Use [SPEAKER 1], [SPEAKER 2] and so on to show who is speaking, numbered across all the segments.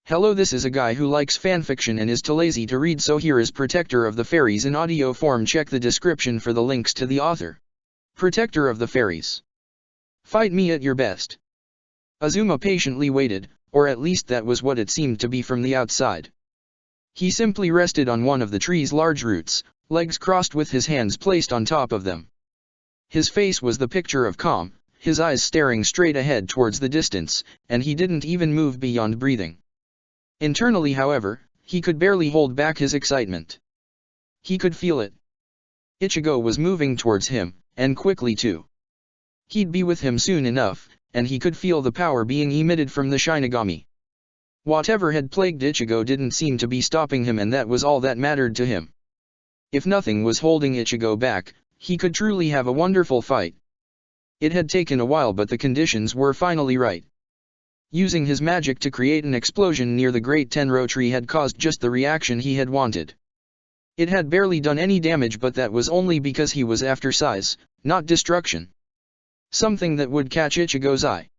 [SPEAKER 1] Hello, this is a guy who likes fanfiction and is too lazy to read, so here is Protector of the Fairies in audio form. Check the description for the links to the author. Protector of the Fairies. Fight me at your best. Azuma patiently waited, or at least that was what it seemed to be from the outside. He simply rested on one of the tree's large roots, legs crossed with his hands placed on top of them. His face was the picture of calm, his eyes staring straight ahead towards the distance, and he didn't even move beyond breathing. Internally, however, he could barely hold back his excitement. He could feel it. Ichigo was moving towards him, and quickly too. He'd be with him soon enough, and he could feel the power being emitted from the Shinigami. Whatever had plagued Ichigo didn't seem to be stopping him, and that was all that mattered to him. If nothing was holding Ichigo back, he could truly have a wonderful fight. It had taken a while, but the conditions were finally right. Using his magic to create an explosion near the great Tenro tree had caused just the reaction he had wanted. It had barely done any damage, but that was only because he was after size, not destruction. Something that would catch Ichigo's eye.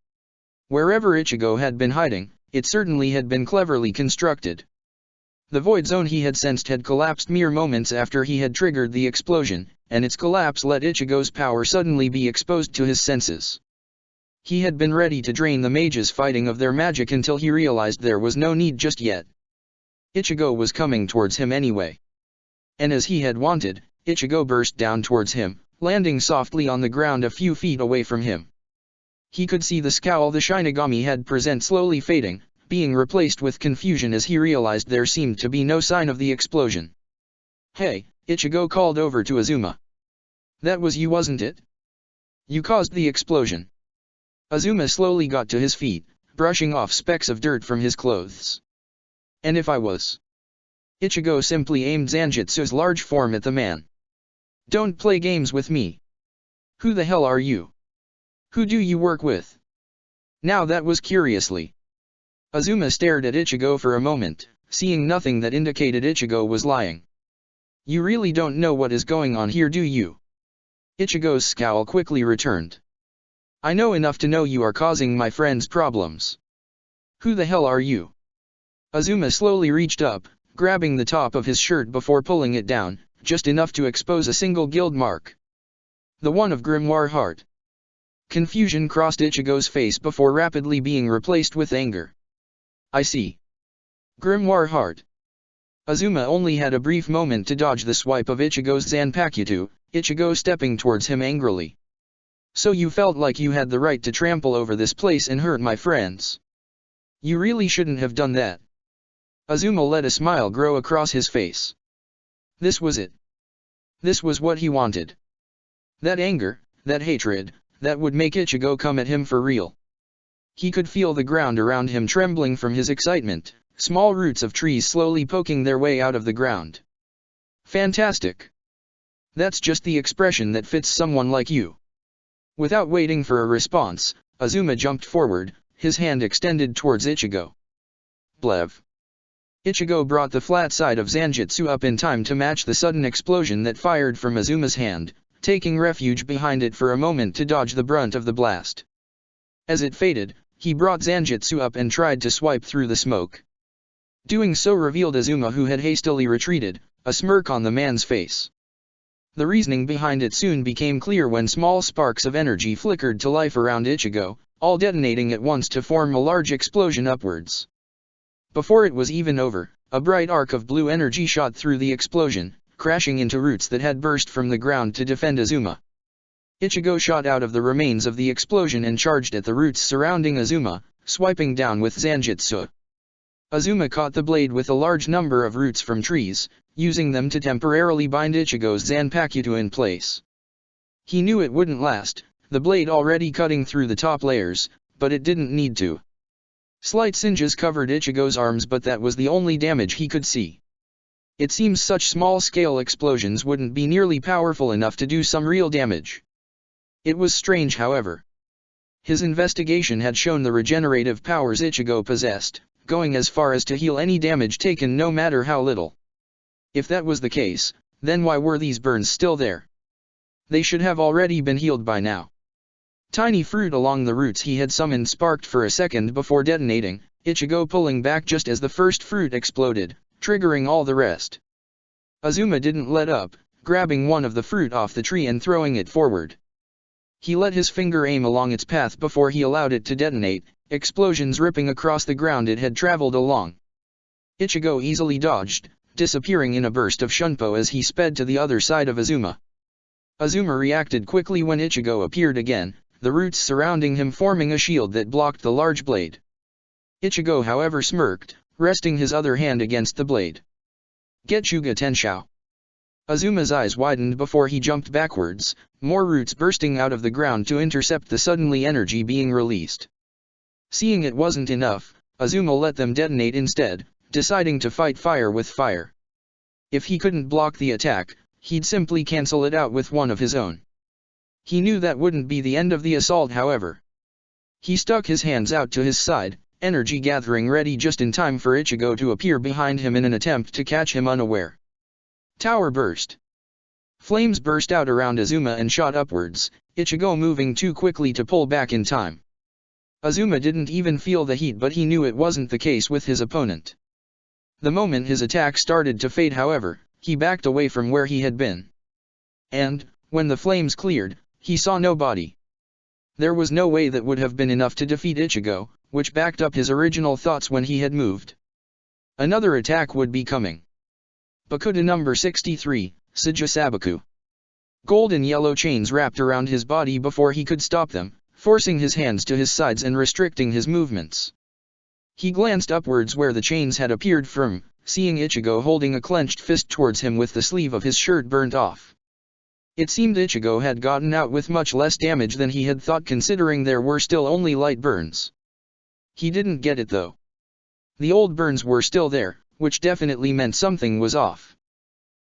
[SPEAKER 1] Wherever Ichigo had been hiding, it certainly had been cleverly constructed. The void zone he had sensed had collapsed mere moments after he had triggered the explosion, and its collapse let Ichigo's power suddenly be exposed to his senses. He had been ready to drain the mages fighting of their magic until he realized there was no need just yet. Ichigo was coming towards him anyway. And as he had wanted, Ichigo burst down towards him, landing softly on the ground a few feet away from him. He could see the scowl the Shinigami had present slowly fading, being replaced with confusion as he realized there seemed to be no sign of the explosion. "Hey," Ichigo called over to Azuma. "That was you, wasn't it? You caused the explosion." Azuma slowly got to his feet, brushing off specks of dirt from his clothes. "And if I was?" Ichigo simply aimed Zanjutsu's large form at the man. "Don't play games with me. Who the hell are you? Who do you work with?" Now that was curiously. Azuma stared at Ichigo for a moment, seeing nothing that indicated Ichigo was lying. "You really don't know what is going on here, do you?" Ichigo's scowl quickly returned. "I know enough to know you are causing my friends problems. Who the hell are you?" Azuma slowly reached up, grabbing the top of his shirt before pulling it down, just enough to expose a single guild mark. The one of Grimoire Heart. Confusion crossed Ichigo's face before rapidly being replaced with anger. "I see. Grimoire Heart." Azuma only had a brief moment to dodge the swipe of Ichigo's Zanpakuto, Ichigo stepping towards him angrily. "So you felt like you had the right to trample over this place and hurt my friends? You really shouldn't have done that." Azuma let a smile grow across his face. This was it. This was what he wanted. That anger, that hatred, that would make Ichigo come at him for real. He could feel the ground around him trembling from his excitement, small roots of trees slowly poking their way out of the ground. "Fantastic. That's just the expression that fits someone like you." Without waiting for a response, Azuma jumped forward, his hand extended towards Ichigo. Blev. Ichigo brought the flat side of Zanjutsu up in time to match the sudden explosion that fired from Azuma's hand, taking refuge behind it for a moment to dodge the brunt of the blast. As it faded, he brought Zanjutsu up and tried to swipe through the smoke. Doing so revealed Azuma, who had hastily retreated, a smirk on the man's face. The reasoning behind it soon became clear when small sparks of energy flickered to life around Ichigo, all detonating at once to form a large explosion upwards. Before it was even over, a bright arc of blue energy shot through the explosion, crashing into roots that had burst from the ground to defend Azuma. Ichigo shot out of the remains of the explosion and charged at the roots surrounding Azuma, swiping down with Zanjutsu. Azuma caught the blade with a large number of roots from trees, using them to temporarily bind Ichigo's Zanpakuto in place. He knew it wouldn't last, the blade already cutting through the top layers, but it didn't need to. Slight singes covered Ichigo's arms, but that was the only damage he could see. It seems such small-scale explosions wouldn't be nearly powerful enough to do some real damage. It was strange, however. His investigation had shown the regenerative powers Ichigo possessed, going as far as to heal any damage taken no matter how little. If that was the case, then why were these burns still there? They should have already been healed by now. Tiny fruit along the roots he had summoned sparked for a second before detonating, Ichigo pulling back just as the first fruit exploded, triggering all the rest. Azuma didn't let up, grabbing one of the fruit off the tree and throwing it forward. He let his finger aim along its path before he allowed it to detonate, explosions ripping across the ground it had traveled along. Ichigo easily dodged, disappearing in a burst of shunpo as he sped to the other side of Azuma. Azuma reacted quickly when Ichigo appeared again, the roots surrounding him forming a shield that blocked the large blade. Ichigo however smirked, resting his other hand against the blade. Get Chuga Tenshou. Azuma's eyes widened before he jumped backwards, more roots bursting out of the ground to intercept the suddenly energy being released. Seeing it wasn't enough, Azuma let them detonate instead, deciding to fight fire with fire. If he couldn't block the attack, he'd simply cancel it out with one of his own. He knew that wouldn't be the end of the assault however. He stuck his hands out to his side, energy gathering ready just in time for Ichigo to appear behind him in an attempt to catch him unaware. Tower burst. Flames burst out around Azuma and shot upwards, Ichigo moving too quickly to pull back in time. Azuma didn't even feel the heat, but he knew it wasn't the case with his opponent. The moment his attack started to fade however, he backed away from where he had been. And, when the flames cleared, he saw nobody. There was no way that would have been enough to defeat Ichigo, which backed up his original thoughts when he had moved. Another attack would be coming. Bakuda number 63, Sabaku. Gold and yellow chains wrapped around his body before he could stop them, forcing his hands to his sides and restricting his movements. He glanced upwards where the chains had appeared from, seeing Ichigo holding a clenched fist towards him with the sleeve of his shirt burnt off. It seemed Ichigo had gotten out with much less damage than he had thought, considering there were still only light burns. He didn't get it though. The old burns were still there, which definitely meant something was off.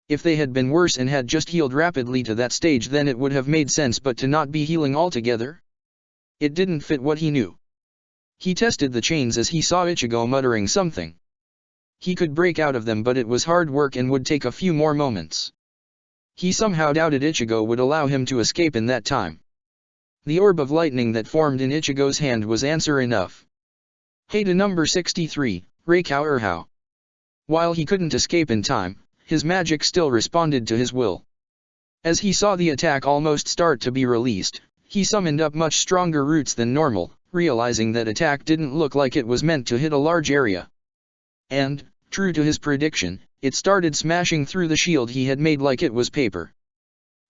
[SPEAKER 1] If they had been worse and had just healed rapidly to that stage, then it would have made sense, but to not be healing altogether? It didn't fit what he knew. He tested the chains as he saw Ichigo muttering something. He could break out of them, but it was hard work and would take a few more moments. He somehow doubted Ichigo would allow him to escape in that time. The orb of lightning that formed in Ichigo's hand was answer enough. Hada number 63, Reikau Urhau. While he couldn't escape in time, his magic still responded to his will. As he saw the attack almost start to be released, he summoned up much stronger roots than normal, realizing that attack didn't look like it was meant to hit a large area. And, true to his prediction, it started smashing through the shield he had made like it was paper.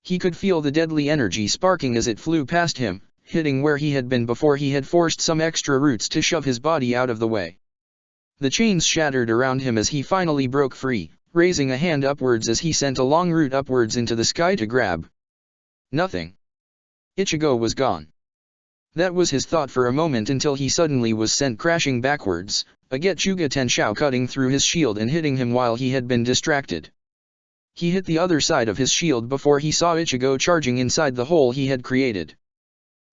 [SPEAKER 1] He could feel the deadly energy sparking as it flew past him, hitting where he had been before he had forced some extra roots to shove his body out of the way. The chains shattered around him as he finally broke free, raising a hand upwards as he sent a long root upwards into the sky to grab. Nothing. Ichigo was gone. That was his thought for a moment until he suddenly was sent crashing backwards, a Getchuga Tenshou cutting through his shield and hitting him while he had been distracted. He hit the other side of his shield before he saw Ichigo charging inside the hole he had created.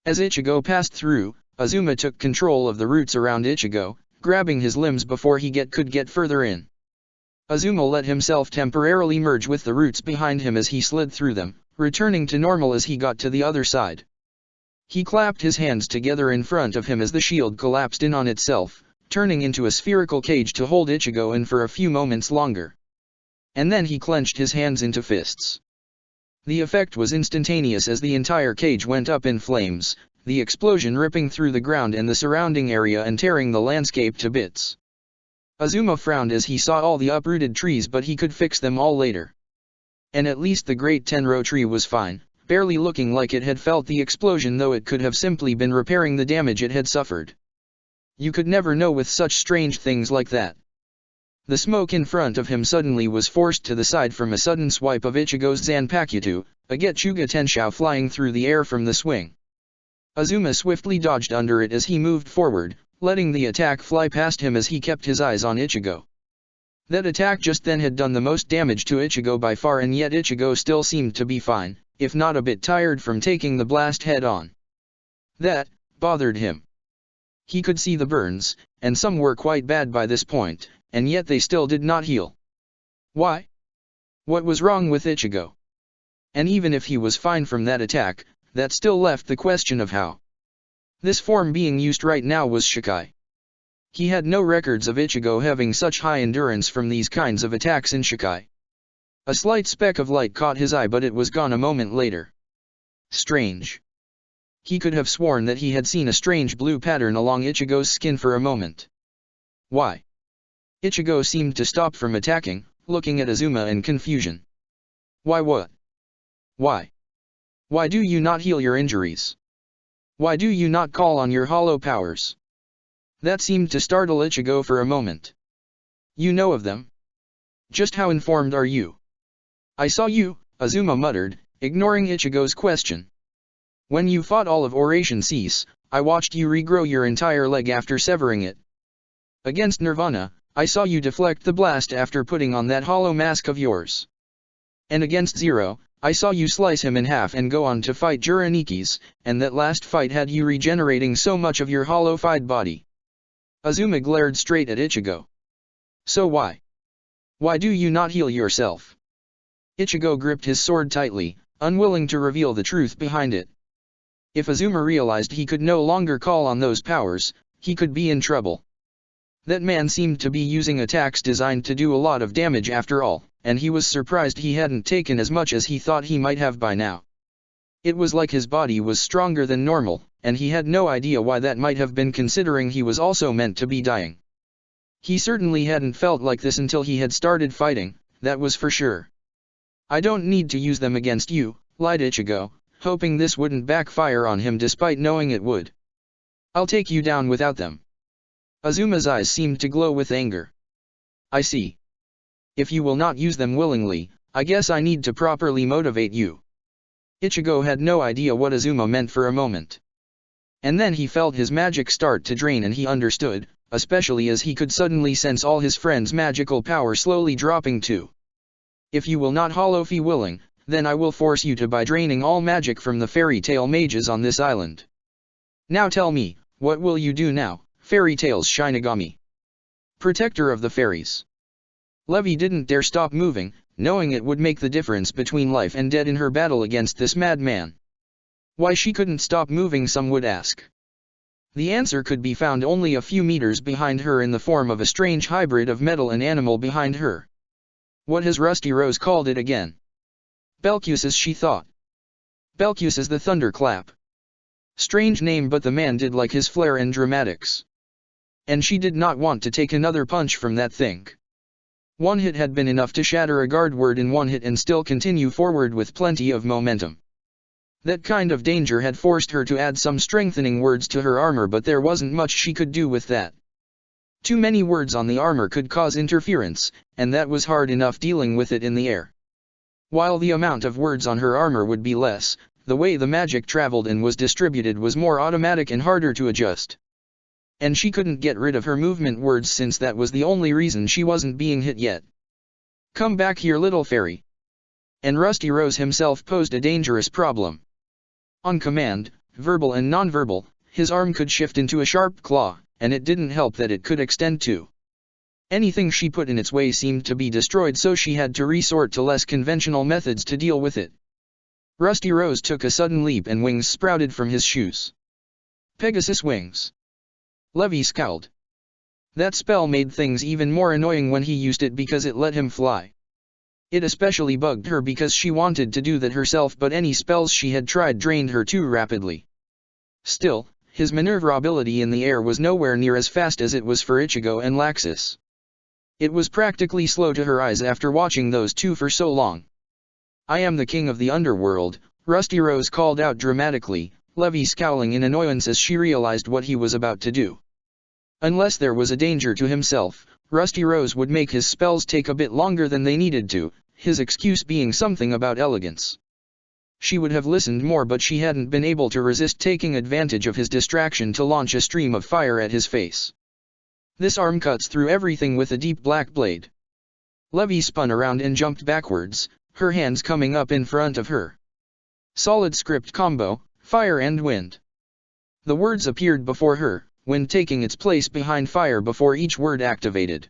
[SPEAKER 1] As Ichigo passed through, Azuma took control of the roots around Ichigo, grabbing his limbs before he could get further in. Azuma let himself temporarily merge with the roots behind him as he slid through them, returning to normal as he got to the other side. He clapped his hands together in front of him as the shield collapsed in on itself, turning into a spherical cage to hold Ichigo in for a few moments longer. And then he clenched his hands into fists. The effect was instantaneous as the entire cage went up in flames, the explosion ripping through the ground and the surrounding area and tearing the landscape to bits. Azuma frowned as he saw all the uprooted trees, but he could fix them all later. And at least the great Tenro tree was fine, barely looking like it had felt the explosion, though it could have simply been repairing the damage it had suffered. You could never know with such strange things like that. The smoke in front of him suddenly was forced to the side from a sudden swipe of Ichigo's Zanpakuto, a Getchuga Tenshou flying through the air from the swing. Azuma swiftly dodged under it as he moved forward, letting the attack fly past him as he kept his eyes on Ichigo. That attack just then had done the most damage to Ichigo by far, and yet Ichigo still seemed to be fine, if not a bit tired from taking the blast head on. That bothered him. He could see the burns, and some were quite bad by this point, and yet they still did not heal. Why? What was wrong with Ichigo? And even if he was fine from that attack, that still left the question of how. This form being used right now was Shikai. He had no records of Ichigo having such high endurance from these kinds of attacks in Shikai. A slight speck of light caught his eye, but it was gone a moment later. Strange. He could have sworn that he had seen a strange blue pattern along Ichigo's skin for a moment. Why? Ichigo seemed to stop from attacking, looking at Azuma in confusion. Why what? Why? Why do you not heal your injuries? Why do you not call on your hollow powers? That seemed to startle Ichigo for a moment. You know of them? Just how informed are you? I saw you, Azuma muttered, ignoring Ichigo's question. When you fought all of Oration Cease, I watched you regrow your entire leg after severing it. Against Nirvana, I saw you deflect the blast after putting on that hollow mask of yours. And against Zero, I saw you slice him in half and go on to fight Juranikis, and that last fight had you regenerating so much of your hollow-fied body. Azuma glared straight at Ichigo. So why? Why do you not heal yourself? Ichigo gripped his sword tightly, unwilling to reveal the truth behind it. If Azuma realized he could no longer call on those powers, he could be in trouble. That man seemed to be using attacks designed to do a lot of damage after all, and he was surprised he hadn't taken as much as he thought he might have by now. It was like his body was stronger than normal, and he had no idea why that might have been, considering he was also meant to be dying. He certainly hadn't felt like this until he had started fighting, that was for sure. I don't need to use them against you, lied Ichigo, hoping this wouldn't backfire on him despite knowing it would. I'll take you down without them. Azuma's eyes seemed to glow with anger. I see. If you will not use them willingly, I guess I need to properly motivate you. Ichigo had no idea what Azuma meant for a moment. And then he felt his magic start to drain, and he understood, especially as he could suddenly sense all his friend's magical power slowly dropping too. If you will not Hollow-Fi willing, then I will force you to by draining all magic from the fairy tale mages on this island. Now tell me, what will you do now, Fairy Tales Shinigami? Protector of the fairies. Levi didn't dare stop moving, knowing it would make the difference between life and death in her battle against this madman. Why she couldn't stop moving, some would ask. The answer could be found only a few meters behind her in the form of a strange hybrid of metal and animal behind her. What has Rusty Rose called it again? Belcuses, she thought. Belcuses the Thunderclap. Strange name, but the man did like his flair and dramatics. And she did not want to take another punch from that thing. One hit had been enough to shatter a guard word in one hit and still continue forward with plenty of momentum. That kind of danger had forced her to add some strengthening words to her armor, but there wasn't much she could do with that. Too many words on the armor could cause interference, and that was hard enough dealing with it in the air. While the amount of words on her armor would be less, the way the magic traveled and was distributed was more automatic and harder to adjust. And she couldn't get rid of her movement words, since that was the only reason she wasn't being hit yet. Come back here, little fairy. And Rusty Rose himself posed a dangerous problem. On command, verbal and nonverbal, his arm could shift into a sharp claw, and it didn't help that it could extend too. Anything she put in its way seemed to be destroyed, so she had to resort to less conventional methods to deal with it. Rusty Rose took a sudden leap and wings sprouted from his shoes. Pegasus wings. Levi scowled. That spell made things even more annoying when he used it because it let him fly. It especially bugged her because she wanted to do that herself, but any spells she had tried drained her too rapidly. Still, his maneuverability in the air was nowhere near as fast as it was for Ichigo and Laxus. It was practically slow to her eyes after watching those two for so long. I am the king of the underworld, Rusty Rose called out dramatically, Levi scowling in annoyance as she realized what he was about to do. Unless there was a danger to himself, Rusty Rose would make his spells take a bit longer than they needed to, his excuse being something about elegance. She would have listened more, but she hadn't been able to resist taking advantage of his distraction to launch a stream of fire at his face. This arm cuts through everything with a deep black blade. Levi spun around and jumped backwards, her hands coming up in front of her. Solid script combo, fire and wind. The words appeared before her, wind taking its place behind fire before each word activated.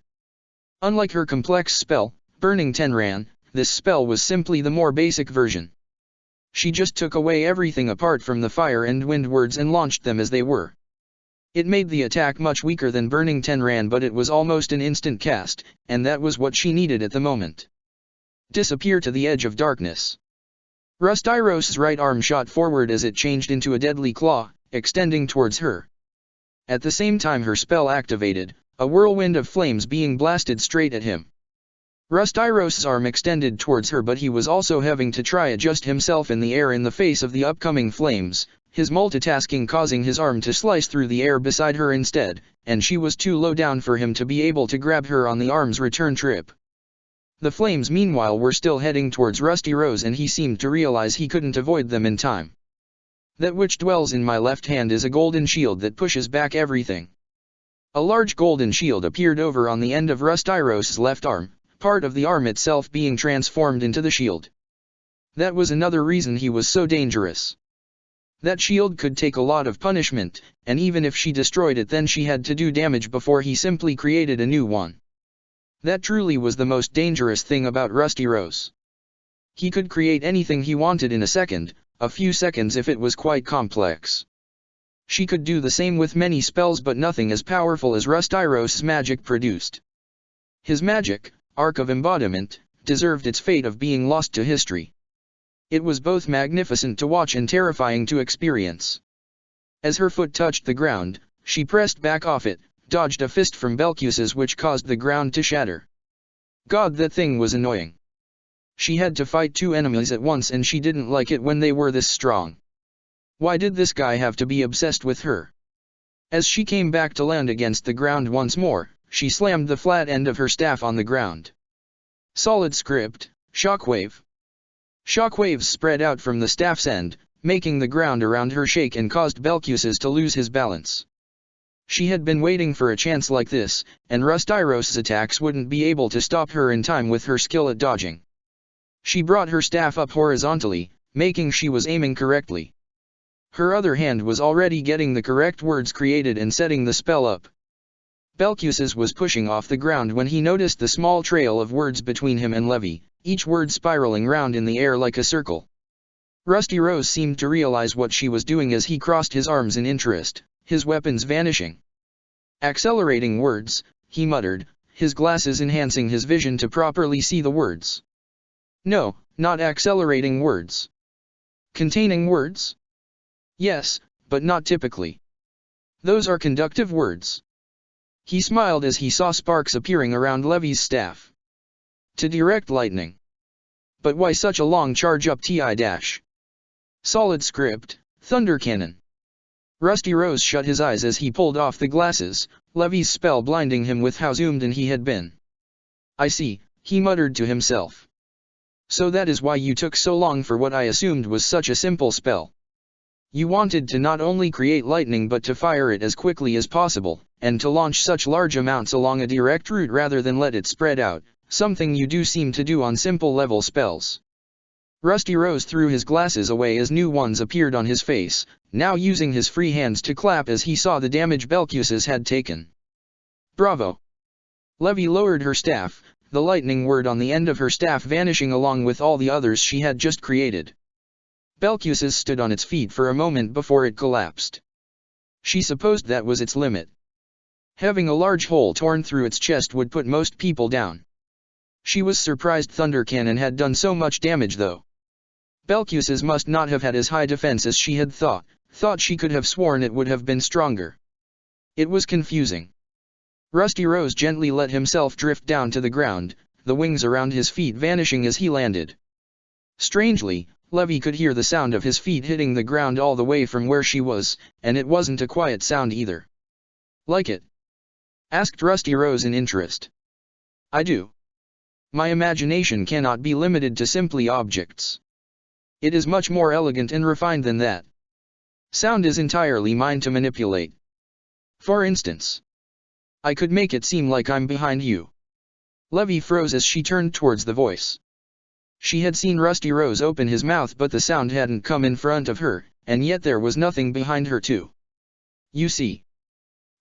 [SPEAKER 1] Unlike her complex spell, Burning Tenran, this spell was simply the more basic version. She just took away everything apart from the fire and wind words and launched them as they were. It made the attack much weaker than Burning Tenran, but it was almost an instant cast, and that was what she needed at the moment. Disappear to the edge of darkness. Rustyros's right arm shot forward as it changed into a deadly claw, extending towards her. At the same time her spell activated, a whirlwind of flames being blasted straight at him. Rustyros's arm extended towards her, but he was also having to try adjust himself in the air in the face of the upcoming flames, his multitasking causing his arm to slice through the air beside her instead, and she was too low down for him to be able to grab her on the arm's return trip. The flames meanwhile were still heading towards Rusty Rose, and he seemed to realize he couldn't avoid them in time. That which dwells in my left hand is a golden shield that pushes back everything. A large golden shield appeared over on the end of Rustyrose's left arm, part of the arm itself being transformed into the shield. That was another reason he was so dangerous. That shield could take a lot of punishment, and even if she destroyed it, then she had to do damage before he simply created a new one. That truly was the most dangerous thing about Rusty Rose. He could create anything he wanted in a second, a few seconds if it was quite complex. She could do the same with many spells, but nothing as powerful as Rustyrose's magic produced. His magic, Arc of Embodiment, deserved its fate of being lost to history. It was both magnificent to watch and terrifying to experience. As her foot touched the ground, she pressed back off it, dodged a fist from Belcuse's which caused the ground to shatter. God, that thing was annoying. She had to fight two enemies at once, and she didn't like it when they were this strong. Why did this guy have to be obsessed with her? As she came back to land against the ground once more, she slammed the flat end of her staff on the ground. Solid script, Shockwave. Shockwaves spread out from the staff's end, making the ground around her shake and caused Belcuse's to lose his balance. She had been waiting for a chance like this, and Rustyrose's attacks wouldn't be able to stop her in time with her skill at dodging. She brought her staff up horizontally, making she was aiming correctly. Her other hand was already getting the correct words created and setting the spell up. Belcuse's was pushing off the ground when he noticed the small trail of words between him and Levy, each word spiraling round in the air like a circle. Rusty Rose seemed to realize what she was doing as he crossed his arms in interest, his weapons vanishing. Accelerating words, he muttered, his glasses enhancing his vision to properly see the words. No, not accelerating words. Containing words? Yes, but not typically. Those are conductive words. He smiled as he saw sparks appearing around Levy's staff. To direct lightning. But why such a long charge up T-dash? Solid script, Thunder Cannon. Rusty Rose shut his eyes as he pulled off the glasses, Levy's spell blinding him with how zoomed in he had been. I see, he muttered to himself. So that is why you took so long for what I assumed was such a simple spell. You wanted to not only create lightning but to fire it as quickly as possible, and to launch such large amounts along a direct route rather than let it spread out, something you do seem to do on simple level spells. Rusty Rose threw his glasses away as new ones appeared on his face, now using his free hands to clap as he saw the damage Belcuse's had taken. Bravo! Levy lowered her staff, the lightning word on the end of her staff vanishing along with all the others she had just created. Belcuse's stood on its feet for a moment before it collapsed. She supposed that was its limit. Having a large hole torn through its chest would put most people down. She was surprised Thunder Cannon had done so much damage though. Belcuse's must not have had as high defense as she had thought she could have sworn it would have been stronger. It was confusing. Rusty Rose gently let himself drift down to the ground, the wings around his feet vanishing as he landed. Strangely, Levy could hear the sound of his feet hitting the ground all the way from where she was, and it wasn't a quiet sound either. Like it? Asked Rusty Rose in interest. I do. My imagination cannot be limited to simply objects. It is much more elegant and refined than that. Sound is entirely mine to manipulate. For instance, I could make it seem like I'm behind you. Levy froze as she turned towards the voice. She had seen Rusty Rose open his mouth, but the sound hadn't come in front of her, and yet there was nothing behind her too. You see,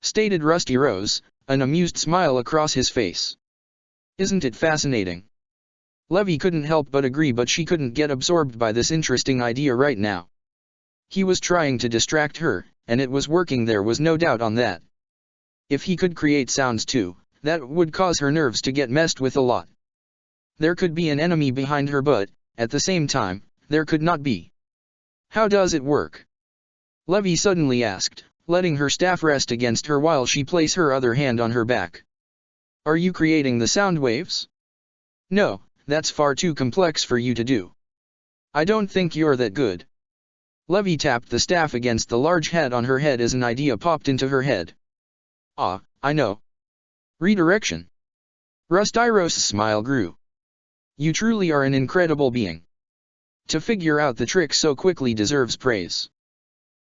[SPEAKER 1] stated Rusty Rose, an amused smile across his face. Isn't it fascinating? Levy couldn't help but agree, but she couldn't get absorbed by this interesting idea right now. He was trying to distract her, and it was working, there was no doubt on that. If he could create sounds too, that would cause her nerves to get messed with a lot. There could be an enemy behind her, but, at the same time, there could not be. How does it work? Levi suddenly asked, letting her staff rest against her while she placed her other hand on her back. Are you creating the sound waves? No, that's far too complex for you to do. I don't think you're that good. Levi tapped the staff against the large hat on her head as an idea popped into her head. Ah, I know. Redirection. Rustyros' smile grew. You truly are an incredible being. To figure out the trick so quickly deserves praise.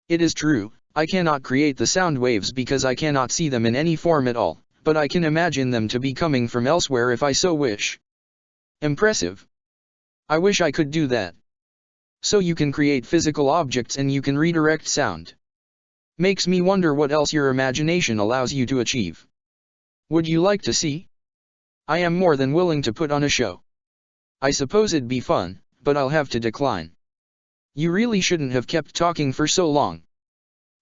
[SPEAKER 1] It is true, I cannot create the sound waves because I cannot see them in any form at all, but I can imagine them to be coming from elsewhere if I so wish. Impressive. I wish I could do that. So you can create physical objects and you can redirect sound. Makes me wonder what else your imagination allows you to achieve. Would you like to see? I am more than willing to put on a show. I suppose it'd be fun, but I'll have to decline. You really shouldn't have kept talking for so long.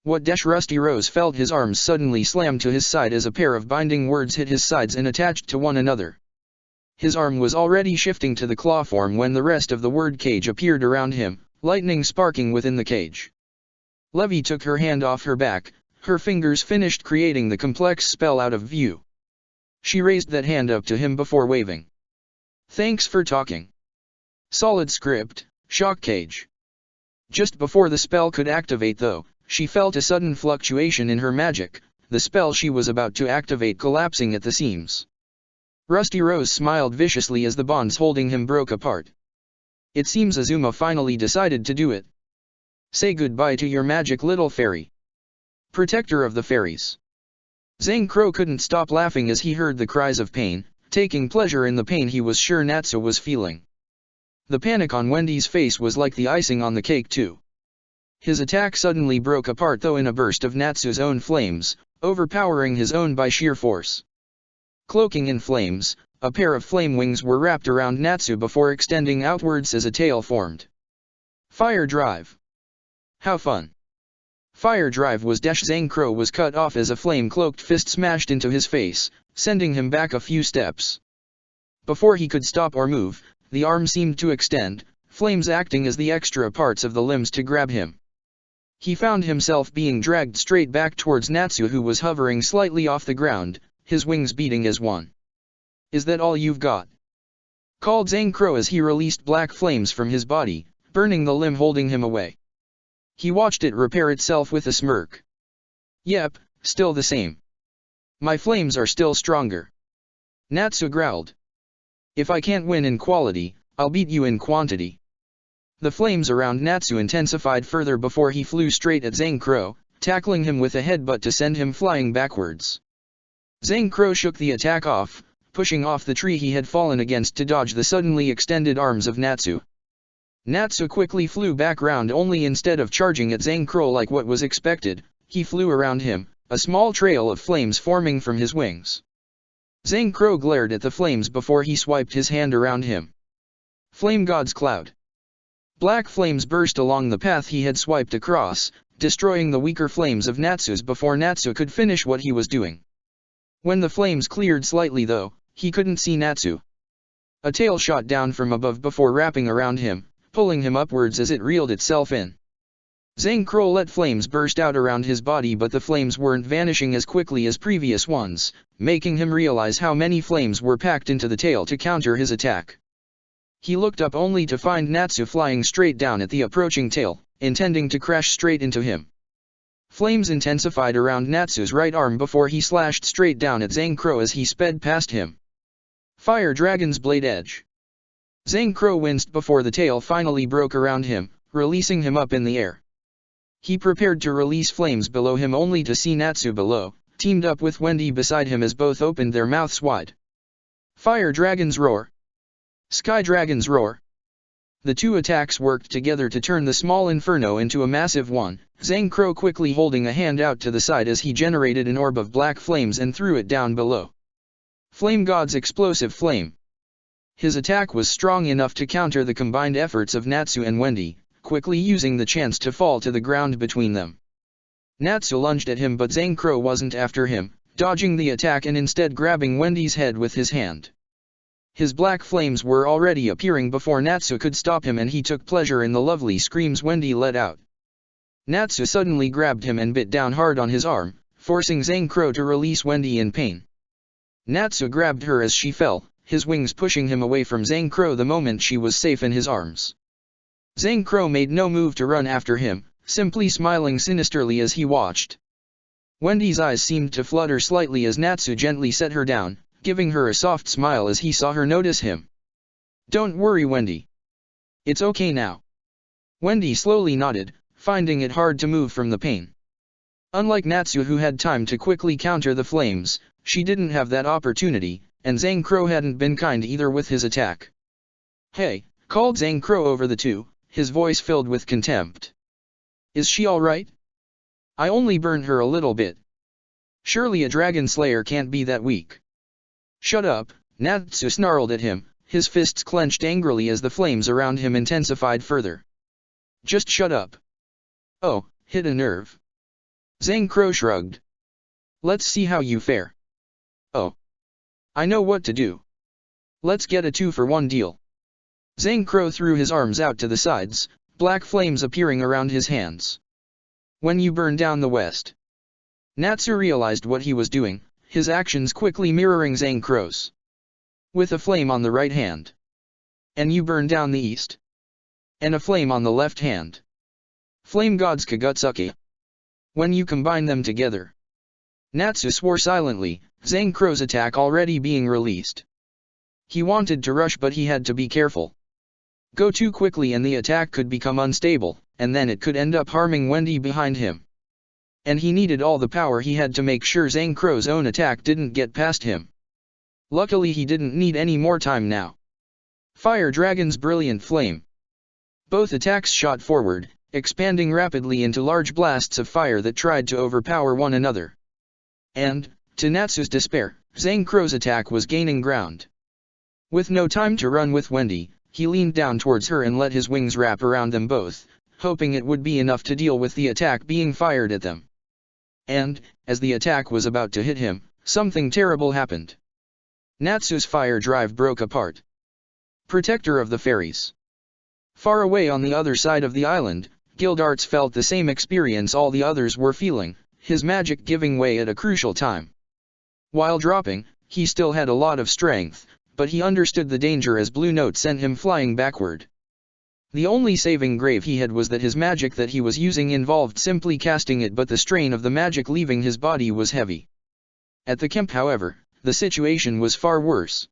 [SPEAKER 1] What dash Rusty Rose felt his arms suddenly slammed to his side as a pair of binding words hit his sides and attached to one another. His arm was already shifting to the claw form when the rest of the word cage appeared around him, lightning sparking within the cage. Levi took her hand off her back, her fingers finished creating the complex spell out of view. She raised that hand up to him before waving. Thanks for talking. Solid script, shock cage. Just before the spell could activate though, she felt a sudden fluctuation in her magic, the spell she was about to activate collapsing at the seams. Rusty Rose smiled viciously as the bonds holding him broke apart. It seems Azuma finally decided to do it. Say goodbye to your magic, little fairy. Protector of the fairies. Zhang Crow couldn't stop laughing as he heard the cries of pain, taking pleasure in the pain he was sure Natsu was feeling. The panic on Wendy's face was like the icing on the cake too. His attack suddenly broke apart though in a burst of Natsu's own flames, overpowering his own by sheer force. Cloaking in flames, a pair of flame wings were wrapped around Natsu before extending outwards as a tail formed. Fire Drive. How fun. Fire Drive was dash Zhang Crow was cut off as a flame-cloaked fist smashed into his face, sending him back a few steps. Before he could stop or move, the arm seemed to extend, flames acting as the extra parts of the limbs to grab him. He found himself being dragged straight back towards Natsu, who was hovering slightly off the ground, his wings beating as one. Is that all you've got? Called Zhang Crow as he released black flames from his body, burning the limb holding him away. He watched it repair itself with a smirk. Yep, still the same. My flames are still stronger. Natsu growled. If I can't win in quality, I'll beat you in quantity. The flames around Natsu intensified further before he flew straight at Zhang Crow, tackling him with a headbutt to send him flying backwards. Zhang Crow shook the attack off, pushing off the tree he had fallen against to dodge the suddenly extended arms of Natsu. Natsu quickly flew back round, only instead of charging at Zhang Crow like what was expected, he flew around him, a small trail of flames forming from his wings. Zhang Crow glared at the flames before he swiped his hand around him. Flame God's Cloud. Black flames burst along the path he had swiped across, destroying the weaker flames of Natsu's before Natsu could finish what he was doing. When the flames cleared slightly though, he couldn't see Natsu. A tail shot down from above before wrapping around him, pulling him upwards as it reeled itself in. Zhang Crow let flames burst out around his body, but the flames weren't vanishing as quickly as previous ones, making him realize how many flames were packed into the tail to counter his attack. He looked up only to find Natsu flying straight down at the approaching tail, intending to crash straight into him. Flames intensified around Natsu's right arm before he slashed straight down at Zhang Crow as he sped past him. Fire Dragon's Blade Edge. Zhang Crow winced before the tail finally broke around him, releasing him up in the air. He prepared to release flames below him only to see Natsu below, teamed up with Wendy beside him as both opened their mouths wide. Fire Dragon's Roar. Sky Dragon's Roar. The two attacks worked together to turn the small inferno into a massive one, Zhang Crow quickly holding a hand out to the side as he generated an orb of black flames and threw it down below. Flame God's Explosive Flame. His attack was strong enough to counter the combined efforts of Natsu and Wendy, quickly using the chance to fall to the ground between them. Natsu lunged at him, but Zhang Crow wasn't after him, dodging the attack and instead grabbing Wendy's head with his hand. His black flames were already appearing before Natsu could stop him, and he took pleasure in the lovely screams Wendy let out. Natsu suddenly grabbed him and bit down hard on his arm, forcing Zhang Crow to release Wendy in pain. Natsu grabbed her as she fell, his wings pushing him away from Zhang Crow the moment she was safe in his arms. Zhang Crow made no move to run after him, simply smiling sinisterly as he watched. Wendy's eyes seemed to flutter slightly as Natsu gently set her down, giving her a soft smile as he saw her notice him. "Don't worry, Wendy. It's okay now." Wendy slowly nodded, finding it hard to move from the pain. Unlike Natsu, who had time to quickly counter the flames, she didn't have that opportunity, and Zhang Crow hadn't been kind either with his attack. "Hey," called Zhang Crow over the two, his voice filled with contempt. "Is she alright? I only burned her a little bit. Surely a dragon slayer can't be that weak." "Shut up," Natsu snarled at him, his fists clenched angrily as the flames around him intensified further. "Just shut up." "Oh, hit a nerve." Zhang Crow shrugged. "Let's see how you fare." "Oh. I know what to do. Let's get a 2-for-1 deal." Zhang Crow threw his arms out to the sides, black flames appearing around his hands. "When you burn down the west." Natsu realized what he was doing, his actions quickly mirroring Zhang Crow's. "With a flame on the right hand. And you burn down the east. And a flame on the left hand. Flame gods Kagutsuki. When you combine them together." Natsu swore silently, Zhang Crow's attack already being released. He wanted to rush, but he had to be careful. Go too quickly and the attack could become unstable, and then it could end up harming Wendy behind him. And he needed all the power he had to make sure Zhang Crow's own attack didn't get past him. Luckily he didn't need any more time now. Fire Dragon's Brilliant Flame. Both attacks shot forward, expanding rapidly into large blasts of fire that tried to overpower one another. And, to Natsu's despair, Zhang Crow's attack was gaining ground. With no time to run with Wendy, he leaned down towards her and let his wings wrap around them both, hoping it would be enough to deal with the attack being fired at them. And, as the attack was about to hit him, something terrible happened. Natsu's fire drive broke apart. Protector of the Fairies. Far away on the other side of the island, Gildarts felt the same experience all the others were feeling, his magic giving way at a crucial time. While dropping, he still had a lot of strength, but he understood the danger as Blue Note sent him flying backward. The only saving grace he had was that his magic that he was using involved simply casting it, but the strain of the magic leaving his body was heavy. At the camp, however, the situation was far worse.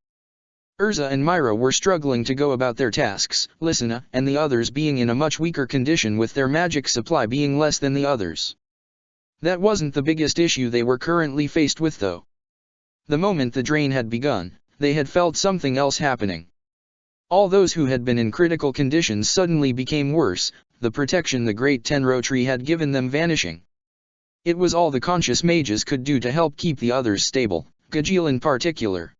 [SPEAKER 1] Urza and Myra were struggling to go about their tasks, Lysina and the others being in a much weaker condition with their magic supply being less than the others. That wasn't the biggest issue they were currently faced with though. The moment the drain had begun, they had felt something else happening. All those who had been in critical conditions suddenly became worse, the protection the Great Tenro Tree had given them vanishing. It was all the conscious mages could do to help keep the others stable, Gajeel in particular.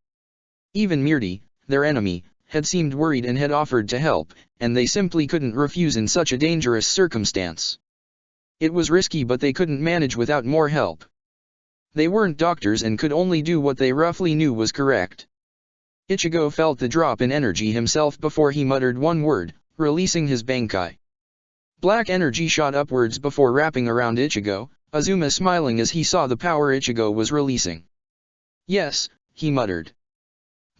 [SPEAKER 1] Even Mirti, their enemy, had seemed worried and had offered to help, and they simply couldn't refuse in such a dangerous circumstance. It was risky, but they couldn't manage without more help. They weren't doctors and could only do what they roughly knew was correct. Ichigo felt the drop in energy himself before he muttered one word, releasing his Bankai. Black energy shot upwards before wrapping around Ichigo, Azuma smiling as he saw the power Ichigo was releasing. "Yes," he muttered.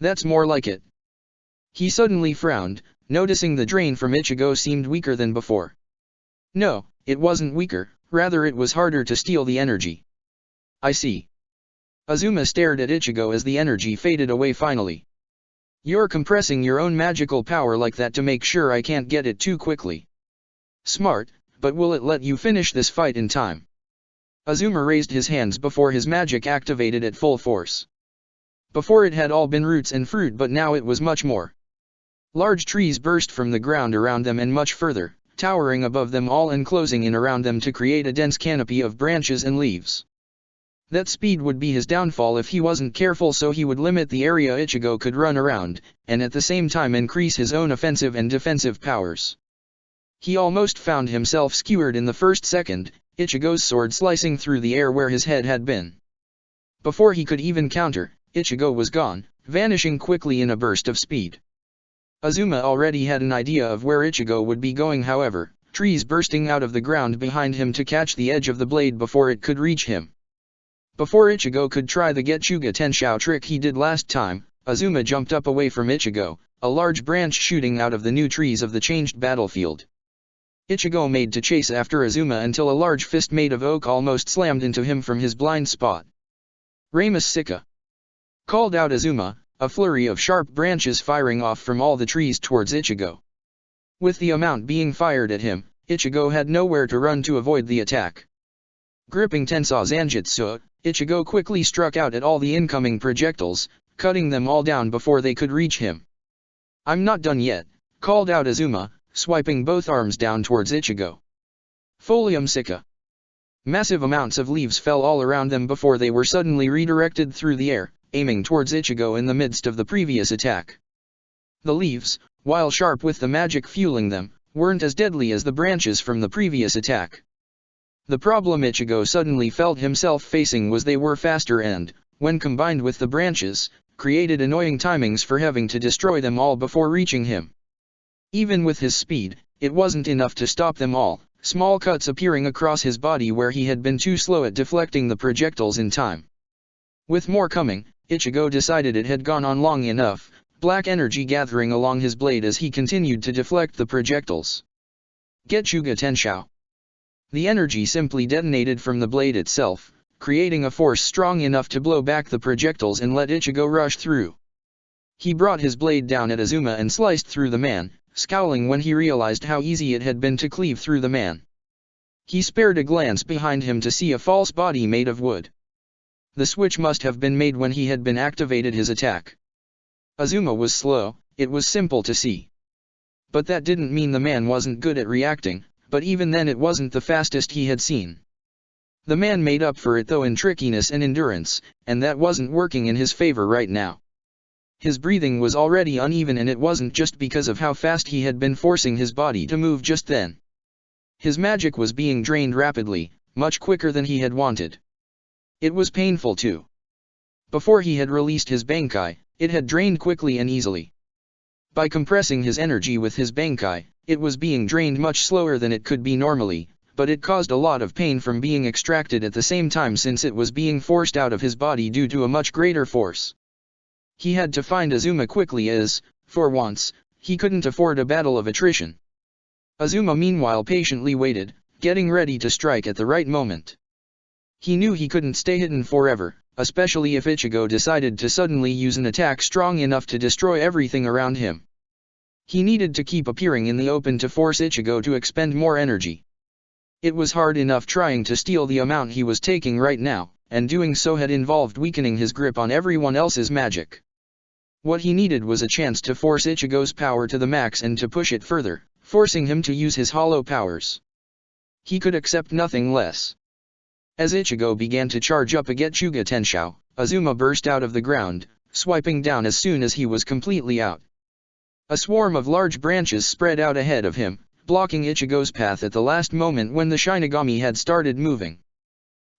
[SPEAKER 1] "That's more like it." He suddenly frowned, noticing the drain from Ichigo seemed weaker than before. No, it wasn't weaker, rather it was harder to steal the energy. "I see." Azuma stared at Ichigo as the energy faded away finally. "You're compressing your own magical power like that to make sure I can't get it too quickly. Smart, but will it let you finish this fight in time?" Azuma raised his hands before his magic activated at full force. Before it had all been roots and fruit, but now it was much more. Large trees burst from the ground around them and much further, towering above them all and closing in around them to create a dense canopy of branches and leaves. That speed would be his downfall if he wasn't careful, so he would limit the area Ichigo could run around, and at the same time increase his own offensive and defensive powers. He almost found himself skewered in the first second, Ichigo's sword slicing through the air where his head had been. Before he could even counter, Ichigo was gone, vanishing quickly in a burst of speed. Azuma already had an idea of where Ichigo would be going, however, trees bursting out of the ground behind him to catch the edge of the blade before it could reach him. Before Ichigo could try the Getchuga Tenshou trick he did last time, Azuma jumped up away from Ichigo, a large branch shooting out of the new trees of the changed battlefield. Ichigo made to chase after Azuma until a large fist made of oak almost slammed into him from his blind spot. "Ramus Sika!" called out Azuma, a flurry of sharp branches firing off from all the trees towards Ichigo. With the amount being fired at him, Ichigo had nowhere to run to avoid the attack. Gripping Tensou Zanjutsu, Ichigo quickly struck out at all the incoming projectiles, cutting them all down before they could reach him. "I'm not done yet," called out Azuma, swiping both arms down towards Ichigo. Folium Sika. Massive amounts of leaves fell all around them before they were suddenly redirected through the air, aiming towards Ichigo in the midst of the previous attack. The leaves, while sharp with the magic fueling them, weren't as deadly as the branches from the previous attack. The problem Ichigo suddenly felt himself facing was they were faster and, when combined with the branches, created annoying timings for having to destroy them all before reaching him. Even with his speed, it wasn't enough to stop them all, small cuts appearing across his body where he had been too slow at deflecting the projectiles in time. With more coming, Ichigo decided it had gone on long enough, black energy gathering along his blade as he continued to deflect the projectiles. Getchuga Tenshou. The energy simply detonated from the blade itself, creating a force strong enough to blow back the projectiles and let Ichigo rush through. He brought his blade down at Azuma and sliced through the man, scowling when he realized how easy it had been to cleave through the man. He spared a glance behind him to see a false body made of wood. The switch must have been made when he had been activated his attack. Azuma was slow, it was simple to see. But that didn't mean the man wasn't good at reacting, but even then it wasn't the fastest he had seen. The man made up for it though in trickiness and endurance, and that wasn't working in his favor right now. His breathing was already uneven and it wasn't just because of how fast he had been forcing his body to move just then. His magic was being drained rapidly, much quicker than he had wanted. It was painful too. Before he had released his Bankai, it had drained quickly and easily. By compressing his energy with his Bankai, it was being drained much slower than it could be normally, but it caused a lot of pain from being extracted at the same time since it was being forced out of his body due to a much greater force. He had to find Azuma quickly as, for once, he couldn't afford a battle of attrition. Azuma meanwhile patiently waited, getting ready to strike at the right moment. He knew he couldn't stay hidden forever, especially if Ichigo decided to suddenly use an attack strong enough to destroy everything around him. He needed to keep appearing in the open to force Ichigo to expend more energy. It was hard enough trying to steal the amount he was taking right now, and doing so had involved weakening his grip on everyone else's magic. What he needed was a chance to force Ichigo's power to the max and to push it further, forcing him to use his hollow powers. He could accept nothing less. As Ichigo began to charge up a Getchuga Tenshou, Azuma burst out of the ground, swiping down as soon as he was completely out. A swarm of large branches spread out ahead of him, blocking Ichigo's path at the last moment when the Shinigami had started moving.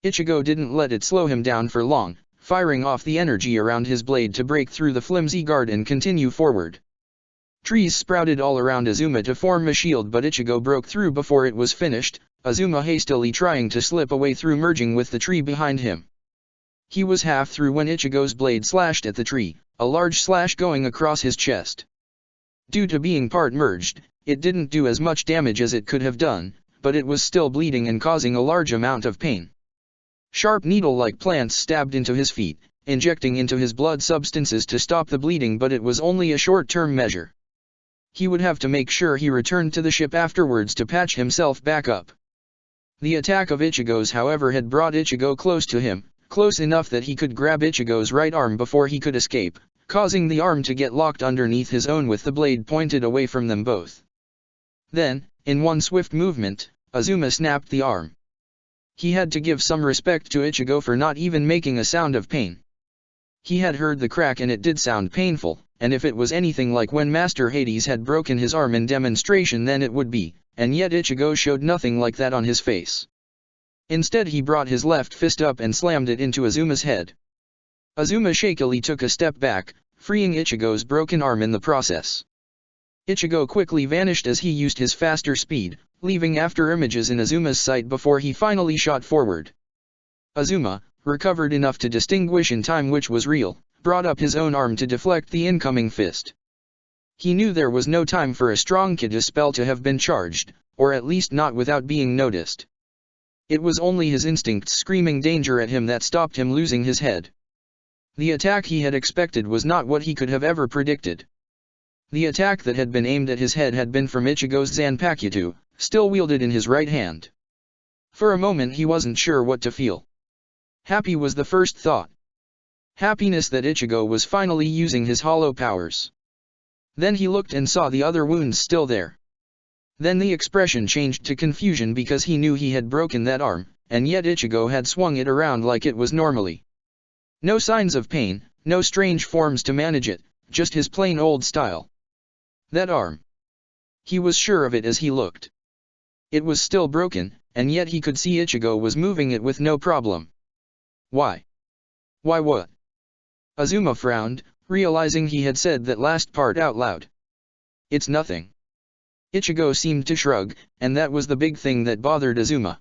[SPEAKER 1] Ichigo didn't let it slow him down for long, firing off the energy around his blade to break through the flimsy guard and continue forward. Trees sprouted all around Azuma to form a shield, but Ichigo broke through before it was finished, Azuma hastily trying to slip away through merging with the tree behind him. He was half through when Ichigo's blade slashed at the tree, a large slash going across his chest. Due to being part merged, it didn't do as much damage as it could have done, but it was still bleeding and causing a large amount of pain. Sharp needle-like plants stabbed into his feet, injecting into his blood substances to stop the bleeding, but it was only a short-term measure. He would have to make sure he returned to the ship afterwards to patch himself back up. The attack of Ichigo's however had brought Ichigo close to him, close enough that he could grab Ichigo's right arm before he could escape, causing the arm to get locked underneath his own with the blade pointed away from them both. Then, in one swift movement, Azuma snapped the arm. He had to give some respect to Ichigo for not even making a sound of pain. He had heard the crack and it did sound painful, and if it was anything like when Master Hades had broken his arm in demonstration then it would be, and yet Ichigo showed nothing like that on his face. Instead he brought his left fist up and slammed it into Azuma's head. Azuma shakily took a step back, freeing Ichigo's broken arm in the process. Ichigo quickly vanished as he used his faster speed, leaving after images in Azuma's sight before he finally shot forward. Azuma, recovered enough to distinguish in time which was real, brought up his own arm to deflect the incoming fist. He knew there was no time for a strong Kita spell to have been charged, or at least not without being noticed. It was only his instincts screaming danger at him that stopped him losing his head. The attack he had expected was not what he could have ever predicted. The attack that had been aimed at his head had been from Ichigo's Zanpakuto, still wielded in his right hand. For a moment he wasn't sure what to feel. Happy was the first thought. Happiness that Ichigo was finally using his hollow powers. Then he looked and saw the other wounds still there. Then the expression changed to confusion because he knew he had broken that arm, and yet Ichigo had swung it around like it was normally. No signs of pain, no strange forms to manage it, just his plain old style. That arm. He was sure of it as he looked. It was still broken, and yet he could see Ichigo was moving it with no problem. Why? Why what? Azuma frowned, realizing he had said that last part out loud. It's nothing. Ichigo seemed to shrug, and that was the big thing that bothered Azuma.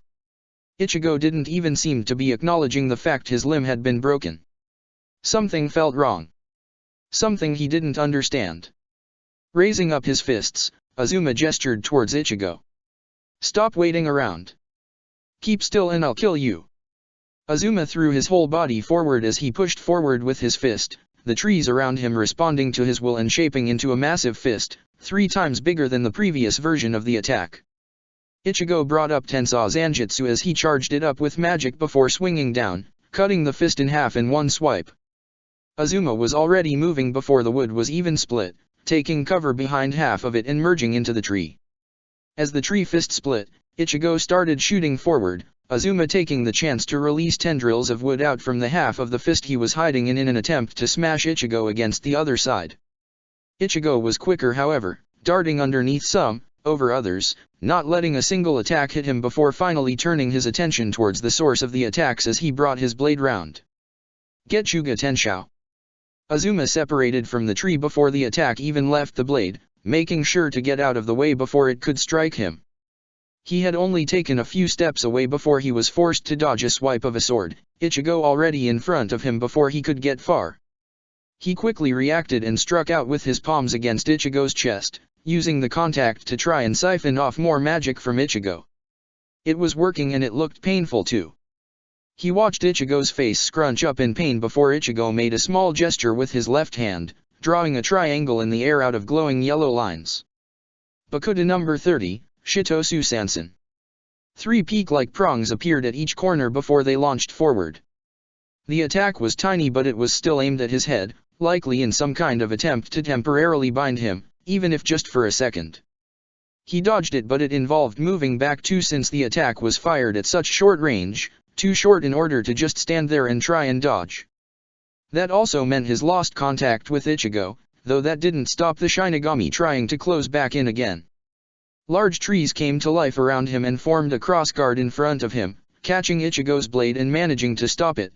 [SPEAKER 1] Ichigo didn't even seem to be acknowledging the fact his limb had been broken. Something felt wrong. Something he didn't understand. Raising up his fists, Azuma gestured towards Ichigo. Stop waiting around. Keep still and I'll kill you. Azuma threw his whole body forward as he pushed forward with his fist, the trees around him responding to his will and shaping into a massive fist, 3 times bigger than the previous version of the attack. Ichigo brought up Tensei Zanjutsu as he charged it up with magic before swinging down, cutting the fist in half in one swipe. Azuma was already moving before the wood was even split, taking cover behind half of it and merging into the tree. As the tree fist split, Ichigo started shooting forward, Azuma taking the chance to release tendrils of wood out from the half of the fist he was hiding in an attempt to smash Ichigo against the other side. Ichigo was quicker however, darting underneath some, over others, not letting a single attack hit him before finally turning his attention towards the source of the attacks as he brought his blade round. Getchuga Tenshou. Azuma separated from the tree before the attack even left the blade, making sure to get out of the way before it could strike him. He had only taken a few steps away before he was forced to dodge a swipe of a sword, Ichigo already in front of him before he could get far. He quickly reacted and struck out with his palms against Ichigo's chest, using the contact to try and siphon off more magic from Ichigo. It was working and it looked painful too. He watched Ichigo's face scrunch up in pain before Ichigo made a small gesture with his left hand, drawing a triangle in the air out of glowing yellow lines. Bakuda number 30, Shitosu Sansen. 3 peak-like prongs appeared at each corner before they launched forward. The attack was tiny but it was still aimed at his head, likely in some kind of attempt to temporarily bind him, even if just for a second. He dodged it but it involved moving back too since the attack was fired at such short range, too short in order to just stand there and try and dodge. That also meant his lost contact with Ichigo, though that didn't stop the Shinigami trying to close back in again. Large trees came to life around him and formed a crossguard in front of him, catching Ichigo's blade and managing to stop it.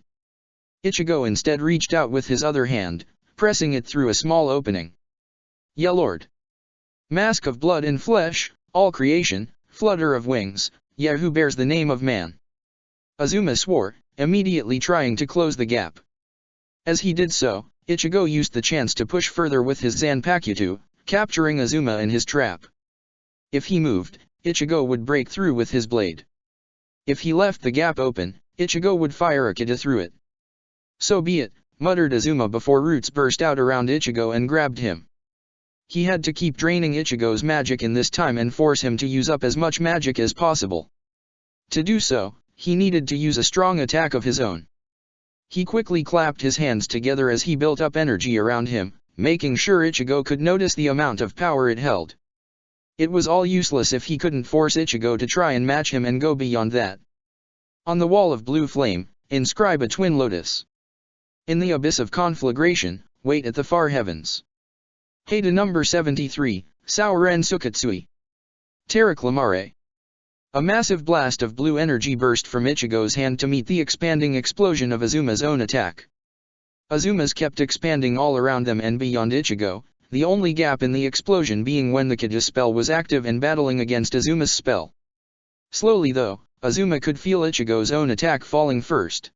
[SPEAKER 1] Ichigo instead reached out with his other hand, pressing it through a small opening. "Yeah Lord. Mask of blood and flesh, all creation, flutter of wings, yeah who bears the name of man." Azuma swore, immediately trying to close the gap. As he did so, Ichigo used the chance to push further with his Zanpakuto, capturing Azuma in his trap. If he moved, Ichigo would break through with his blade. If he left the gap open, Ichigo would fire a kita through it. "So be it," muttered Azuma before roots burst out around Ichigo and grabbed him. He had to keep draining Ichigo's magic in this time and force him to use up as much magic as possible. To do so, he needed to use a strong attack of his own. He quickly clapped his hands together as he built up energy around him, making sure Ichigo could notice the amount of power it held. It was all useless if he couldn't force Ichigo to try and match him and go beyond that. On the wall of blue flame, inscribe a twin lotus. In the abyss of conflagration, wait at the far heavens. Hada number 73, Sauren Sukatsui. Terreclamare. A massive blast of blue energy burst from Ichigo's hand to meet the expanding explosion of Azuma's own attack. Azuma's kept expanding all around them and beyond Ichigo, the only gap in the explosion being when the Kage spell was active and battling against Azuma's spell. Slowly though, Azuma could feel Ichigo's own attack falling first.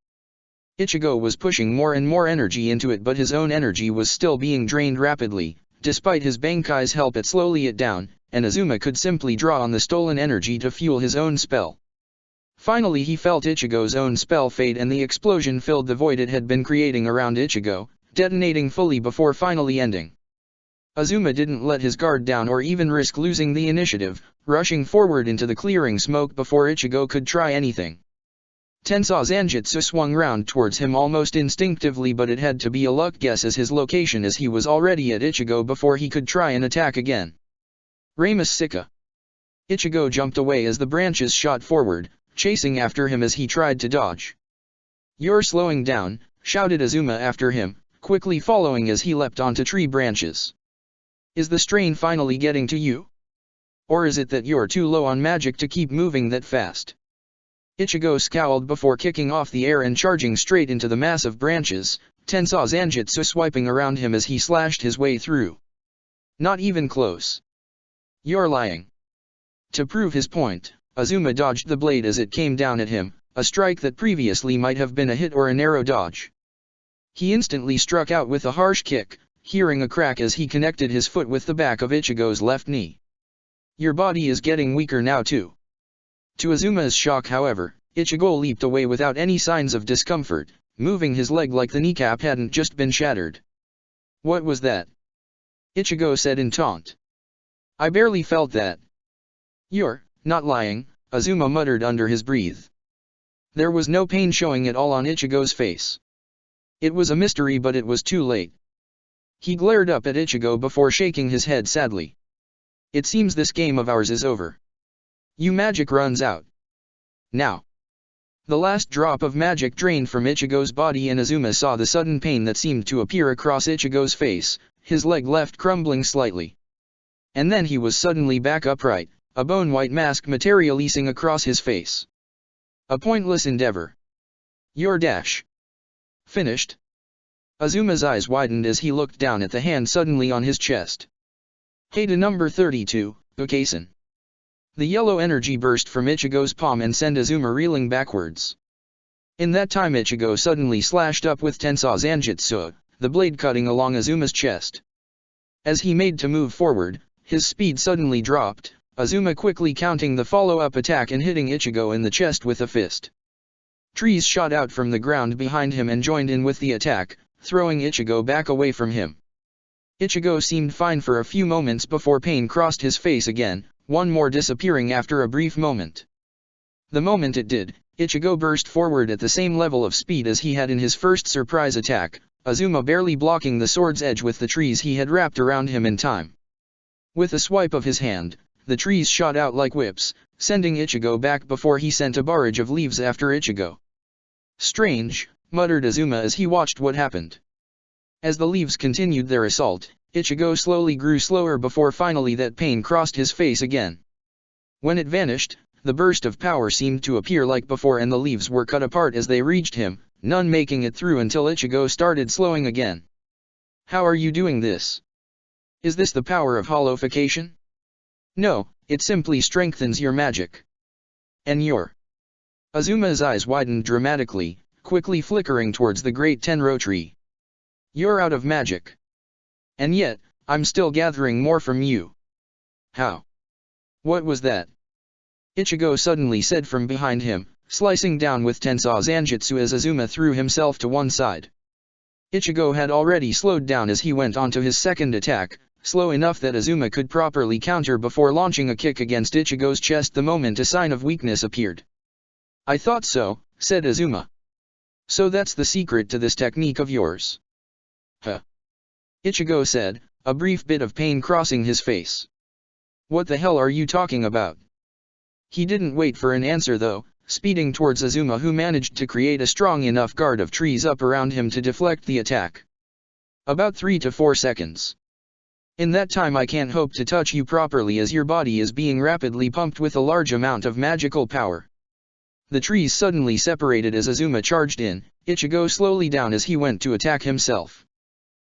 [SPEAKER 1] Ichigo was pushing more and more energy into it, but his own energy was still being drained rapidly. Despite his Bankai's help at slowly it down, and Azuma could simply draw on the stolen energy to fuel his own spell. Finally he felt Ichigo's own spell fade and the explosion filled the void it had been creating around Ichigo, detonating fully before finally ending. Azuma didn't let his guard down or even risk losing the initiative, rushing forward into the clearing smoke before Ichigo could try anything. Tensou Zanjutsu swung round towards him almost instinctively, but it had to be a luck guess as his location as he was already at Ichigo before he could try an attack again. Ramus Sika. Ichigo jumped away as the branches shot forward, chasing after him as he tried to dodge. "You're slowing down," shouted Azuma after him, quickly following as he leapt onto tree branches. "Is the strain finally getting to you? Or is it that you're too low on magic to keep moving that fast?" Ichigo scowled before kicking off the air and charging straight into the mass of branches, Tensou Zanjutsu swiping around him as he slashed his way through. "Not even close. You're lying." To prove his point, Azuma dodged the blade as it came down at him, a strike that previously might have been a hit or a narrow dodge. He instantly struck out with a harsh kick, hearing a crack as he connected his foot with the back of Ichigo's left knee. "Your body is getting weaker now too." To Azuma's shock, however, Ichigo leaped away without any signs of discomfort, moving his leg like the kneecap hadn't just been shattered. "What was that?" Ichigo said in taunt. "I barely felt that." "You're not lying," Azuma muttered under his breath. There was no pain showing at all on Ichigo's face. It was a mystery, but it was too late. He glared up at Ichigo before shaking his head sadly. "It seems this game of ours is over. Your magic runs out. Now." The last drop of magic drained from Ichigo's body and Azuma saw the sudden pain that seemed to appear across Ichigo's face, his leg left crumbling slightly. And then he was suddenly back upright, a bone-white mask materializing across his face. "A pointless endeavor. You're finished?" Azuma's eyes widened as he looked down at the hand suddenly on his chest. "Hada number 32, Ukasen." The yellow energy burst from Ichigo's palm and sent Azuma reeling backwards. In that time Ichigo suddenly slashed up with Tensou Zanjutsu, the blade cutting along Azuma's chest. As he made to move forward, his speed suddenly dropped, Azuma quickly counting the follow-up attack and hitting Ichigo in the chest with a fist. Trees shot out from the ground behind him and joined in with the attack, throwing Ichigo back away from him. Ichigo seemed fine for a few moments before pain crossed his face again, one more disappearing after a brief moment. The moment it did, Ichigo burst forward at the same level of speed as he had in his first surprise attack, Azuma barely blocking the sword's edge with the trees he had wrapped around him in time. With a swipe of his hand, the trees shot out like whips, sending Ichigo back before he sent a barrage of leaves after Ichigo. "Strange," muttered Azuma as he watched what happened. As the leaves continued their assault, Ichigo slowly grew slower before finally that pain crossed his face again. When it vanished, the burst of power seemed to appear like before and the leaves were cut apart as they reached him, none making it through until Ichigo started slowing again. "How are you doing this? Is this the power of holification?" "No, it simply strengthens your magic." "And your—" Azuma's eyes widened dramatically, quickly flickering towards the great Tenro tree. "You're out of magic. And yet, I'm still gathering more from you." "How? What was that?" Ichigo suddenly said from behind him, slicing down with Tensou Zanjutsu as Azuma threw himself to one side. Ichigo had already slowed down as he went on to his second attack, slow enough that Azuma could properly counter before launching a kick against Ichigo's chest the moment a sign of weakness appeared. "I thought so," said Azuma. "So that's the secret to this technique of yours?" "Huh?" Ichigo said, a brief bit of pain crossing his face. "What the hell are you talking about?" He didn't wait for an answer though, speeding towards Azuma who managed to create a strong enough guard of trees up around him to deflect the attack. "About 3 to 4 seconds. In that time I can't hope to touch you properly as your body is being rapidly pumped with a large amount of magical power. The trees suddenly separated as Azuma charged in, Ichigo slowly down as he went to attack himself.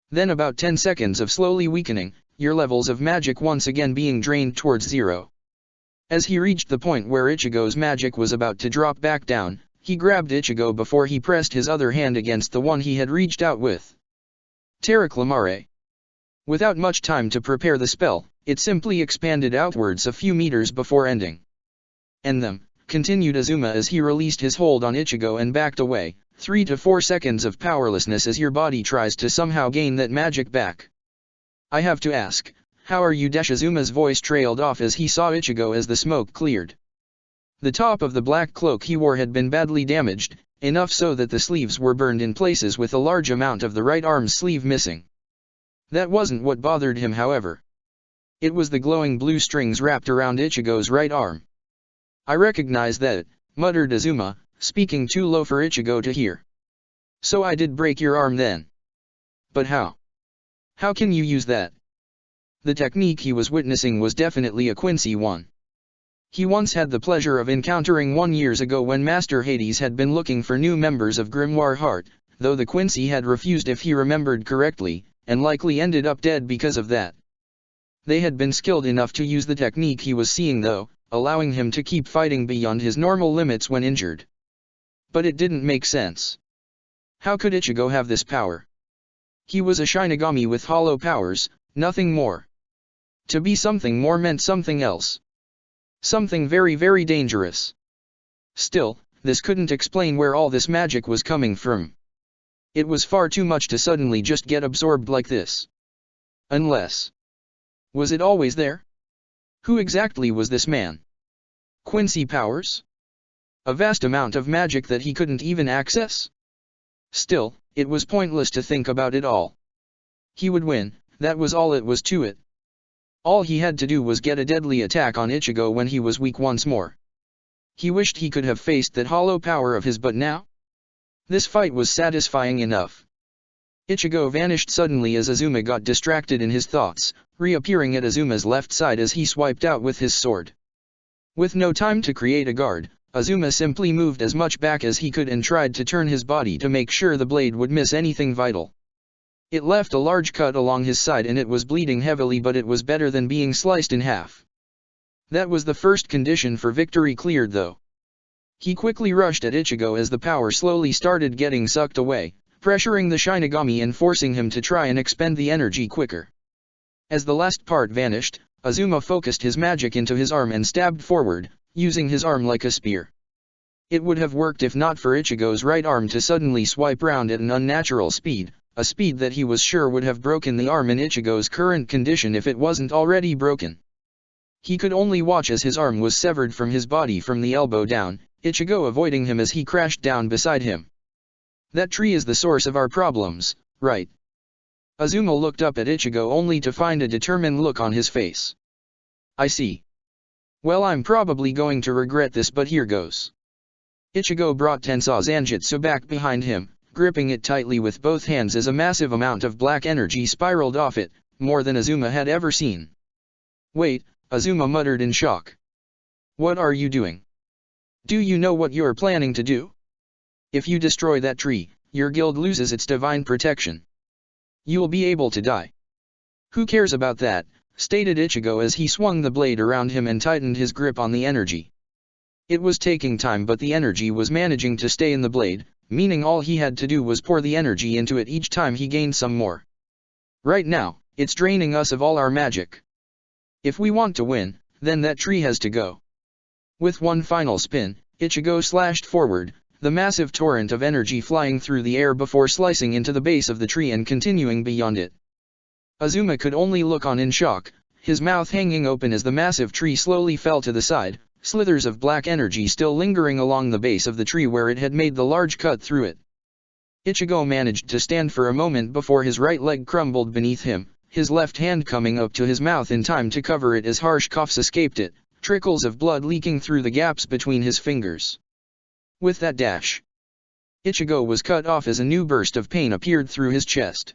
[SPEAKER 1] Then about 10 seconds of slowly weakening, your levels of magic once again being drained towards zero. As he reached the point where Ichigo's magic was about to drop back down, he grabbed Ichigo before he pressed his other hand against the one he had reached out with. Terraclamare. Without much time to prepare the spell, it simply expanded outwards a few meters before ending. "End them," continued Azuma as he released his hold on Ichigo and backed away, 3 to 4 seconds of powerlessness as your body tries to somehow gain that magic back. "I have to ask, how are you?" Azuma's voice trailed off as he saw Ichigo as the smoke cleared. The top of the black cloak he wore had been badly damaged, enough so that the sleeves were burned in places with a large amount of the right arm's sleeve missing. That wasn't what bothered him, however. It was the glowing blue strings wrapped around Ichigo's right arm. "I recognize that," muttered Azuma, speaking too low for Ichigo to hear. "So I did break your arm then. But how? How can you use that?" The technique he was witnessing was definitely a Quincy one. He once had the pleasure of encountering one years ago when Master Hades had been looking for new members of Grimoire Heart, though the Quincy had refused if he remembered correctly, and likely ended up dead because of that. They had been skilled enough to use the technique he was seeing though, allowing him to keep fighting beyond his normal limits when injured. But it didn't make sense. How could Ichigo have this power? He was a Shinigami with hollow powers, nothing more. To be something more meant something else. Something very, very dangerous. Still, this couldn't explain where all this magic was coming from. It was far too much to suddenly just get absorbed like this. Unless... was it always there? Who exactly was this man? Quincy powers? A vast amount of magic that he couldn't even access? Still, it was pointless to think about it all. He would win, that was all it was to it. All he had to do was get a deadly attack on Ichigo when he was weak once more. He wished he could have faced that hollow power of his, but now? This fight was satisfying enough. Ichigo vanished suddenly as Azuma got distracted in his thoughts, reappearing at Azuma's left side as he swiped out with his sword. With no time to create a guard, Azuma simply moved as much back as he could and tried to turn his body to make sure the blade would miss anything vital. It left a large cut along his side and it was bleeding heavily, but it was better than being sliced in half. That was the first condition for victory cleared though. He quickly rushed at Ichigo as the power slowly started getting sucked away, pressuring the Shinigami and forcing him to try and expend the energy quicker. As the last part vanished, Azuma focused his magic into his arm and stabbed forward, using his arm like a spear. It would have worked if not for Ichigo's right arm to suddenly swipe round at an unnatural speed, a speed that he was sure would have broken the arm in Ichigo's current condition if it wasn't already broken. He could only watch as his arm was severed from his body from the elbow down, Ichigo avoiding him as he crashed down beside him. "That tree is the source of our problems, right?" Azuma looked up at Ichigo only to find a determined look on his face. "I see. Well, I'm probably going to regret this, but here goes." Ichigo brought Tensou Zanjutsu back behind him, gripping it tightly with both hands as a massive amount of black energy spiraled off it, more than Azuma had ever seen. "Wait," Azuma muttered in shock. "What are you doing? Do you know what you're planning to do? If you destroy that tree, your guild loses its divine protection. You'll be able to die." "Who cares about that?" stated Ichigo as he swung the blade around him and tightened his grip on the energy. It was taking time, but the energy was managing to stay in the blade, meaning all he had to do was pour the energy into it each time he gained some more. "Right now, it's draining us of all our magic. If we want to win, then that tree has to go." With one final spin, Ichigo slashed forward, the massive torrent of energy flying through the air before slicing into the base of the tree and continuing beyond it. Azuma could only look on in shock, his mouth hanging open as the massive tree slowly fell to the side, slithers of black energy still lingering along the base of the tree where it had made the large cut through it. Ichigo managed to stand for a moment before his right leg crumbled beneath him, his left hand coming up to his mouth in time to cover it as harsh coughs escaped it, trickles of blood leaking through the gaps between his fingers. With that dash, Ichigo was cut off as a new burst of pain appeared through his chest.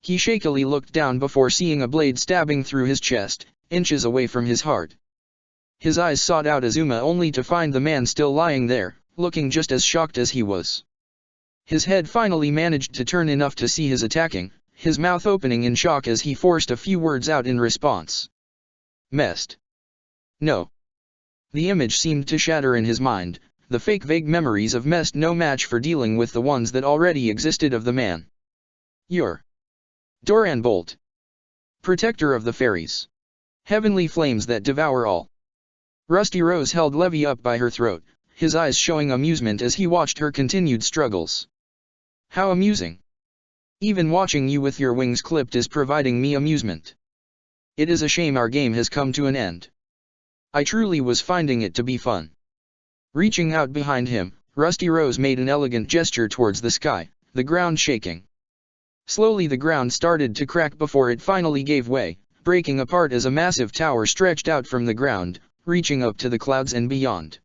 [SPEAKER 1] He shakily looked down before seeing a blade stabbing through his chest, inches away from his heart. His eyes sought out Azuma only to find the man still lying there, looking just as shocked as he was. His head finally managed to turn enough to see his attacking, his mouth opening in shock as he forced a few words out in response. Mest. No. The image seemed to shatter in his mind, the fake vague memories of Mest no match for dealing with the ones that already existed of the man. You're Doran Bolt, protector of the fairies. Heavenly flames that devour all. Rusty Rose held Levy up by her throat, his eyes showing amusement as he watched her continued struggles. How amusing. Even watching you with your wings clipped is providing me amusement. It is a shame our game has come to an end. I truly was finding it to be fun. Reaching out behind him, Rusty Rose made an elegant gesture towards the sky, the ground shaking. Slowly the ground started to crack before it finally gave way, breaking apart as a massive tower stretched out from the ground, reaching up to the clouds and beyond.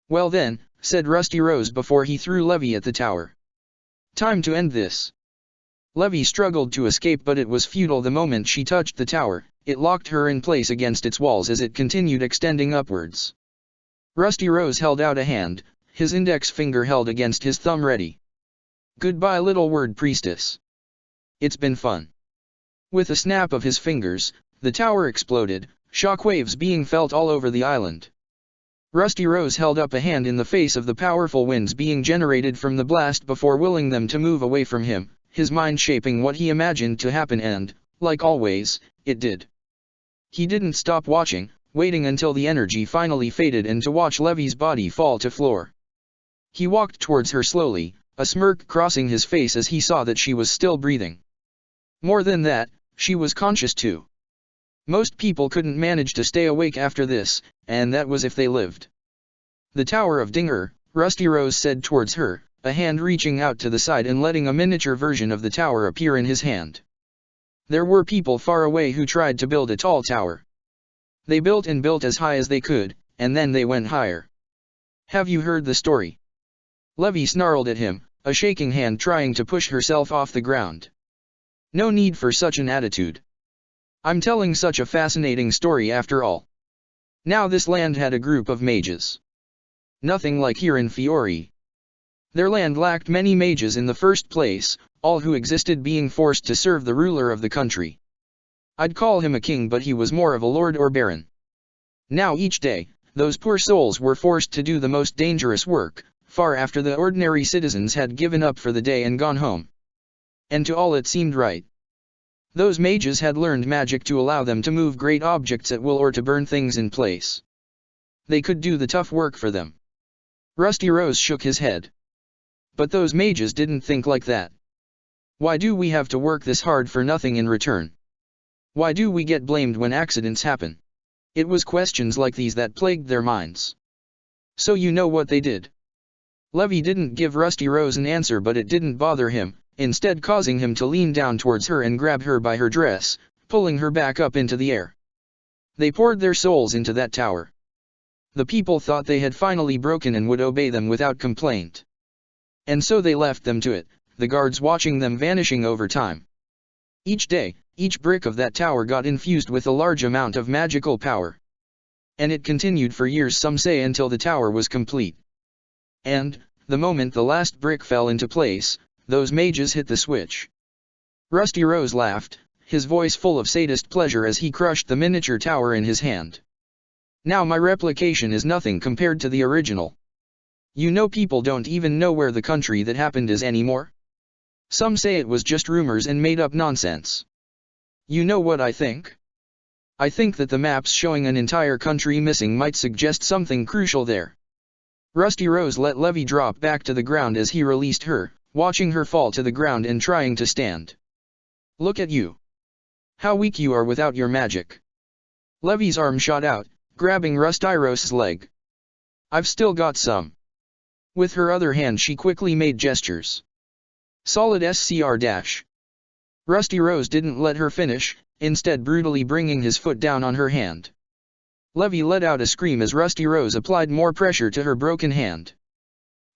[SPEAKER 1] Well then, said Rusty Rose before he threw Levy at the tower. Time to end this. Levy struggled to escape, but it was futile the moment she touched the tower. It locked her in place against its walls as it continued extending upwards. Rusty Rose held out a hand, his index finger held against his thumb ready. Goodbye, little word priestess. It's been fun. With a snap of his fingers, the tower exploded, shockwaves being felt all over the island. Rusty Rose held up a hand in the face of the powerful winds being generated from the blast before willing them to move away from him, his mind shaping what he imagined to happen and, like always, it did. He didn't stop watching, waiting until the energy finally faded and to watch Levy's body fall to floor. He walked towards her slowly, a smirk crossing his face as he saw that she was still breathing. More than that, she was conscious too. Most people couldn't manage to stay awake after this, and that was if they lived. The Tower of Dinger, Rusty Rose said towards her, a hand reaching out to the side and letting a miniature version of the tower appear in his hand. There were people far away who tried to build a tall tower. They built and built as high as they could, and then they went higher. Have you heard the story? Levy snarled at him, a shaking hand trying to push herself off the ground. No need for such an attitude. I'm telling such a fascinating story after all. Now this land had a group of mages. Nothing like here in Fiori. Their land lacked many mages in the first place, all who existed being forced to serve the ruler of the country. I'd call him a king, but he was more of a lord or baron. Now each day, those poor souls were forced to do the most dangerous work, far after the ordinary citizens had given up for the day and gone home. And to all it seemed right. Those mages had learned magic to allow them to move great objects at will or to burn things in place. They could do the tough work for them. Rusty Rose shook his head. But those mages didn't think like that. Why do we have to work this hard for nothing in return? Why do we get blamed when accidents happen? It was questions like these that plagued their minds. So you know what they did? Levy didn't give Rusty Rose an answer, but it didn't bother him, instead causing him to lean down towards her and grab her by her dress, pulling her back up into the air. They poured their souls into that tower. The people thought they had finally broken and would obey them without complaint. And so they left them to it, the guards watching them vanishing over time. Each day, each brick of that tower got infused with a large amount of magical power. And it continued for years, some say, until the tower was complete. And, the moment the last brick fell into place, those mages hit the switch. Rusty Rose laughed, his voice full of sadist pleasure as he crushed the miniature tower in his hand. Now my replication is nothing compared to the original. You know, people don't even know where the country that happened is anymore. Some say it was just rumors and made up nonsense. You know what I think? I think that the maps showing an entire country missing might suggest something crucial there. Rusty Rose let Levy drop back to the ground as he released her, watching her fall to the ground and trying to stand. Look at you. How weak you are without your magic. Levy's arm shot out, grabbing Rusty Rose's leg. I've still got some. With her other hand she quickly made gestures. Solid SCR-. Rusty Rose didn't let her finish, instead brutally bringing his foot down on her hand. Levy let out a scream as Rusty Rose applied more pressure to her broken hand.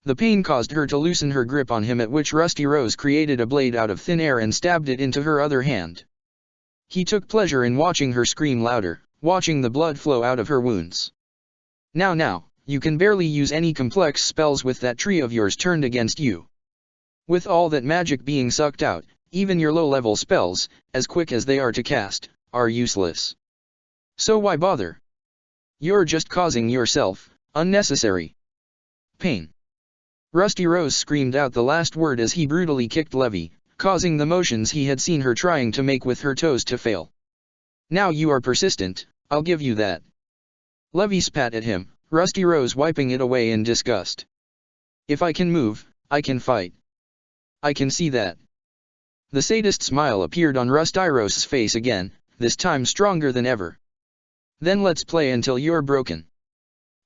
[SPEAKER 1] The pain caused her to loosen her grip on him, at which Rusty Rose created a blade out of thin air and stabbed it into her other hand. He took pleasure in watching her scream louder, watching the blood flow out of her wounds. Now, you can barely use any complex spells with that tree of yours turned against you. With all that magic being sucked out, even your low-level spells, as quick as they are to cast, are useless. So why bother? You're just causing yourself unnecessary pain. Rusty Rose screamed out the last word as he brutally kicked Levy, causing the motions he had seen her trying to make with her toes to fail. Now you are persistent, I'll give you that. Levy spat at him, Rusty Rose wiping it away in disgust. If I can move, I can fight. I can see that. The sadist smile appeared on Rusty Rose's face again, this time stronger than ever. Then let's play until you're broken.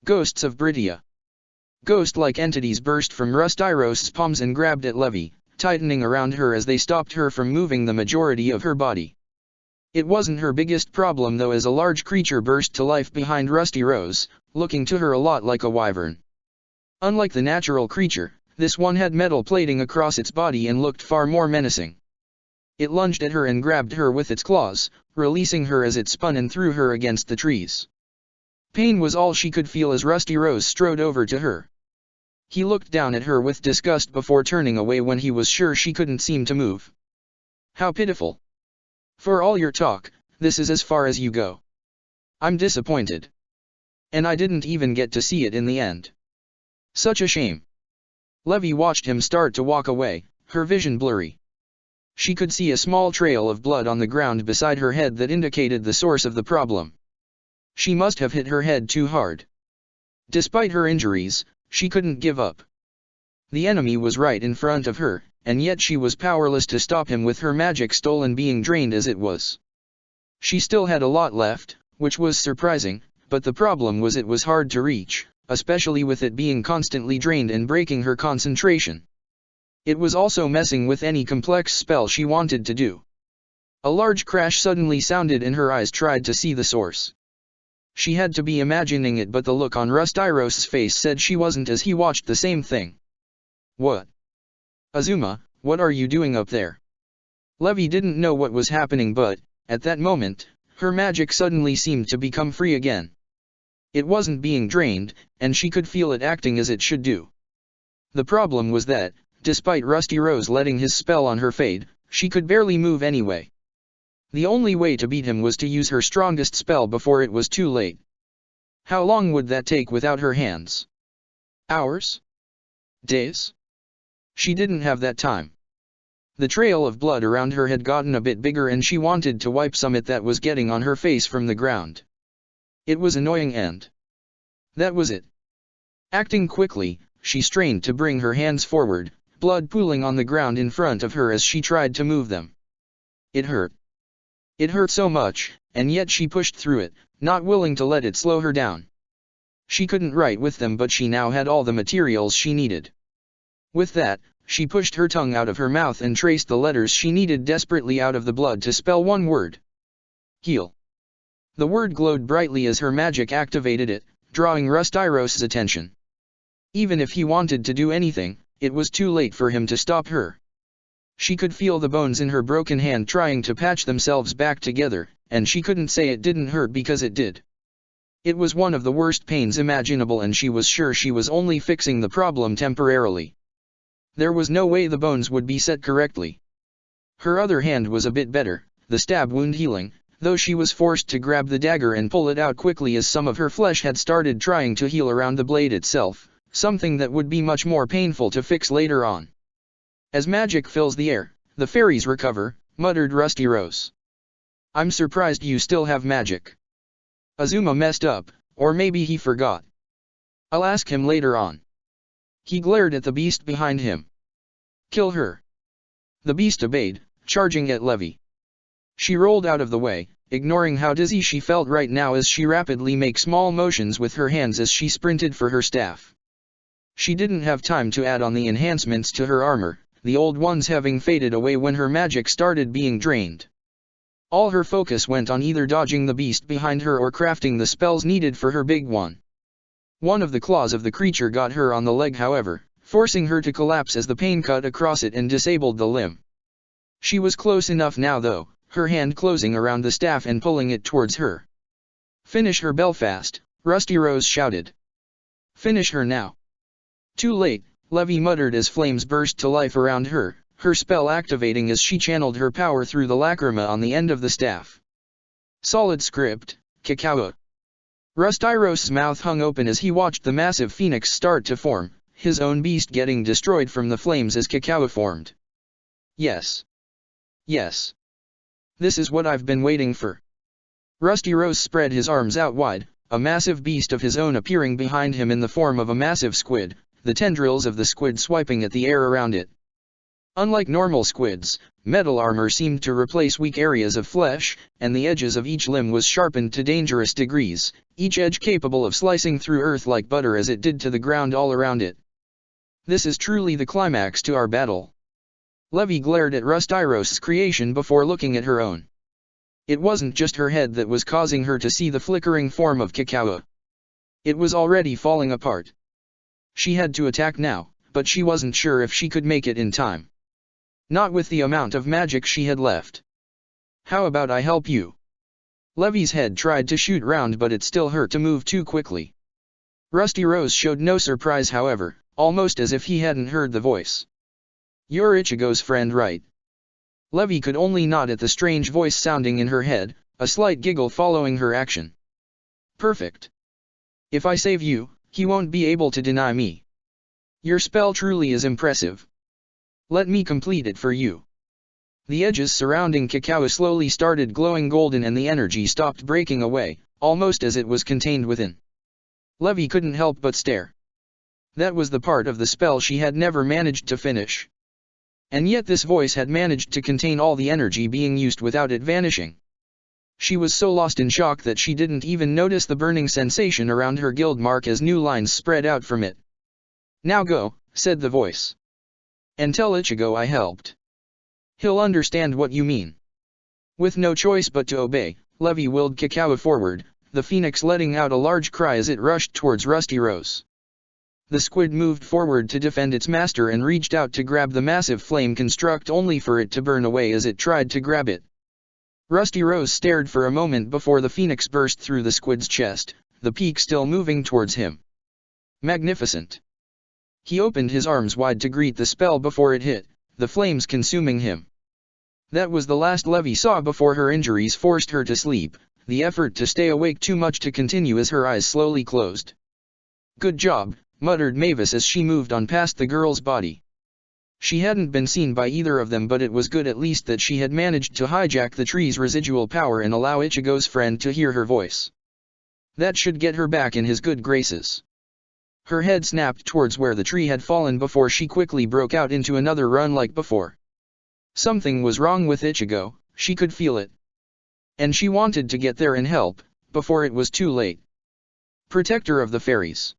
[SPEAKER 1] Ghosts of Britia. Ghost-like entities burst from Rusty Rose's palms and grabbed at Levy, tightening around her as they stopped her from moving the majority of her body. It wasn't her biggest problem though, as a large creature burst to life behind Rusty Rose, looking to her a lot like a wyvern. Unlike the natural creature, this one had metal plating across its body and looked far more menacing. It lunged at her and grabbed her with its claws, releasing her as it spun and threw her against the trees. Pain was all she could feel as Rusty Rose strode over to her. He looked down at her with disgust before turning away when he was sure she couldn't seem to move. How pitiful. For all your talk, this is as far as you go. I'm disappointed. And I didn't even get to see it in the end. Such a shame. Levy watched him start to walk away, her vision blurry. She could see a small trail of blood on the ground beside her head that indicated the source of the problem. She must have hit her head too hard. Despite her injuries, she couldn't give up. The enemy was right in front of her, and yet she was powerless to stop him with her magic stolen being drained as it was. She still had a lot left, which was surprising, but the problem was it was hard to reach, especially with it being constantly drained and breaking her concentration. It was also messing with any complex spell she wanted to do. A large crash suddenly sounded and her eyes tried to see the source. She had to be imagining it, but the look on Rusty Rose's face said she wasn't as he watched the same thing. What? Azuma, what are you doing up there? Levy didn't know what was happening, but, at that moment, her magic suddenly seemed to become free again. It wasn't being drained, and she could feel it acting as it should do. The problem was that, despite Rusty Rose letting his spell on her fade, she could barely move anyway. The only way to beat him was to use her strongest spell before it was too late. How long would that take without her hands? Hours? Days? She didn't have that time. The trail of blood around her had gotten a bit bigger and she wanted to wipe some of that was getting on her face from the ground. It was annoying and that was it. Acting quickly, she strained to bring her hands forward, blood pooling on the ground in front of her as she tried to move them. It hurt. It hurt so much, and yet she pushed through it, not willing to let it slow her down. She couldn't write with them, but she now had all the materials she needed. With that, she pushed her tongue out of her mouth and traced the letters she needed desperately out of the blood to spell one word. Heal. The word glowed brightly as her magic activated it, drawing Rusty Rose's attention. Even if he wanted to do anything, it was too late for him to stop her. She could feel the bones in her broken hand trying to patch themselves back together, and she couldn't say it didn't hurt because it did. It was one of the worst pains imaginable, and she was sure she was only fixing the problem temporarily. There was no way the bones would be set correctly. Her other hand was a bit better, the stab wound healing, though she was forced to grab the dagger and pull it out quickly as some of her flesh had started trying to heal around the blade itself, something that would be much more painful to fix later on. As magic fills the air, the fairies recover, muttered Rusty Rose. I'm surprised you still have magic. Azuma messed up, or maybe he forgot. I'll ask him later on. He glared at the beast behind him. Kill her. The beast obeyed, charging at Levy. She rolled out of the way, ignoring how dizzy she felt right now as she rapidly made small motions with her hands as she sprinted for her staff. She didn't have time to add on the enhancements to her armor, the old ones having faded away when her magic started being drained. All her focus went on either dodging the beast behind her or crafting the spells needed for her big one. One of the claws of the creature got her on the leg, however, forcing her to collapse as the pain cut across it and disabled the limb. She was close enough now though, her hand closing around the staff and pulling it towards her. "Finish her, Belfast," Rusty Rose shouted. "Finish her now." "Too late," Levy muttered as flames burst to life around her, her spell activating as she channeled her power through the lacrima on the end of the staff. Solid script, Cacao. Rustyrose's mouth hung open as he watched the massive phoenix start to form, his own beast getting destroyed from the flames as Cacao formed. Yes. Yes. This is what I've been waiting for. Rusty Rose spread his arms out wide, a massive beast of his own appearing behind him in the form of a massive squid, the tendrils of the squid swiping at the air around it. Unlike normal squids, metal armor seemed to replace weak areas of flesh, and the edges of each limb was sharpened to dangerous degrees, each edge capable of slicing through earth like butter as it did to the ground all around it. This is truly the climax to our battle. Levy glared at Rustyrose's creation before looking at her own. It wasn't just her head that was causing her to see the flickering form of Cacao. It was already falling apart. She had to attack now, but she wasn't sure if she could make it in time. Not with the amount of magic she had left. "How about I help you?" Levy's head tried to shoot round but it still hurt to move too quickly. Rusty Rose showed no surprise however, almost as if he hadn't heard the voice. "You're Ichigo's friend, right?" Levy could only nod at the strange voice sounding in her head, a slight giggle following her action. "Perfect. If I save you, he won't be able to deny me. Your spell truly is impressive. Let me complete it for you." The edges surrounding Cacao slowly started glowing golden and the energy stopped breaking away, almost as it was contained within. Levy couldn't help but stare. That was the part of the spell she had never managed to finish. And yet this voice had managed to contain all the energy being used without it vanishing. She was so lost in shock that she didn't even notice the burning sensation around her guild mark as new lines spread out from it. "Now go," said the voice. "And tell Ichigo I helped. He'll understand what you mean." With no choice but to obey, Levy willed Cacao forward, the phoenix letting out a large cry as it rushed towards Rusty Rose. The squid moved forward to defend its master and reached out to grab the massive flame construct only for it to burn away as it tried to grab it. Rusty Rose stared for a moment before the phoenix burst through the squid's chest, the peak still moving towards him. Magnificent. He opened his arms wide to greet the spell before it hit, the flames consuming him. That was the last Levy saw before her injuries forced her to sleep, the effort to stay awake too much to continue as her eyes slowly closed. "Good job," muttered Mavis as she moved on past the girl's body. She hadn't been seen by either of them but it was good at least that she had managed to hijack the tree's residual power and allow Ichigo's friend to hear her voice. That should get her back in his good graces. Her head snapped towards where the tree had fallen before she quickly broke out into another run like before. Something was wrong with Ichigo, she could feel it. And she wanted to get there and help, before it was too late. "Protector of the fairies."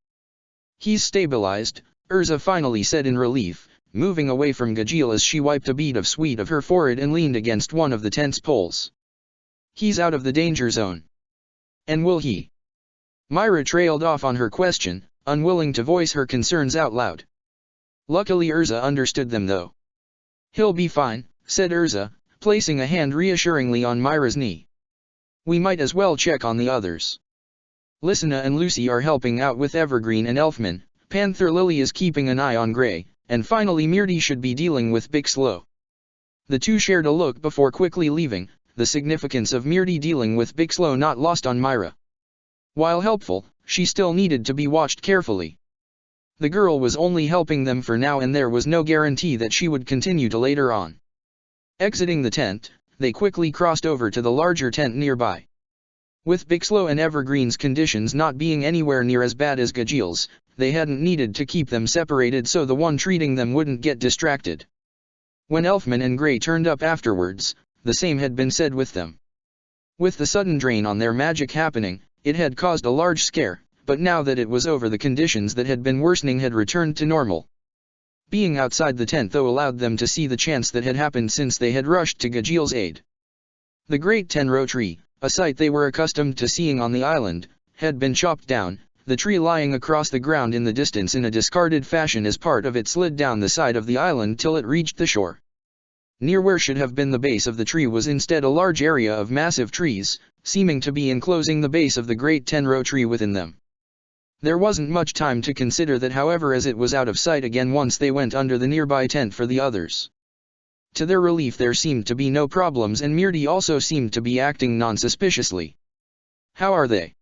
[SPEAKER 1] "He's stabilized," Urza finally said in relief, moving away from Gajeel as she wiped a bead of sweat of her forehead and leaned against one of the tent's poles. "He's out of the danger zone." "And will he?" Myra trailed off on her question, unwilling to voice her concerns out loud. Luckily Urza understood them though. "He'll be fine," said Urza, placing a hand reassuringly on Myra's knee. "We might as well check on the others. Lysina and Lucy are helping out with Evergreen and Elfman, Panther Lily is keeping an eye on Grey, and finally Myrti should be dealing with Big Slow." The two shared a look before quickly leaving, the significance of Myrti dealing with Big Slow not lost on Myra. While helpful, she still needed to be watched carefully. The girl was only helping them for now and there was no guarantee that she would continue to later on. Exiting the tent, they quickly crossed over to the larger tent nearby. With Bixlow and Evergreen's conditions not being anywhere near as bad as Gajeel's, they hadn't needed to keep them separated so the one treating them wouldn't get distracted. When Elfman and Grey turned up afterwards, the same had been said with them. With the sudden drain on their magic happening, it had caused a large scare, but now that it was over the conditions that had been worsening had returned to normal. Being outside the tent though allowed them to see the chance that had happened since they had rushed to Gajeel's aid. The great Tenro tree, a sight they were accustomed to seeing on the island, had been chopped down, the tree lying across the ground in the distance in a discarded fashion as part of it slid down the side of the island till it reached the shore. Near where should have been the base of the tree was instead a large area of massive trees, seeming to be enclosing the base of the great Tenro tree within them. There wasn't much time to consider that, however, as it was out of sight again once they went under the nearby tent for the others. To their relief there seemed to be no problems, and Mirti also seemed to be acting non-suspiciously. "How are they?"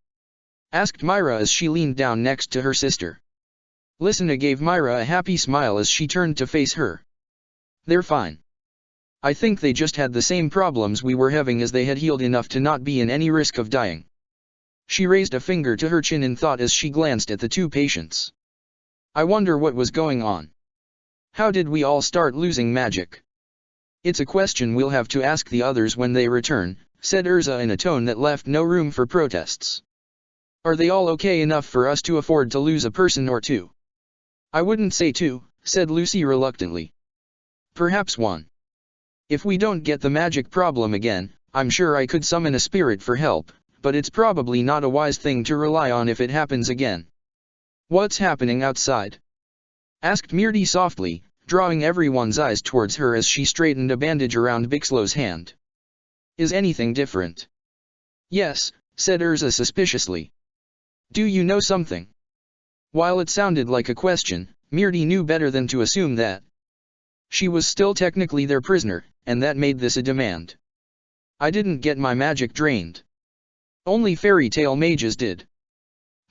[SPEAKER 1] asked Myra as she leaned down next to her sister. Lysina gave Myra a happy smile as she turned to face her. "They're fine. I think they just had the same problems we were having as they had healed enough to not be in any risk of dying." She raised a finger to her chin in thought as she glanced at the two patients. "I wonder what was going on. How did we all start losing magic?" "It's a question we'll have to ask the others when they return," said Urza in a tone that left no room for protests. "Are they all okay enough for us to afford to lose a person or two?" "I wouldn't say two," said Lucy reluctantly. "Perhaps one. If we don't get the magic problem again, I'm sure I could summon a spirit for help, but it's probably not a wise thing to rely on if it happens again." "What's happening outside?" asked Mirti softly, drawing everyone's eyes towards her as she straightened a bandage around Bixlow's hand. "Is anything different?" "Yes," said Urza suspiciously. "Do you know something?" While it sounded like a question, Mirti knew better than to assume that. She was still technically their prisoner, and that made this a demand. "I didn't get my magic drained. Only fairy tale mages did.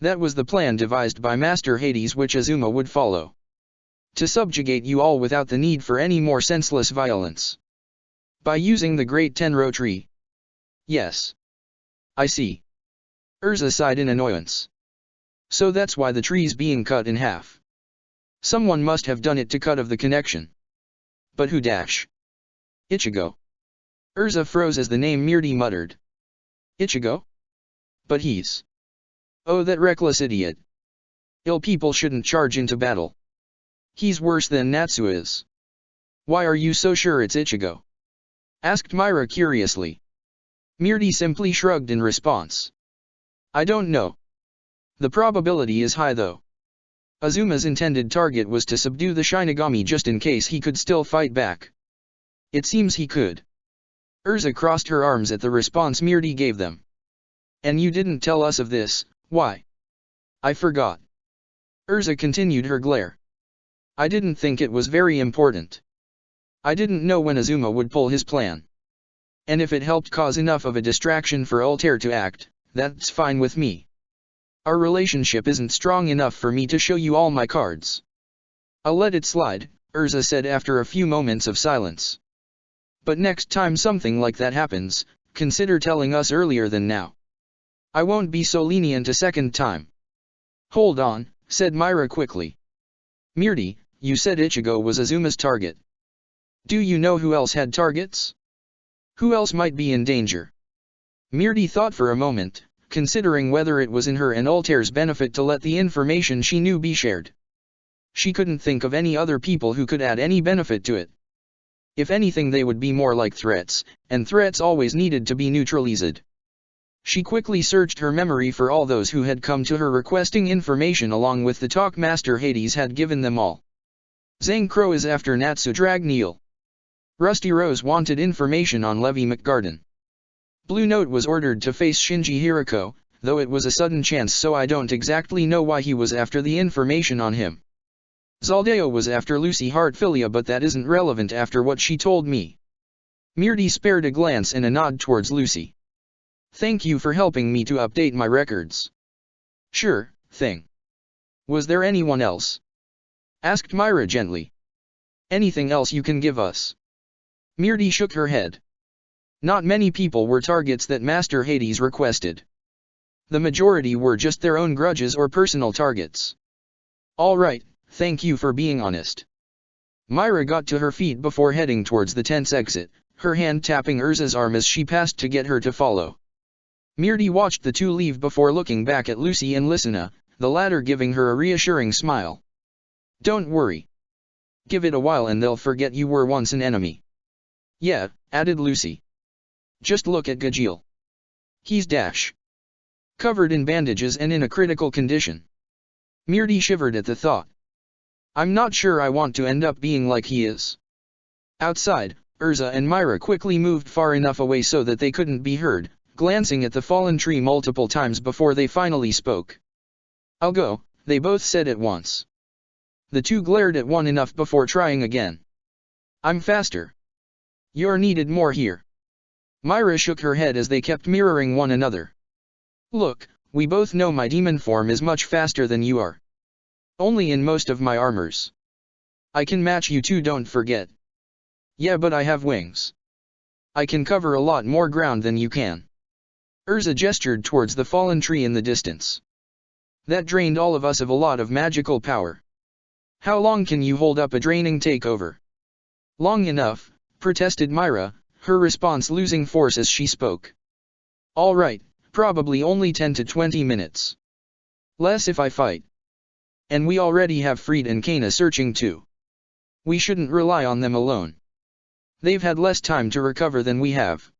[SPEAKER 1] That was the plan devised by Master Hades, which Azuma would follow. To subjugate you all without the need for any more senseless violence. By using the great Tenro tree." "Yes. I see." Urza sighed in annoyance. "So that's why the tree's being cut in half. Someone must have done it to cut off the connection. But who dash?" "Ichigo." Urza froze as the name Mirti muttered. "Ichigo? But he's... Oh, that reckless idiot. Ill people shouldn't charge into battle. He's worse than Natsu is." "Why are you so sure it's Ichigo?" asked Myra curiously. Mirti simply shrugged in response. "I don't know. The probability is high though. Azuma's intended target was to subdue the Shinigami just in case he could still fight back. It seems he could." Urza crossed her arms at the response Mirti gave them. "And you didn't tell us of this, why?" "I forgot." Urza continued her glare. "I didn't think it was very important. I didn't know when Azuma would pull his plan. And if it helped cause enough of a distraction for Altair to act, that's fine with me. Our relationship isn't strong enough for me to show you all my cards." "I'll let it slide," Urza said after a few moments of silence. "But next time something like that happens, consider telling us earlier than now. I won't be so lenient a second time." "Hold on," said Myra quickly. "Mirti, you said Ichigo was Azuma's target. Do you know who else had targets? Who else might be in danger?" Mirti thought for a moment, considering whether it was in her and Altair's benefit to let the information she knew be shared. She couldn't think of any other people who could add any benefit to it. If anything, they would be more like threats, and threats always needed to be neutralized. She quickly searched her memory for all those who had come to her requesting information along with the talk Master Hades had given them all. Zhang Crow is after Natsu Dragneel. Rusty Rose wanted information on Levi McGarden. Blue Note was ordered to face Shinji Hirako, though it was a sudden chance, so I don't exactly know why he was after the information on him. Zaldeo was after Lucy Hartfilia, but that isn't relevant after what she told me." Mirti spared a glance and a nod towards Lucy. "Thank you for helping me to update my records." "Sure thing. Was there anyone else?" asked Myra gently. "Anything else you can give us?" Mirti shook her head. Not many people were targets that Master Hades requested. The majority were just their own grudges or personal targets. "All right, thank you for being honest." Myra got to her feet before heading towards the tent's exit, her hand tapping Urza's arm as she passed to get her to follow. Mirti watched the two leave before looking back at Lucy and Lysina, the latter giving her a reassuring smile. "Don't worry. Give it a while and they'll forget you were once an enemy." "Yeah," added Lucy. "Just look at Gajeel. He's dash." covered in bandages and in a critical condition. Mirti shivered at the thought. I'm not sure I want to end up being like he is. Outside, Urza and Myra quickly moved far enough away so that they couldn't be heard, glancing at the fallen tree multiple times before they finally spoke. I'll go, they both said at once. The two glared at one enough before trying again. I'm faster. You're needed more here. Myra shook her head as they kept mirroring one another. Look, we both know my demon form is much faster than you are. Only in most of my armors. I can match you two, don't forget. Yeah, but I have wings. I can cover a lot more ground than you can. Urza gestured towards the fallen tree in the distance. That drained all of us of a lot of magical power. How long can you hold up a draining takeover? Long enough, protested Myra, her response losing force as she spoke. All right, probably only 10 to 20 minutes. Less if I fight. And we already have Fried and Kana searching too. We shouldn't rely on them alone. They've had less time to recover than we have.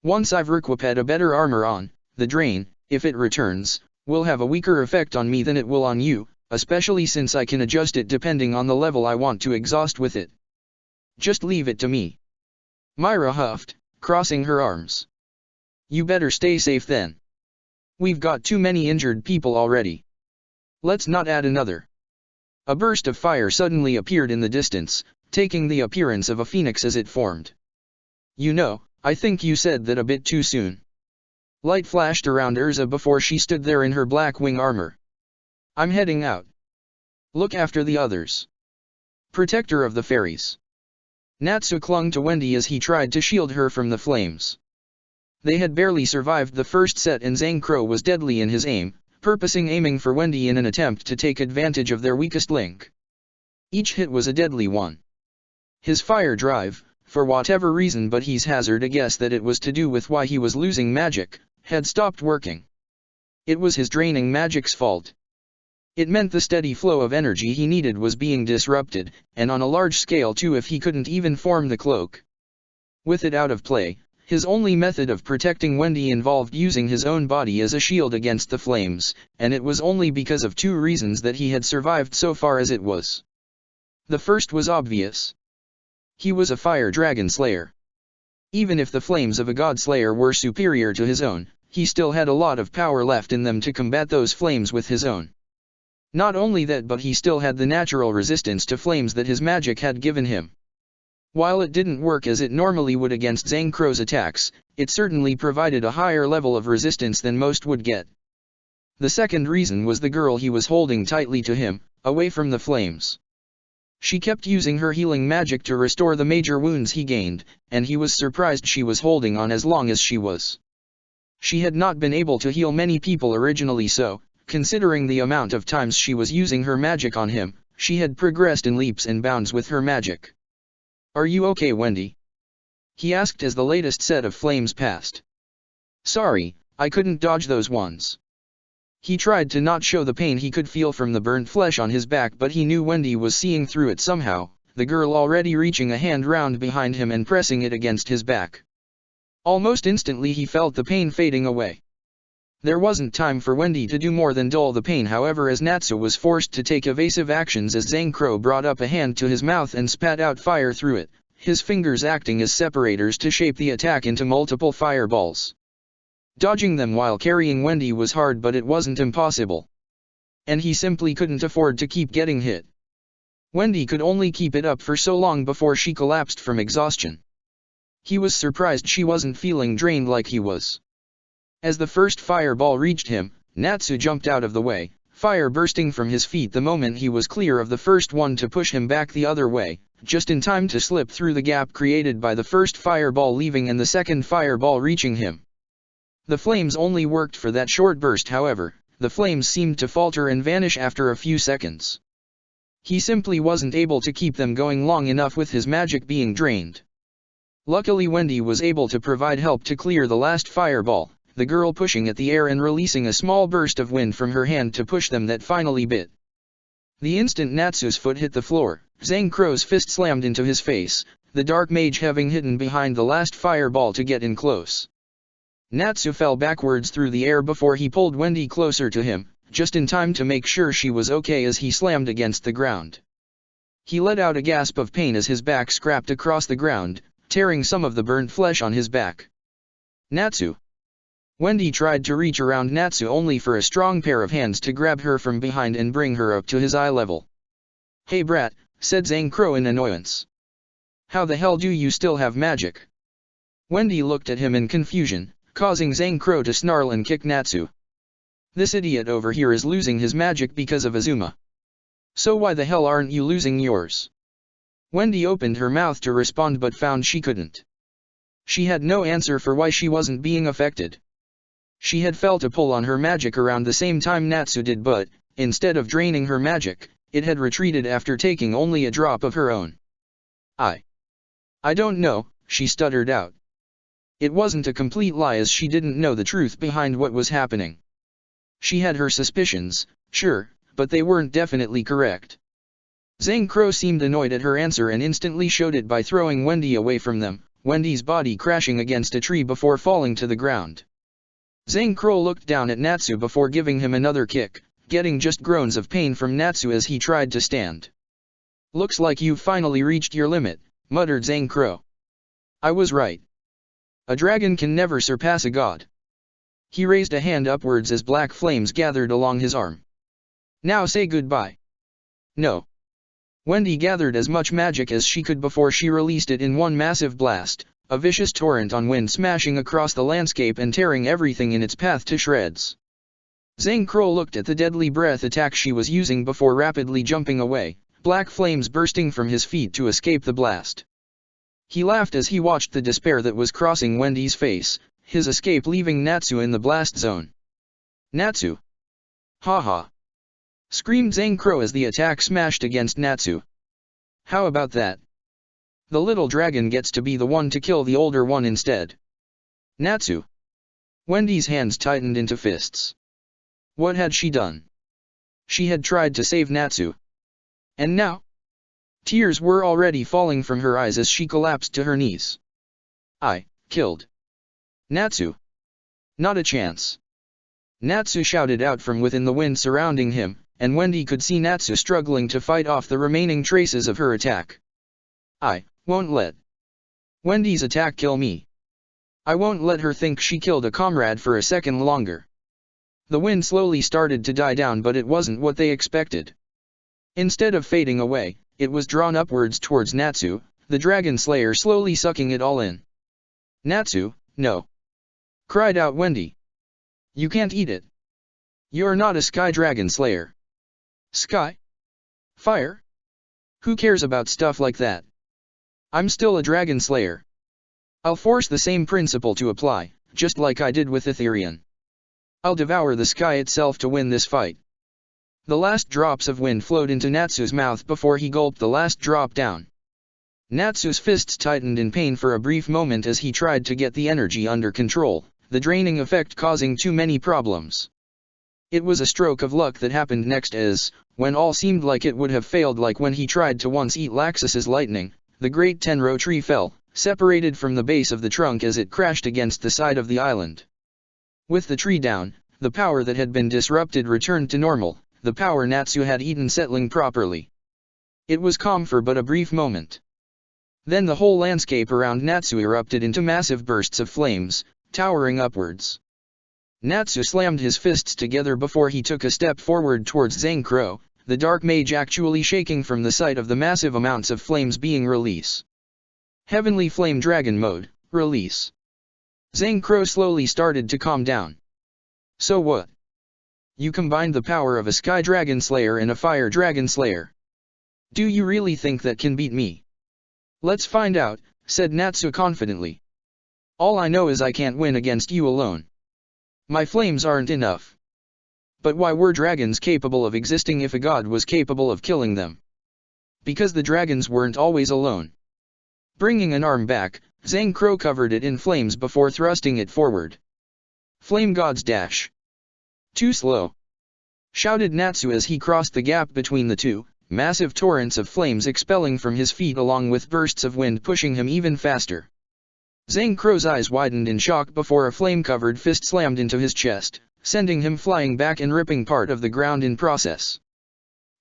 [SPEAKER 1] Once I've equipped a better armor on, the drain, if it returns, will have a weaker effect on me than it will on you, especially since I can adjust it depending on the level I want to exhaust with it. Just leave it to me. Myra huffed, crossing her arms. You better stay safe then. We've got too many injured people already. Let's not add another. A burst of fire suddenly appeared in the distance, taking the appearance of a phoenix as it formed. You know, I think you said that a bit too soon. Light flashed around Urza before she stood there in her black wing armor. I'm heading out. Look after the others. Protector of the fairies. Natsu clung to Wendy as he tried to shield her from the flames. They had barely survived the first set and Zhang Crow was deadly in his aim, purposing aiming for Wendy in an attempt to take advantage of their weakest link. Each hit was a deadly one. His fire drive, for whatever reason but he's hazard a guess that it was to do with why he was losing magic, had stopped working. It was his draining magic's fault. It meant the steady flow of energy he needed was being disrupted, and on a large scale too if he couldn't even form the cloak. With it out of play, his only method of protecting Wendy involved using his own body as a shield against the flames, and it was only because of two reasons that he had survived so far as it was. The first was obvious. He was a fire dragon slayer. Even if the flames of a god slayer were superior to his own, he still had a lot of power left in them to combat those flames with his own. Not only that, but he still had the natural resistance to flames that his magic had given him. While it didn't work as it normally would against Zhang Crow's attacks, it certainly provided a higher level of resistance than most would get. The second reason was the girl he was holding tightly to him, away from the flames. She kept using her healing magic to restore the major wounds he gained, and he was surprised she was holding on as long as she was. She had not been able to heal many people originally, so, considering the amount of times she was using her magic on him, she had progressed in leaps and bounds with her magic. Are you okay, Wendy? He asked as the latest set of flames passed. Sorry, I couldn't dodge those ones. He tried to not show the pain he could feel from the burnt flesh on his back, but he knew Wendy was seeing through it somehow, the girl already reaching a hand round behind him and pressing it against his back. Almost instantly he felt the pain fading away. There wasn't time for Wendy to do more than dull the pain, however, as Natsu was forced to take evasive actions as Zhang Crow brought up a hand to his mouth and spat out fire through it, his fingers acting as separators to shape the attack into multiple fireballs. Dodging them while carrying Wendy was hard, but it wasn't impossible. And he simply couldn't afford to keep getting hit. Wendy could only keep it up for so long before she collapsed from exhaustion. He was surprised she wasn't feeling drained like he was. As the first fireball reached him, Natsu jumped out of the way, fire bursting from his feet the moment he was clear of the first one to push him back the other way, just in time to slip through the gap created by the first fireball leaving and the second fireball reaching him. The flames only worked for that short burst, however, the flames seemed to falter and vanish after a few seconds. He simply wasn't able to keep them going long enough with his magic being drained. Luckily Wendy was able to provide help to clear the last fireball, the girl pushing at the air and releasing a small burst of wind from her hand to push them that finally bit. The instant Natsu's foot hit the floor, Zhang Crow's fist slammed into his face, the dark mage having hidden behind the last fireball to get in close. Natsu fell backwards through the air before he pulled Wendy closer to him, just in time to make sure she was okay as he slammed against the ground. He let out a gasp of pain as his back scraped across the ground, tearing some of the burnt flesh on his back. Natsu. Wendy tried to reach around Natsu only for a strong pair of hands to grab her from behind and bring her up to his eye level. "Hey brat," said Zhang Crow in annoyance. "How the hell do you still have magic?" Wendy looked at him in confusion, causing Zhang Crow to snarl and kick Natsu. "This idiot over here is losing his magic because of Azuma. So why the hell aren't you losing yours?" Wendy opened her mouth to respond but found she couldn't. She had no answer for why she wasn't being affected. She had felt a pull on her magic around the same time Natsu did, but, instead of draining her magic, it had retreated after taking only a drop of her own. I don't know," she stuttered out. It wasn't a complete lie as she didn't know the truth behind what was happening. She had her suspicions, sure, but they weren't definitely correct. Zhang Crow seemed annoyed at her answer and instantly showed it by throwing Wendy away from them, Wendy's body crashing against a tree before falling to the ground. Zhang Crow looked down at Natsu before giving him another kick, getting just groans of pain from Natsu as he tried to stand. "Looks like you've finally reached your limit," muttered Zhang Crow. "I was right. A dragon can never surpass a god." He raised a hand upwards as black flames gathered along his arm. "Now say goodbye." "No." Wendy gathered as much magic as she could before she released it in one massive blast, a vicious torrent on wind smashing across the landscape and tearing everything in its path to shreds. Zhang Crow looked at the deadly breath attack she was using before rapidly jumping away, black flames bursting from his feet to escape the blast. He laughed as he watched the despair that was crossing Wendy's face, his escape leaving Natsu in the blast zone. "Natsu! Ha ha!" screamed Zhang Crow as the attack smashed against Natsu. "How about that? The little dragon gets to be the one to kill the older one instead." "Natsu!" Wendy's hands tightened into fists. What had she done? She had tried to save Natsu. And now? Tears were already falling from her eyes as she collapsed to her knees. "I killed Natsu. Not a chance." Natsu shouted out from within the wind surrounding him, and Wendy could see Natsu struggling to fight off the remaining traces of her attack. "I won't let Wendy's attack kill me. I won't let her think she killed a comrade for a second longer." The wind slowly started to die down, but it wasn't what they expected. Instead of fading away, it was drawn upwards towards Natsu, the dragon slayer slowly sucking it all in. "Natsu, no!" cried out Wendy. "You can't eat it. You're not a sky dragon slayer." "Sky? Fire? Who cares about stuff like that? I'm still a dragon slayer. I'll force the same principle to apply, just like I did with Etherian. I'll devour the sky itself to win this fight." The last drops of wind flowed into Natsu's mouth before he gulped the last drop down. Natsu's fists tightened in pain for a brief moment as he tried to get the energy under control, the draining effect causing too many problems. It was a stroke of luck that happened next as, when all seemed like it would have failed, like when he tried to once eat Laxus's lightning, the great Tenro tree fell, separated from the base of the trunk as it crashed against the side of the island. With the tree down, the power that had been disrupted returned to normal, the power Natsu had eaten settling properly. It was calm for but a brief moment. Then the whole landscape around Natsu erupted into massive bursts of flames, towering upwards. Natsu slammed his fists together before he took a step forward towards Zhang Crow, the dark mage actually shaking from the sight of the massive amounts of flames being released. Heavenly Flame Dragon Mode, release. Zhang Crow slowly started to calm down. "So what? You combined the power of a Sky Dragon Slayer and a Fire Dragon Slayer. Do you really think that can beat me?" "Let's find out," said Natsu confidently. "All I know is I can't win against you alone. My flames aren't enough." But why were dragons capable of existing if a god was capable of killing them? Because the dragons weren't always alone. Bringing an arm back, Zhang Crow covered it in flames before thrusting it forward. "Flame God's dash. Too slow," shouted Natsu as he crossed the gap between the two, massive torrents of flames expelling from his feet along with bursts of wind pushing him even faster. Zhang Crow's eyes widened in shock before a flame-covered fist slammed into his chest, sending him flying back and ripping part of the ground in process.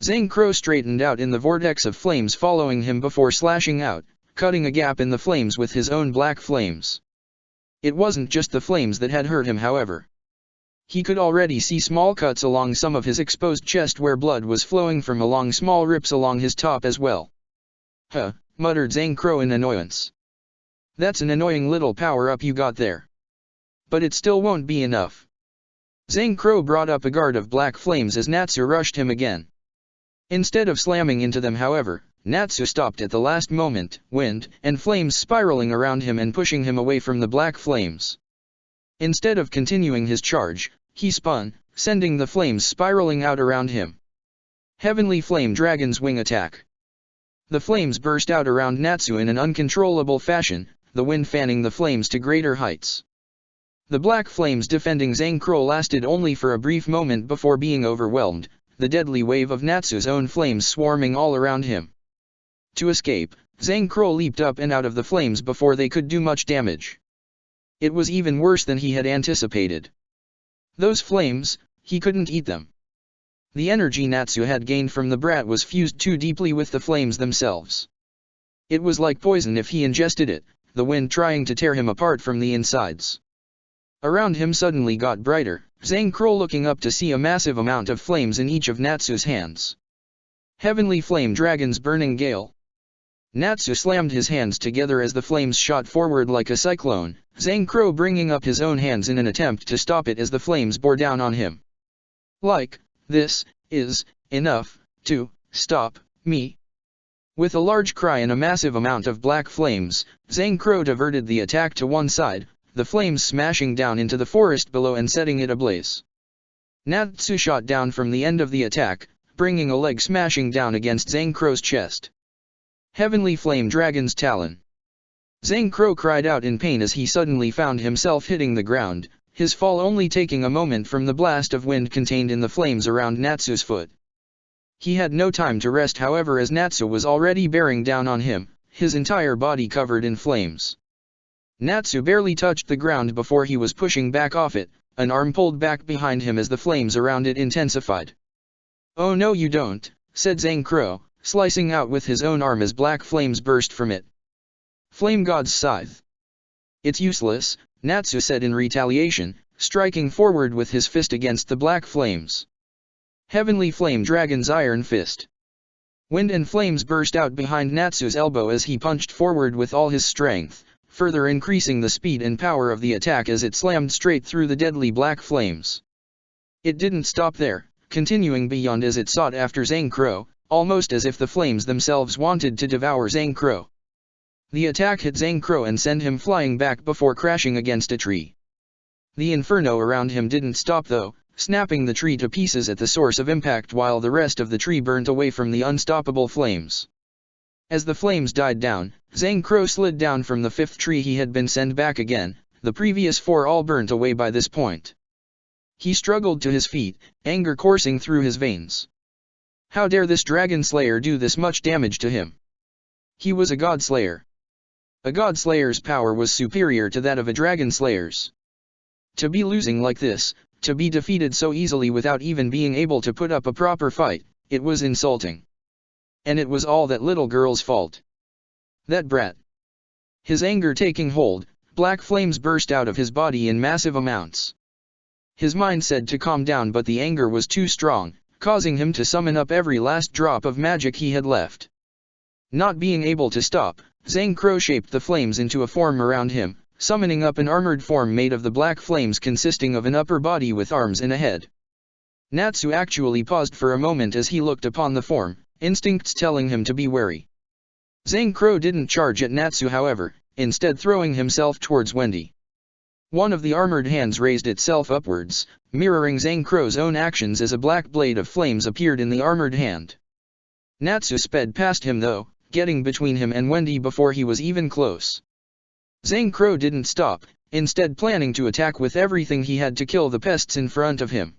[SPEAKER 1] Zhang Crow straightened out in the vortex of flames following him before slashing out, cutting a gap in the flames with his own black flames. It wasn't just the flames that had hurt him, however. He could already see small cuts along some of his exposed chest where blood was flowing from along small rips along his top as well. Huh, muttered Zhang Crow in annoyance. That's an annoying little power-up you got there. But it still won't be enough. Zhang Crow brought up a guard of black flames as Natsu rushed him again. Instead of slamming into them, however, Natsu stopped at the last moment, wind and flames spiraling around him and pushing him away from the black flames. Instead of continuing his charge, he spun, sending the flames spiraling out around him. Heavenly Flame Dragon's Wing Attack. The flames burst out around Natsu in an uncontrollable fashion, the wind fanning the flames to greater heights. The black flames defending Zhang Crow lasted only for a brief moment before being overwhelmed, the deadly wave of Natsu's own flames swarming all around him. To escape, Zhang Crow leaped up and out of the flames before they could do much damage. It was even worse than he had anticipated. Those flames, he couldn't eat them. The energy Natsu had gained from the brat was fused too deeply with the flames themselves. It was like poison if he ingested it, the wind trying to tear him apart from the insides. Around him suddenly got brighter, Zhang Crow looking up to see a massive amount of flames in each of Natsu's hands. Heavenly Flame Dragon's Burning Gale. Natsu slammed his hands together as the flames shot forward like a cyclone, Zhang Crow bringing up his own hands in an attempt to stop it as the flames bore down on him. Like, this is enough to stop me. With a large cry and a massive amount of black flames, Zhang Crow diverted the attack to one side, the flames smashing down into the forest below and setting it ablaze. Natsu shot down from the end of the attack, bringing a leg smashing down against Zhang Crow's chest. Heavenly Flame Dragon's Talon. Zhang Crow cried out in pain as he suddenly found himself hitting the ground, his fall only taking a moment from the blast of wind contained in the flames around Natsu's foot. He had no time to rest, however, as Natsu was already bearing down on him, his entire body covered in flames. Natsu barely touched the ground before he was pushing back off it, an arm pulled back behind him as the flames around it intensified. "Oh no you don't," said Zhang Crow, slicing out with his own arm as black flames burst from it. "Flame God's Scythe." "It's useless," Natsu said in retaliation, striking forward with his fist against the black flames. Heavenly Flame Dragon's Iron Fist. Wind and flames burst out behind Natsu's elbow as he punched forward with all his strength, further increasing the speed and power of the attack as it slammed straight through the deadly black flames. It didn't stop there, continuing beyond as it sought after Zhang Crow, almost as if the flames themselves wanted to devour Zhang Crow. The attack hit Zhang Crow and sent him flying back before crashing against a tree. The inferno around him didn't stop though, snapping the tree to pieces at the source of impact while the rest of the tree burnt away from the unstoppable flames. As the flames died down, Zhang Crow slid down from the fifth tree he had been sent back again, the previous four all burnt away by this point. He struggled to his feet, anger coursing through his veins. How dare this dragon slayer do this much damage to him? He was a god slayer. A god slayer's power was superior to that of a dragon slayer's. To be losing like this, to be defeated so easily without even being able to put up a proper fight, it was insulting. And it was all that little girl's fault. That brat. His anger taking hold, black flames burst out of his body in massive amounts. His mind said to calm down, but the anger was too strong, causing him to summon up every last drop of magic he had left. Not being able to stop, Zhang Crow shaped the flames into a form around him, summoning up an armored form made of the black flames consisting of an upper body with arms and a head. Natsu actually paused for a moment as he looked upon the form, instincts telling him to be wary. Zhang Crow didn't charge at Natsu, however, instead throwing himself towards Wendy. One of the armored hands raised itself upwards, mirroring Zhang Crow's own actions as a black blade of flames appeared in the armored hand. Natsu sped past him though, getting between him and Wendy before he was even close. Zhang Crow didn't stop, instead planning to attack with everything he had to kill the pests in front of him.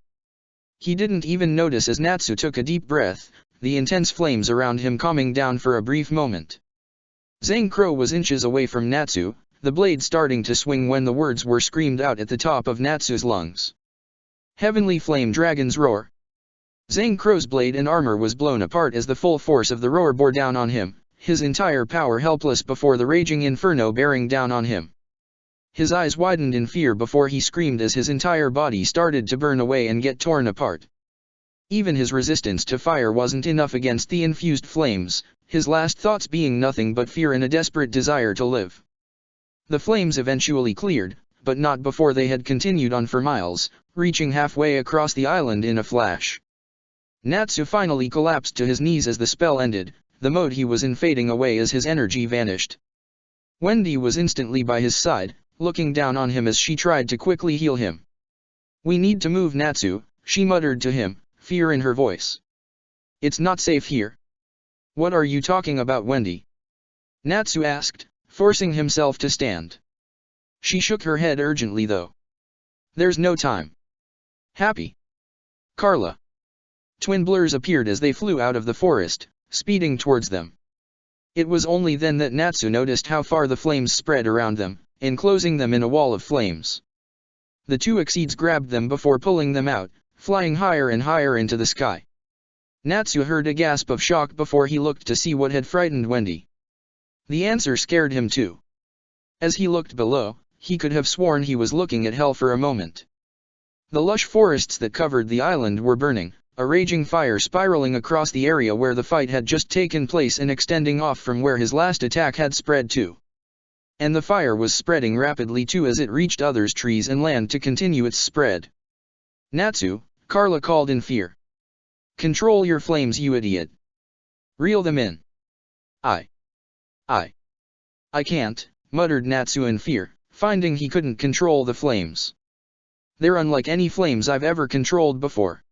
[SPEAKER 1] He didn't even notice as Natsu took a deep breath, the intense flames around him calming down for a brief moment. Zhang Crow was inches away from Natsu, the blade starting to swing when the words were screamed out at the top of Natsu's lungs. Heavenly Flame Dragon's Roar. Zhang Crow's blade and armor was blown apart as the full force of the roar bore down on him, his entire power helpless before the raging inferno bearing down on him. His eyes widened in fear before he screamed as his entire body started to burn away and get torn apart. Even his resistance to fire wasn't enough against the infused flames, his last thoughts being nothing but fear and a desperate desire to live. The flames eventually cleared, but not before they had continued on for miles, reaching halfway across the island in a flash. Natsu finally collapsed to his knees as the spell ended, the mode he was in fading away as his energy vanished. Wendy was instantly by his side, looking down on him as she tried to quickly heal him. "We need to move, Natsu," she muttered to him, fear in her voice. "It's not safe here." "What are you talking about, Wendy?" Natsu asked, forcing himself to stand. She shook her head urgently though. "There's no time." "Happy Carla." Twin blurs appeared as they flew out of the forest, speeding towards them. It was only then that Natsu noticed how far the flames spread around them, enclosing them in a wall of flames. The two exceeds grabbed them before pulling them out, flying higher and higher into the sky. Natsu heard a gasp of shock before he looked to see what had frightened Wendy. The answer scared him too. As he looked below, he could have sworn he was looking at hell for a moment. The lush forests that covered the island were burning, a raging fire spiraling across the area where the fight had just taken place and extending off from where his last attack had spread to. And the fire was spreading rapidly too as it reached others' trees and land to continue its spread. "Natsu," Carla called in fear. "Control your flames, you idiot. Reel them in." I can't," muttered Natsu in fear, finding he couldn't control the flames. "They're unlike any flames I've ever controlled before.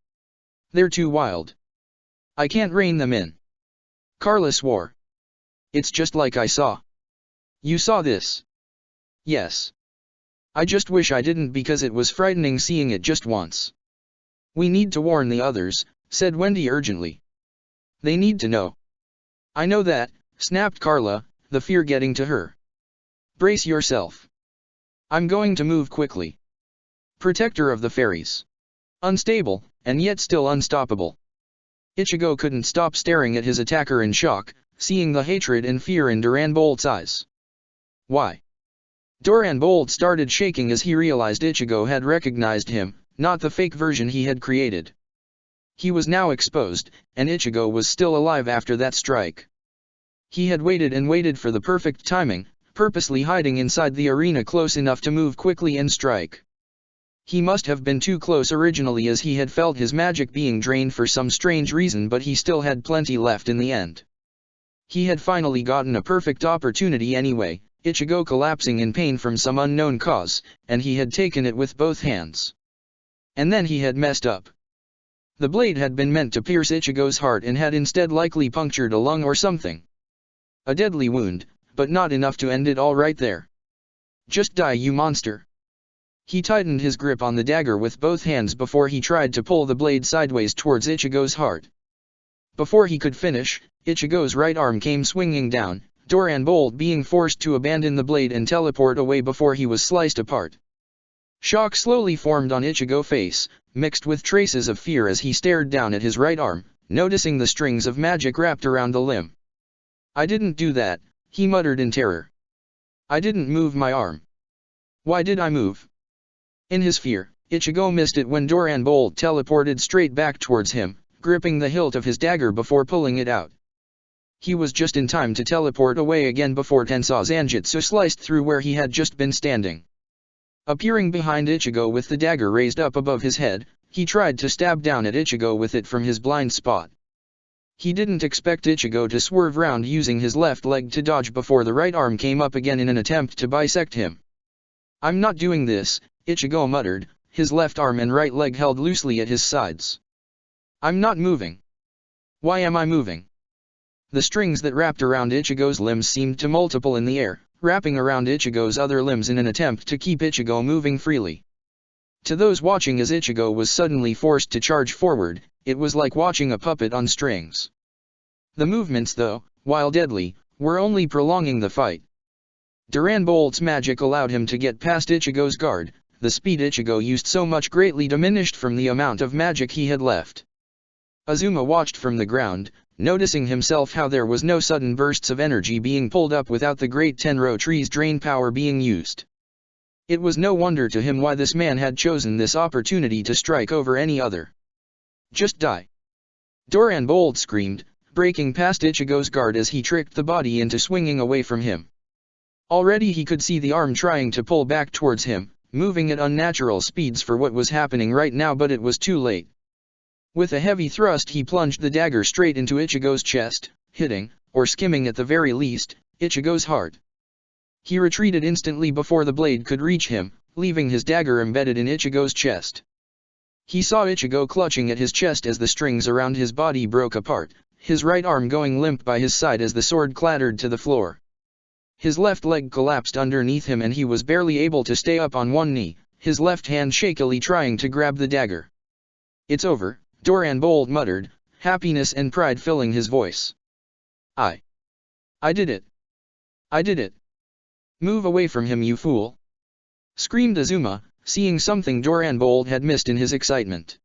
[SPEAKER 1] They're too wild. I can't rein them in." Carla swore. "It's just like I saw." "You saw this?" "Yes. I just wish I didn't because it was frightening seeing it just once." "We need to warn the others," said Wendy urgently. "They need to know." "I know that," snapped Carla, the fear getting to her. "Brace yourself. I'm going to move quickly." Protector of the Fairies. Unstable, and yet still unstoppable. Ichigo couldn't stop staring at his attacker in shock, seeing the hatred and fear in Duran Bolt's eyes. "Why?" Duran Bolt started shaking as he realized Ichigo had recognized him, not the fake version he had created. He was now exposed, and Ichigo was still alive after that strike. He had waited and waited for the perfect timing, purposely hiding inside the arena close enough to move quickly and strike. He must have been too close originally as he had felt his magic being drained for some strange reason, but he still had plenty left in the end. He had finally gotten a perfect opportunity anyway, Ichigo collapsing in pain from some unknown cause, and he had taken it with both hands. And then he had messed up. The blade had been meant to pierce Ichigo's heart and had instead likely punctured a lung or something. A deadly wound, but not enough to end it all right there. "Just die, you monster." He tightened his grip on the dagger with both hands before he tried to pull the blade sideways towards Ichigo's heart. Before he could finish, Ichigo's right arm came swinging down, Duran Bolt being forced to abandon the blade and teleport away before he was sliced apart. Shock slowly formed on Ichigo's face, mixed with traces of fear as he stared down at his right arm, noticing the strings of magic wrapped around the limb. "I didn't do that," he muttered in terror. "I didn't move my arm. Why did I move?" In his fear, Ichigo missed it when Duran Bolt teleported straight back towards him, gripping the hilt of his dagger before pulling it out. He was just in time to teleport away again before Tensa Zanjutsu sliced through where he had just been standing. Appearing behind Ichigo with the dagger raised up above his head, he tried to stab down at Ichigo with it from his blind spot. He didn't expect Ichigo to swerve round using his left leg to dodge before the right arm came up again in an attempt to bisect him. "I'm not doing this," Ichigo muttered, his left arm and right leg held loosely at his sides. "I'm not moving. Why am I moving?" The strings that wrapped around Ichigo's limbs seemed to multiple in the air, wrapping around Ichigo's other limbs in an attempt to keep Ichigo moving freely. To those watching as Ichigo was suddenly forced to charge forward, it was like watching a puppet on strings. The movements though, while deadly, were only prolonging the fight. Duran Bolt's magic allowed him to get past Ichigo's guard. The speed Ichigo used so much greatly diminished from the amount of magic he had left. Azuma watched from the ground, noticing himself how there was no sudden bursts of energy being pulled up without the great Tenro tree's drain power being used. It was no wonder to him why this man had chosen this opportunity to strike over any other. Just die! Duran Bolt screamed, breaking past Ichigo's guard as he tricked the body into swinging away from him. Already he could see the arm trying to pull back towards him, moving at unnatural speeds for what was happening right now, but it was too late. With a heavy thrust he plunged the dagger straight into Ichigo's chest, hitting, or skimming at the very least, Ichigo's heart. He retreated instantly before the blade could reach him, leaving his dagger embedded in Ichigo's chest. He saw Ichigo clutching at his chest as the strings around his body broke apart, his right arm going limp by his side as the sword clattered to the floor. His left leg collapsed underneath him and he was barely able to stay up on one knee, his left hand shakily trying to grab the dagger. "It's over," Duran Bolt muttered, happiness and pride filling his voice. I did it! I did it! Move away from him, you fool!" screamed Azuma, seeing something Duran Bolt had missed in his excitement.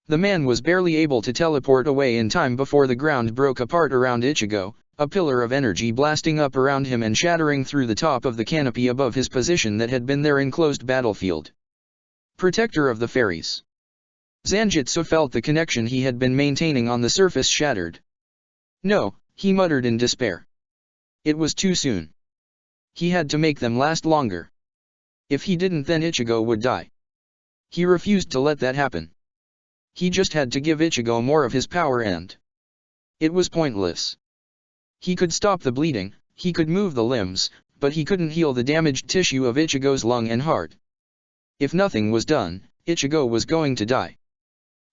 [SPEAKER 1] The man was barely able to teleport away in time before the ground broke apart around Ichigo, a pillar of energy blasting up around him and shattering through the top of the canopy above his position that had been their enclosed battlefield. Protector of the Fairies. Zanjitsu felt the connection he had been maintaining on the surface shattered. "No," he muttered in despair. It was too soon. He had to make them last longer. If he didn't, then Ichigo would die. He refused to let that happen. He just had to give Ichigo more of his power and it was pointless. He could stop the bleeding, he could move the limbs, but he couldn't heal the damaged tissue of Ichigo's lung and heart. If nothing was done, Ichigo was going to die.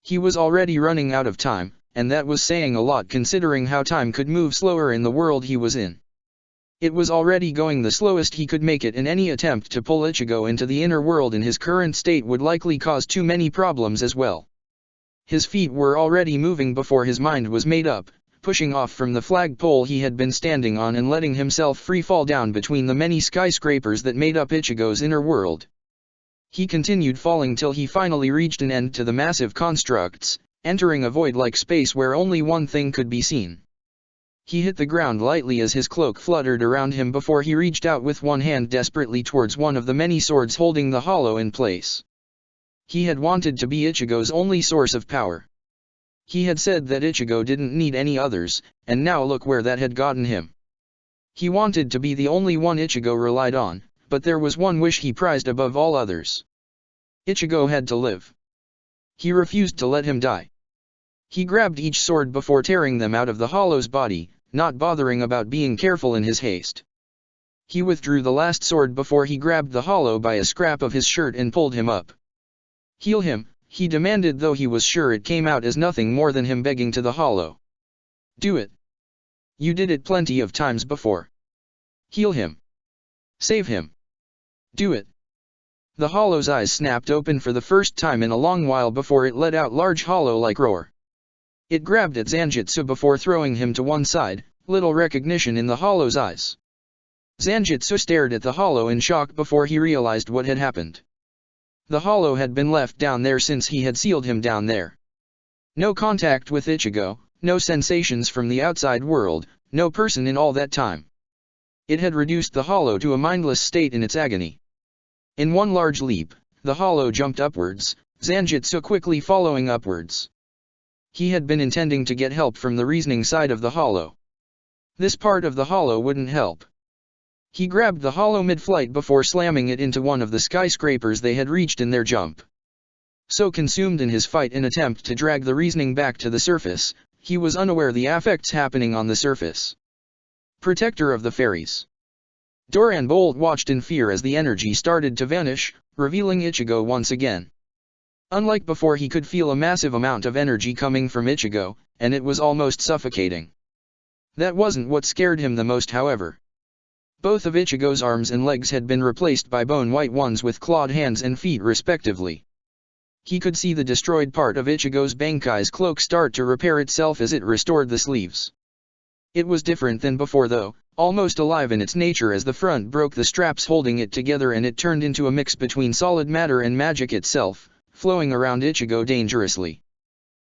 [SPEAKER 1] He was already running out of time, and that was saying a lot considering how time could move slower in the world he was in. It was already going the slowest he could make it, and any attempt to pull Ichigo into the inner world in his current state would likely cause too many problems as well. His feet were already moving before his mind was made up, pushing off from the flagpole he had been standing on and letting himself free fall down between the many skyscrapers that made up Ichigo's inner world. He continued falling till he finally reached an end to the massive constructs, entering a void-like space where only one thing could be seen. He hit the ground lightly as his cloak fluttered around him before he reached out with one hand desperately towards one of the many swords holding the hollow in place. He had wanted to be Ichigo's only source of power. He had said that Ichigo didn't need any others, and now look where that had gotten him. He wanted to be the only one Ichigo relied on, but there was one wish he prized above all others. Ichigo had to live. He refused to let him die. He grabbed each sword before tearing them out of the hollow's body, not bothering about being careful in his haste. He withdrew the last sword before he grabbed the hollow by a scrap of his shirt and pulled him up. "Heal him," he demanded, though he was sure it came out as nothing more than him begging to the hollow. "Do it. You did it plenty of times before. Heal him. Save him. Do it." The hollow's eyes snapped open for the first time in a long while before it let out large hollow-like roar. It grabbed at Zanjitsu before throwing him to one side, little recognition in the hollow's eyes. Zanjitsu stared at the hollow in shock before he realized what had happened. The hollow had been left down there since he had sealed him down there. No contact with Ichigo, no sensations from the outside world, no person in all that time. It had reduced the hollow to a mindless state in its agony. In one large leap, the hollow jumped upwards, Zanjitsu quickly following upwards. He had been intending to get help from the reasoning side of the hollow. This part of the hollow wouldn't help. He grabbed the hollow mid-flight before slamming it into one of the skyscrapers they had reached in their jump. So consumed in his fight and attempt to drag the reasoning back to the surface, he was unaware the effects happening on the surface. Protector of the Fairies. Duran Bolt watched in fear as the energy started to vanish, revealing Ichigo once again. Unlike before, he could feel a massive amount of energy coming from Ichigo, and it was almost suffocating. That wasn't what scared him the most, however. Both of Ichigo's arms and legs had been replaced by bone-white ones with clawed hands and feet respectively. He could see the destroyed part of Ichigo's Bankai's cloak start to repair itself as it restored the sleeves. It was different than before though, almost alive in its nature as the front broke the straps holding it together and it turned into a mix between solid matter and magic itself, flowing around Ichigo dangerously.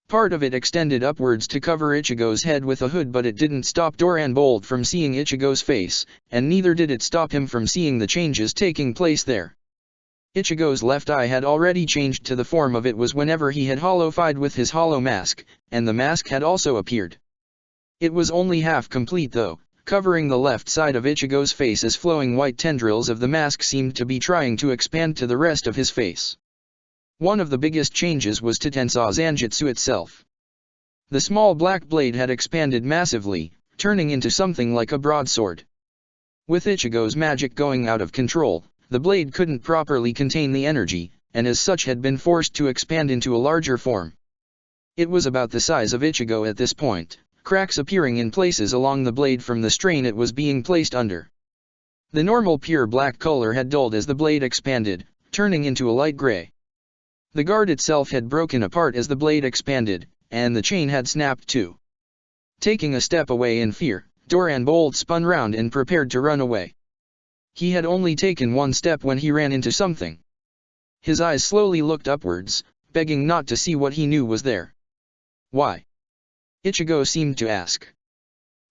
[SPEAKER 1] Part of it extended upwards to cover Ichigo's head with a hood, but it didn't stop Doran Bolt from seeing Ichigo's face, and neither did it stop him from seeing the changes taking place there. Ichigo's left eye had already changed to the form of it was whenever he had hollowified with his hollow mask, and the mask had also appeared. It was only half complete though, covering the left side of Ichigo's face as flowing white tendrils of the mask seemed to be trying to expand to the rest of his face. One of the biggest changes was Tensei's Zanjutsu itself. The small black blade had expanded massively, turning into something like a broadsword. With Ichigo's magic going out of control, the blade couldn't properly contain the energy, and as such had been forced to expand into a larger form. It was about the size of Ichigo at this point, cracks appearing in places along the blade from the strain it was being placed under. The normal pure black color had dulled as the blade expanded, turning into a light gray. The guard itself had broken apart as the blade expanded, and the chain had snapped too. Taking a step away in fear, Doran Bolt spun round and prepared to run away. He had only taken one step when he ran into something. His eyes slowly looked upwards, begging not to see what he knew was there. Why? Ichigo seemed to ask.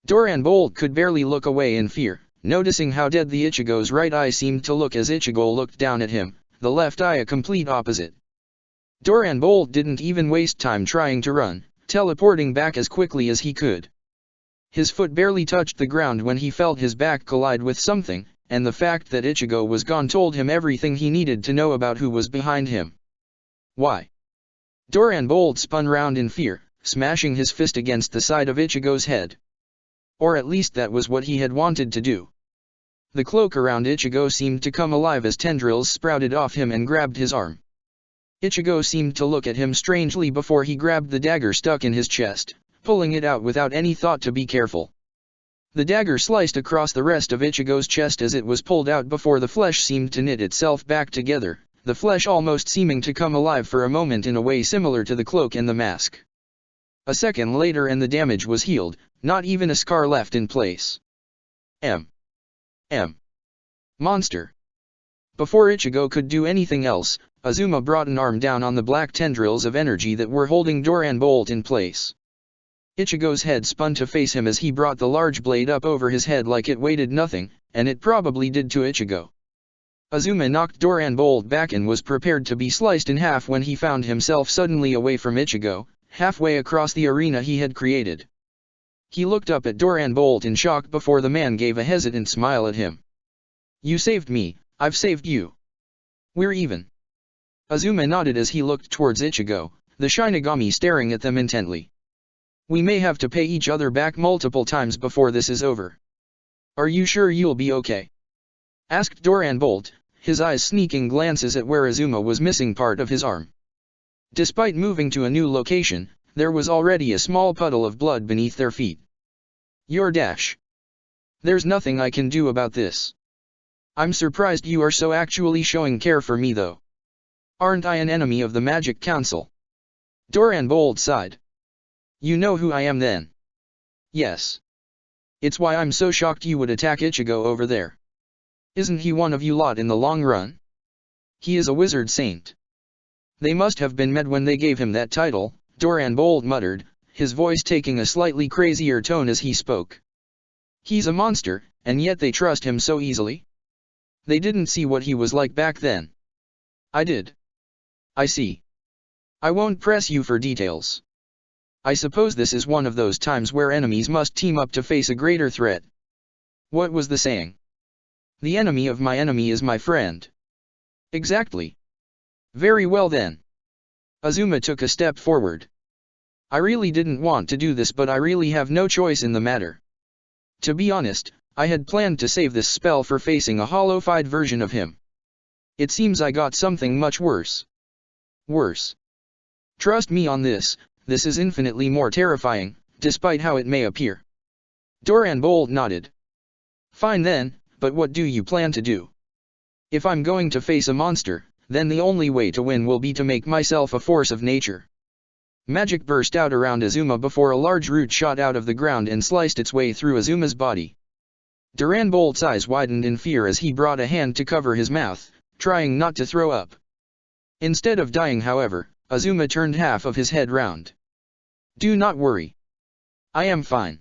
[SPEAKER 1] Doran Bolt could barely look away in fear, noticing how dead the Ichigo's right eye seemed to look as Ichigo looked down at him, the left eye a complete opposite. Doran Bolt didn't even waste time trying to run, teleporting back as quickly as he could. His foot barely touched the ground when he felt his back collide with something, and the fact that Ichigo was gone told him everything he needed to know about who was behind him. Why? Doran Bolt spun round in fear, smashing his fist against the side of Ichigo's head. Or at least that was what he had wanted to do. The cloak around Ichigo seemed to come alive as tendrils sprouted off him and grabbed his arm. Ichigo seemed to look at him strangely before he grabbed the dagger stuck in his chest, pulling it out without any thought to be careful. The dagger sliced across the rest of Ichigo's chest as it was pulled out before the flesh seemed to knit itself back together, the flesh almost seeming to come alive for a moment in a way similar to the cloak and the mask. A second later and the damage was healed, not even a scar left in place. Monster. Before Ichigo could do anything else, Azuma brought an arm down on the black tendrils of energy that were holding Doran Bolt in place. Ichigo's head spun to face him as he brought the large blade up over his head like it weighted nothing, and it probably did to Ichigo. Azuma knocked Doran Bolt back and was prepared to be sliced in half when he found himself suddenly away from Ichigo, halfway across the arena he had created. He looked up at Doran Bolt in shock before the man gave a hesitant smile at him. "You saved me, I've saved you. We're even." Azuma nodded as he looked towards Ichigo, the Shinigami staring at them intently. "We may have to pay each other back multiple times before this is over. Are you sure you'll be okay?" asked Doran Bolt, his eyes sneaking glances at where Azuma was missing part of his arm. Despite moving to a new location, there was already a small puddle of blood beneath their feet. "Your dash. There's nothing I can do about this. I'm surprised you are so actually showing care for me though. Aren't I an enemy of the Magic Council?" Doran Bolt sighed. "You know who I am then?" "Yes. It's why I'm so shocked you would attack Ichigo over there. Isn't he one of you lot in the long run? He is a wizard saint." "They must have been mad when they gave him that title," Doran Bolt muttered, his voice taking a slightly crazier tone as he spoke. "He's a monster, and yet they trust him so easily? They didn't see what he was like back then." "I did." "I see. I won't press you for details. I suppose this is one of those times where enemies must team up to face a greater threat. What was the saying? The enemy of my enemy is my friend." "Exactly. Very well then." Azuma took a step forward. "I really didn't want to do this, but I really have no choice in the matter. To be honest, I had planned to save this spell for facing a hollowified version of him. It seems I got something much worse. Worse. Trust me on this is infinitely more terrifying, despite how it may appear." Doran Bolt nodded. "Fine then, but what do you plan to do? If I'm going to face a monster, then the only way to win will be to make myself a force of nature." Magic burst out around Azuma before a large root shot out of the ground and sliced its way through Azuma's body. Duran Bolt's eyes widened in fear as he brought a hand to cover his mouth, trying not to throw up. Instead of dying, however, Azuma turned half of his head round. "Do not worry. I am fine."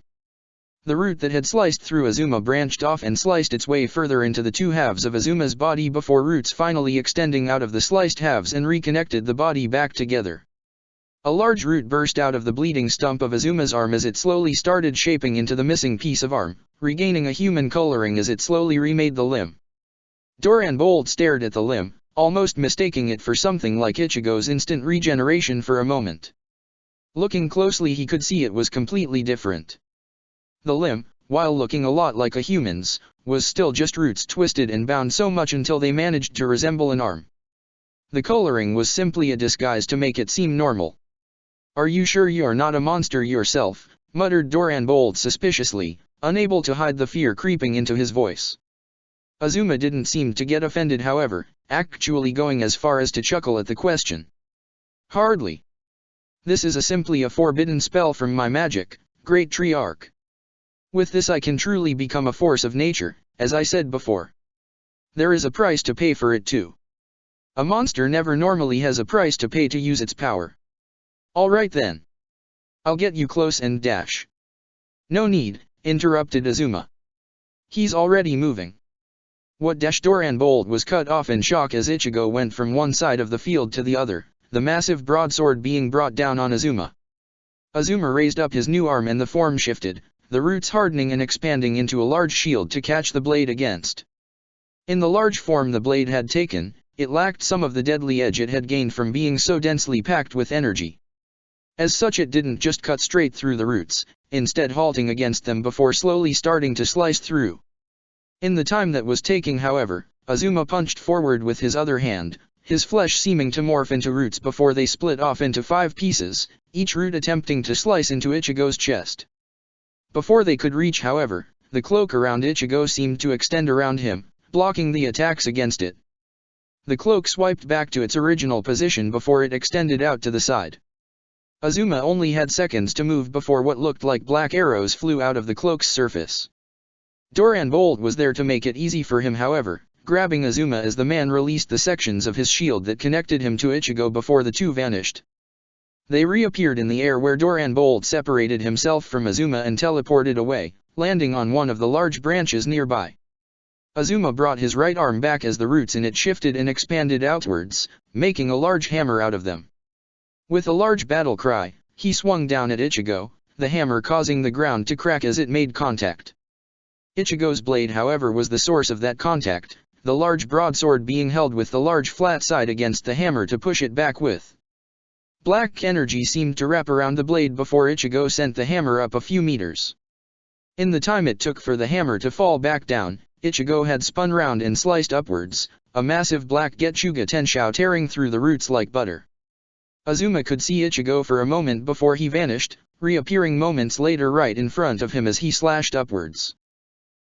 [SPEAKER 1] The root that had sliced through Azuma branched off and sliced its way further into the two halves of Azuma's body before roots finally extending out of the sliced halves and reconnected the body back together. A large root burst out of the bleeding stump of Azuma's arm as it slowly started shaping into the missing piece of arm, regaining a human coloring as it slowly remade the limb. Duran Bolt stared at the limb, almost mistaking it for something like Ichigo's instant regeneration for a moment. Looking closely, he could see it was completely different. The limb, while looking a lot like a human's, was still just roots twisted and bound so much until they managed to resemble an arm. The coloring was simply a disguise to make it seem normal. "Are you sure you're not a monster yourself?" muttered Duran Bolt suspiciously, unable to hide the fear creeping into his voice. Azuma didn't seem to get offended, however, actually going as far as to chuckle at the question. "Hardly. This is simply a forbidden spell from my magic, Great Triarch. With this I can truly become a force of nature, as I said before. There is a price to pay for it too. A monster never normally has a price to pay to use its power." "Alright then. I'll get you close and dash." "No need," interrupted Azuma. "He's already moving." "What dash?" Duran Bolt was cut off in shock as Ichigo went from one side of the field to the other, the massive broadsword being brought down on Azuma. Azuma raised up his new arm and the form shifted, the roots hardening and expanding into a large shield to catch the blade against. In the large form the blade had taken, it lacked some of the deadly edge it had gained from being so densely packed with energy. As such, it didn't just cut straight through the roots, instead halting against them before slowly starting to slice through. In the time that was taking, however, Azuma punched forward with his other hand, his flesh seeming to morph into roots before they split off into 5 pieces, each root attempting to slice into Ichigo's chest. Before they could reach, however, the cloak around Ichigo seemed to extend around him, blocking the attacks against it. The cloak swiped back to its original position before it extended out to the side. Azuma only had seconds to move before what looked like black arrows flew out of the cloak's surface. Duran Bolt was there to make it easy for him, however, grabbing Azuma as the man released the sections of his shield that connected him to Ichigo before the two vanished. They reappeared in the air where Duran Bolt separated himself from Azuma and teleported away, landing on one of the large branches nearby. Azuma brought his right arm back as the roots in it shifted and expanded outwards, making a large hammer out of them. With a large battle cry, he swung down at Ichigo, the hammer causing the ground to crack as it made contact. Ichigo's blade, however, was the source of that contact, the large broadsword being held with the large flat side against the hammer to push it back with. Black energy seemed to wrap around the blade before Ichigo sent the hammer up a few meters. In the time it took for the hammer to fall back down, Ichigo had spun round and sliced upwards, a massive black Getsuga Tenshou tearing through the roots like butter. Azuma could see Ichigo for a moment before he vanished, reappearing moments later right in front of him as he slashed upwards.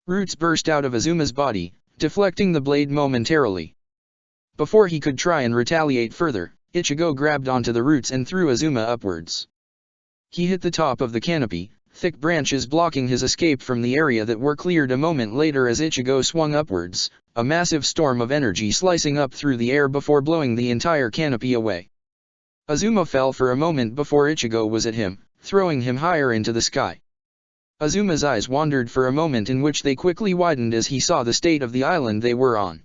[SPEAKER 1] Roots burst out of Azuma's body, deflecting the blade momentarily. Before he could try and retaliate further, Ichigo grabbed onto the roots and threw Azuma upwards. He hit the top of the canopy, thick branches blocking his escape from the area that were cleared a moment later as Ichigo swung upwards, a massive storm of energy slicing up through the air before blowing the entire canopy away. Azuma fell for a moment before Ichigo was at him, throwing him higher into the sky. Azuma's eyes wandered for a moment, in which they quickly widened as he saw the state of the island they were on.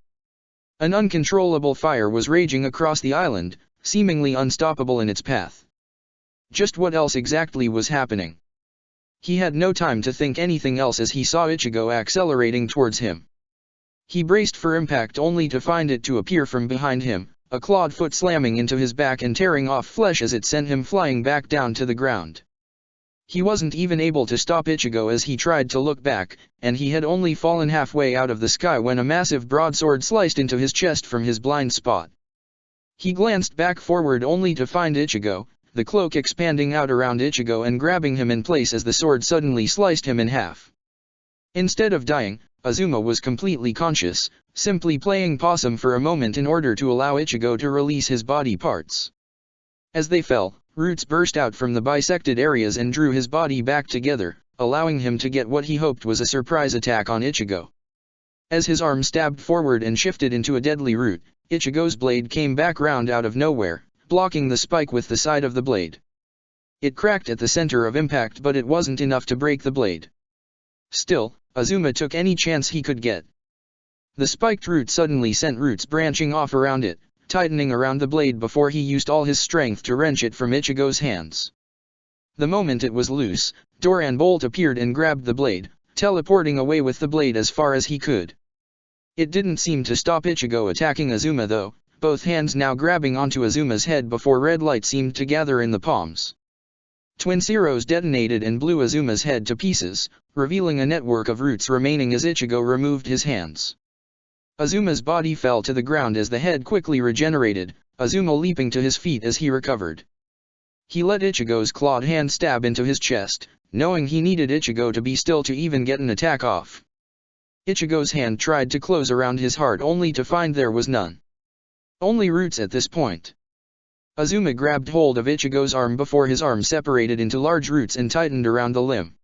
[SPEAKER 1] An uncontrollable fire was raging across the island, seemingly unstoppable in its path. Just what else exactly was happening? He had no time to think anything else as he saw Ichigo accelerating towards him. He braced for impact only to find it to appear from behind him, a clawed foot slamming into his back and tearing off flesh as it sent him flying back down to the ground. He wasn't even able to stop Ichigo as he tried to look back, and he had only fallen halfway out of the sky when a massive broadsword sliced into his chest from his blind spot. He glanced back forward only to find Ichigo, the cloak expanding out around Ichigo and grabbing him in place as the sword suddenly sliced him in half. Instead of dying, Azuma was completely conscious, simply playing possum for a moment in order to allow Ichigo to release his body parts. As they fell, roots burst out from the bisected areas and drew his body back together, allowing him to get what he hoped was a surprise attack on Ichigo. As his arm stabbed forward and shifted into a deadly root, Ichigo's blade came back round out of nowhere, blocking the spike with the side of the blade. It cracked at the center of impact, but it wasn't enough to break the blade. Still, Azuma took any chance he could get. The spiked root suddenly sent roots branching off around it, tightening around the blade before he used all his strength to wrench it from Ichigo's hands. The moment it was loose, Doran Bolt appeared and grabbed the blade, teleporting away with the blade as far as he could. It didn't seem to stop Ichigo attacking Azuma though, both hands now grabbing onto Azuma's head before red light seemed to gather in the palms. Twin Zeros detonated and blew Azuma's head to pieces, revealing a network of roots remaining as Ichigo removed his hands. Azuma's body fell to the ground as the head quickly regenerated, Azuma leaping to his feet as he recovered. He let Ichigo's clawed hand stab into his chest, knowing he needed Ichigo to be still to even get an attack off. Ichigo's hand tried to close around his heart only to find there was none. Only roots at this point. Azuma grabbed hold of Ichigo's arm before his arm separated into large roots and tightened around the limb.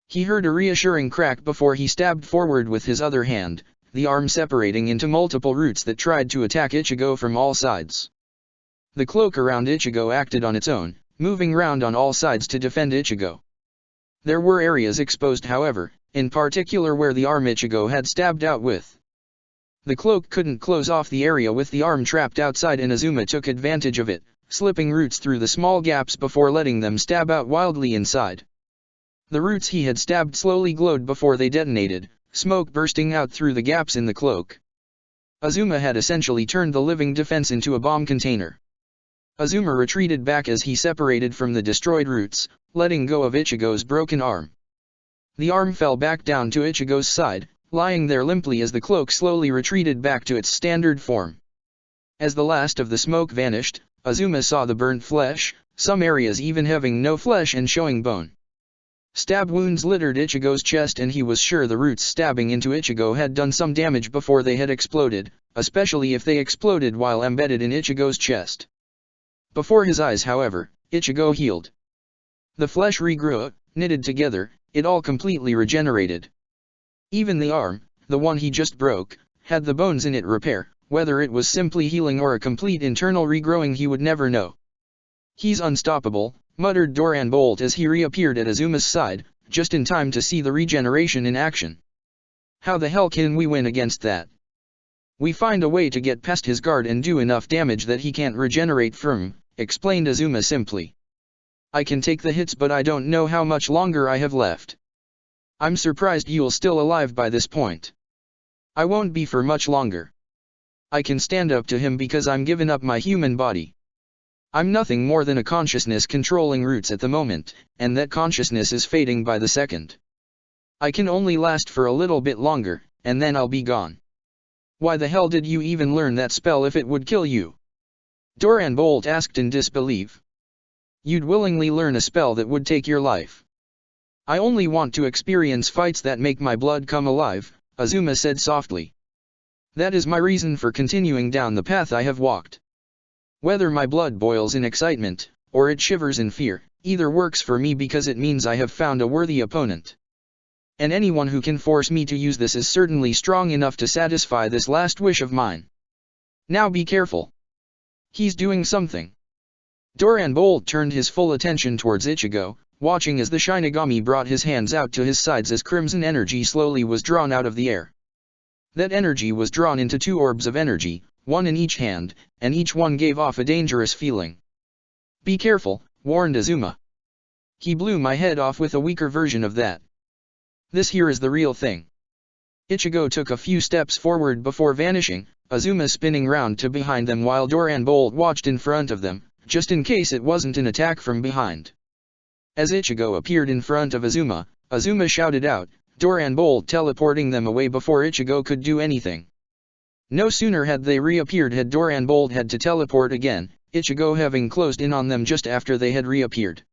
[SPEAKER 1] He heard a reassuring crack before he stabbed forward with his other hand, the arm separating into multiple roots that tried to attack Ichigo from all sides. The cloak around Ichigo acted on its own, moving round on all sides to defend Ichigo. There were areas exposed however, in particular where the arm Ichigo had stabbed out with. The cloak couldn't close off the area with the arm trapped outside and Azuma took advantage of it, slipping roots through the small gaps before letting them stab out wildly inside. The roots he had stabbed slowly glowed before they detonated, smoke bursting out through the gaps in the cloak. Azuma had essentially turned the living defense into a bomb container. Azuma retreated back as he separated from the destroyed roots, letting go of Ichigo's broken arm. The arm fell back down to Ichigo's side, lying there limply as the cloak slowly retreated back to its standard form. As the last of the smoke vanished, Azuma saw the burnt flesh, some areas even having no flesh and showing bone. Stab wounds littered Ichigo's chest and he was sure the roots stabbing into Ichigo had done some damage before they had exploded, especially if they exploded while embedded in Ichigo's chest. Before his eyes however, Ichigo healed. The flesh regrew, knitted together, it all completely regenerated. Even the arm, the one he just broke, had the bones in it repair, whether it was simply healing or a complete internal regrowing he would never know. "He's unstoppable," muttered Doran Bolt as he reappeared at Azuma's side, just in time to see the regeneration in action. "How the hell can we win against that? We find a way to get past his guard and do enough damage that he can't regenerate from," explained Azuma simply. "I can take the hits but I don't know how much longer I have left. I'm surprised you're still alive by this point. I won't be for much longer. I can stand up to him because I'm given up my human body. I'm nothing more than a consciousness controlling roots at the moment, and that consciousness is fading by the second. I can only last for a little bit longer, and then I'll be gone." "Why the hell did you even learn that spell if it would kill you?" Doran Bolt asked in disbelief. "You'd willingly learn a spell that would take your life." "I only want to experience fights that make my blood come alive," Azuma said softly. "That is my reason for continuing down the path I have walked. Whether my blood boils in excitement, or it shivers in fear, either works for me because it means I have found a worthy opponent. And anyone who can force me to use this is certainly strong enough to satisfy this last wish of mine. Now be careful. He's doing something." Doran Bolt turned his full attention towards Ichigo, watching as the Shinigami brought his hands out to his sides as crimson energy slowly was drawn out of the air. That energy was drawn into two orbs of energy, one in each hand, and each one gave off a dangerous feeling. "Be careful," warned Azuma. "He blew my head off with a weaker version of that. This here is the real thing." Ichigo took a few steps forward before vanishing, Azuma spinning round to behind them while Doran Bolt watched in front of them, just in case it wasn't an attack from behind. As Ichigo appeared in front of Azuma, Azuma shouted out, Doran Bolt teleporting them away before Ichigo could do anything. No sooner had they reappeared had Doran Bolt had to teleport again, Ichigo having closed in on them just after they had reappeared.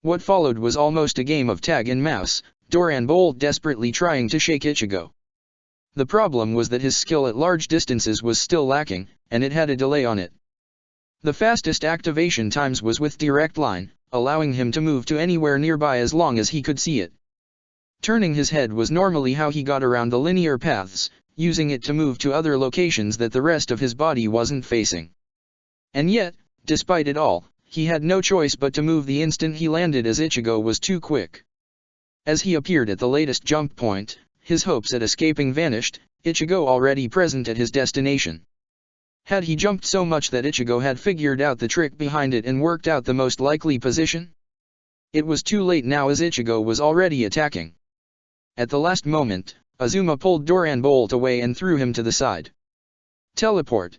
[SPEAKER 1] What followed was almost a game of tag and mouse, Doran Bolt desperately trying to shake Ichigo. The problem was that his skill at large distances was still lacking, and it had a delay on it. The fastest activation times was with direct line, allowing him to move to anywhere nearby as long as he could see it, Turning his head was normally how he got around the linear paths, using it to move to other locations that the rest of his body wasn't facing. And yet, despite it all, he had no choice but to move the instant he landed, as Ichigo was too quick. As he appeared at the latest jump point, his hopes at escaping vanished, Ichigo already present at his destination. Had he jumped so much that Ichigo had figured out the trick behind it and worked out the most likely position? It was too late now, as Ichigo was already attacking. At the last moment, Azuma pulled Doran Bolt away and threw him to the side. Teleport.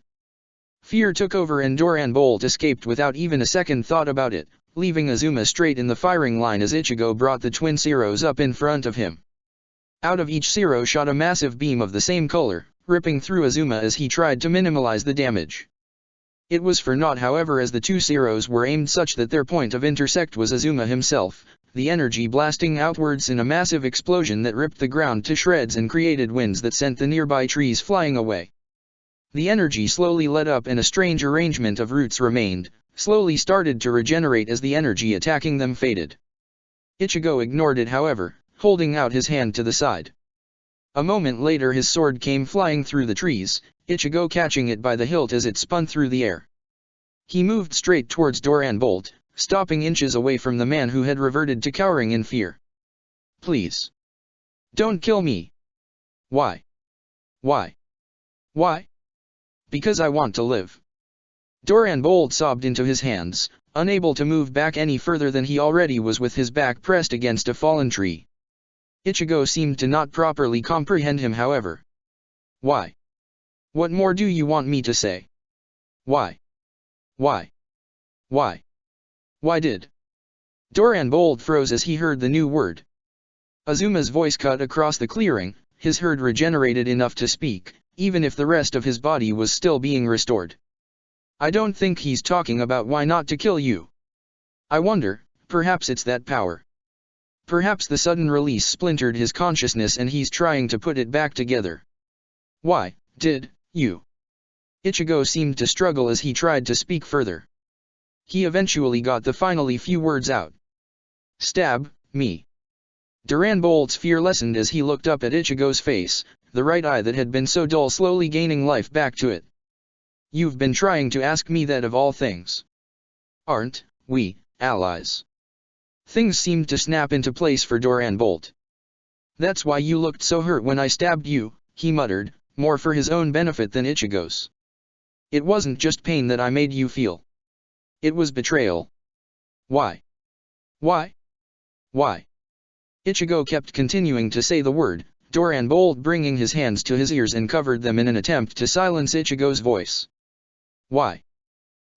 [SPEAKER 1] Fear took over and Doran Bolt escaped without even a second thought about it, leaving Azuma straight in the firing line as Ichigo brought the twin zeros up in front of him. Out of each zero shot a massive beam of the same color, ripping through Azuma as he tried to minimize the damage. It was for naught, however, as the two zeros were aimed such that their point of intersect was Azuma himself, the energy blasting outwards in a massive explosion that ripped the ground to shreds and created winds that sent the nearby trees flying away. The energy slowly let up and a strange arrangement of roots remained, slowly started to regenerate as the energy attacking them faded. Ichigo ignored it, however, holding out his hand to the side. A moment later his sword came flying through the trees, Ichigo catching it by the hilt as it spun through the air. He moved straight towards Doran Bolt, stopping inches away from the man who had reverted to cowering in fear. Please. Don't kill me. Why? Why? Why? Because I want to live. Doran Bolt sobbed into his hands, unable to move back any further than he already was with his back pressed against a fallen tree. Ichigo seemed to not properly comprehend him, however. Why? What more do you want me to say? Why? Why? Why? Why did? Doran Bolt froze as he heard the new word. Azuma's voice cut across the clearing, his herd regenerated enough to speak, even if the rest of his body was still being restored. I don't think he's talking about why not to kill you. I wonder, perhaps it's that power. Perhaps the sudden release splintered his consciousness and he's trying to put it back together. Why, did you? Ichigo seemed to struggle as he tried to speak further. He eventually got the finally few words out. Stab me. Doran Bolt's fear lessened as he looked up at Ichigo's face, the right eye that had been so dull slowly gaining life back to it. You've been trying to ask me that of all things. Aren't we allies? Things seemed to snap into place for Doran Bolt. That's why you looked so hurt when I stabbed you, he muttered, more for his own benefit than Ichigo's. It wasn't just pain that I made you feel. It was betrayal. Why? Why? Why? Ichigo kept continuing to say the word, Doran Bolt bringing his hands to his ears and covered them in an attempt to silence Ichigo's voice. Why?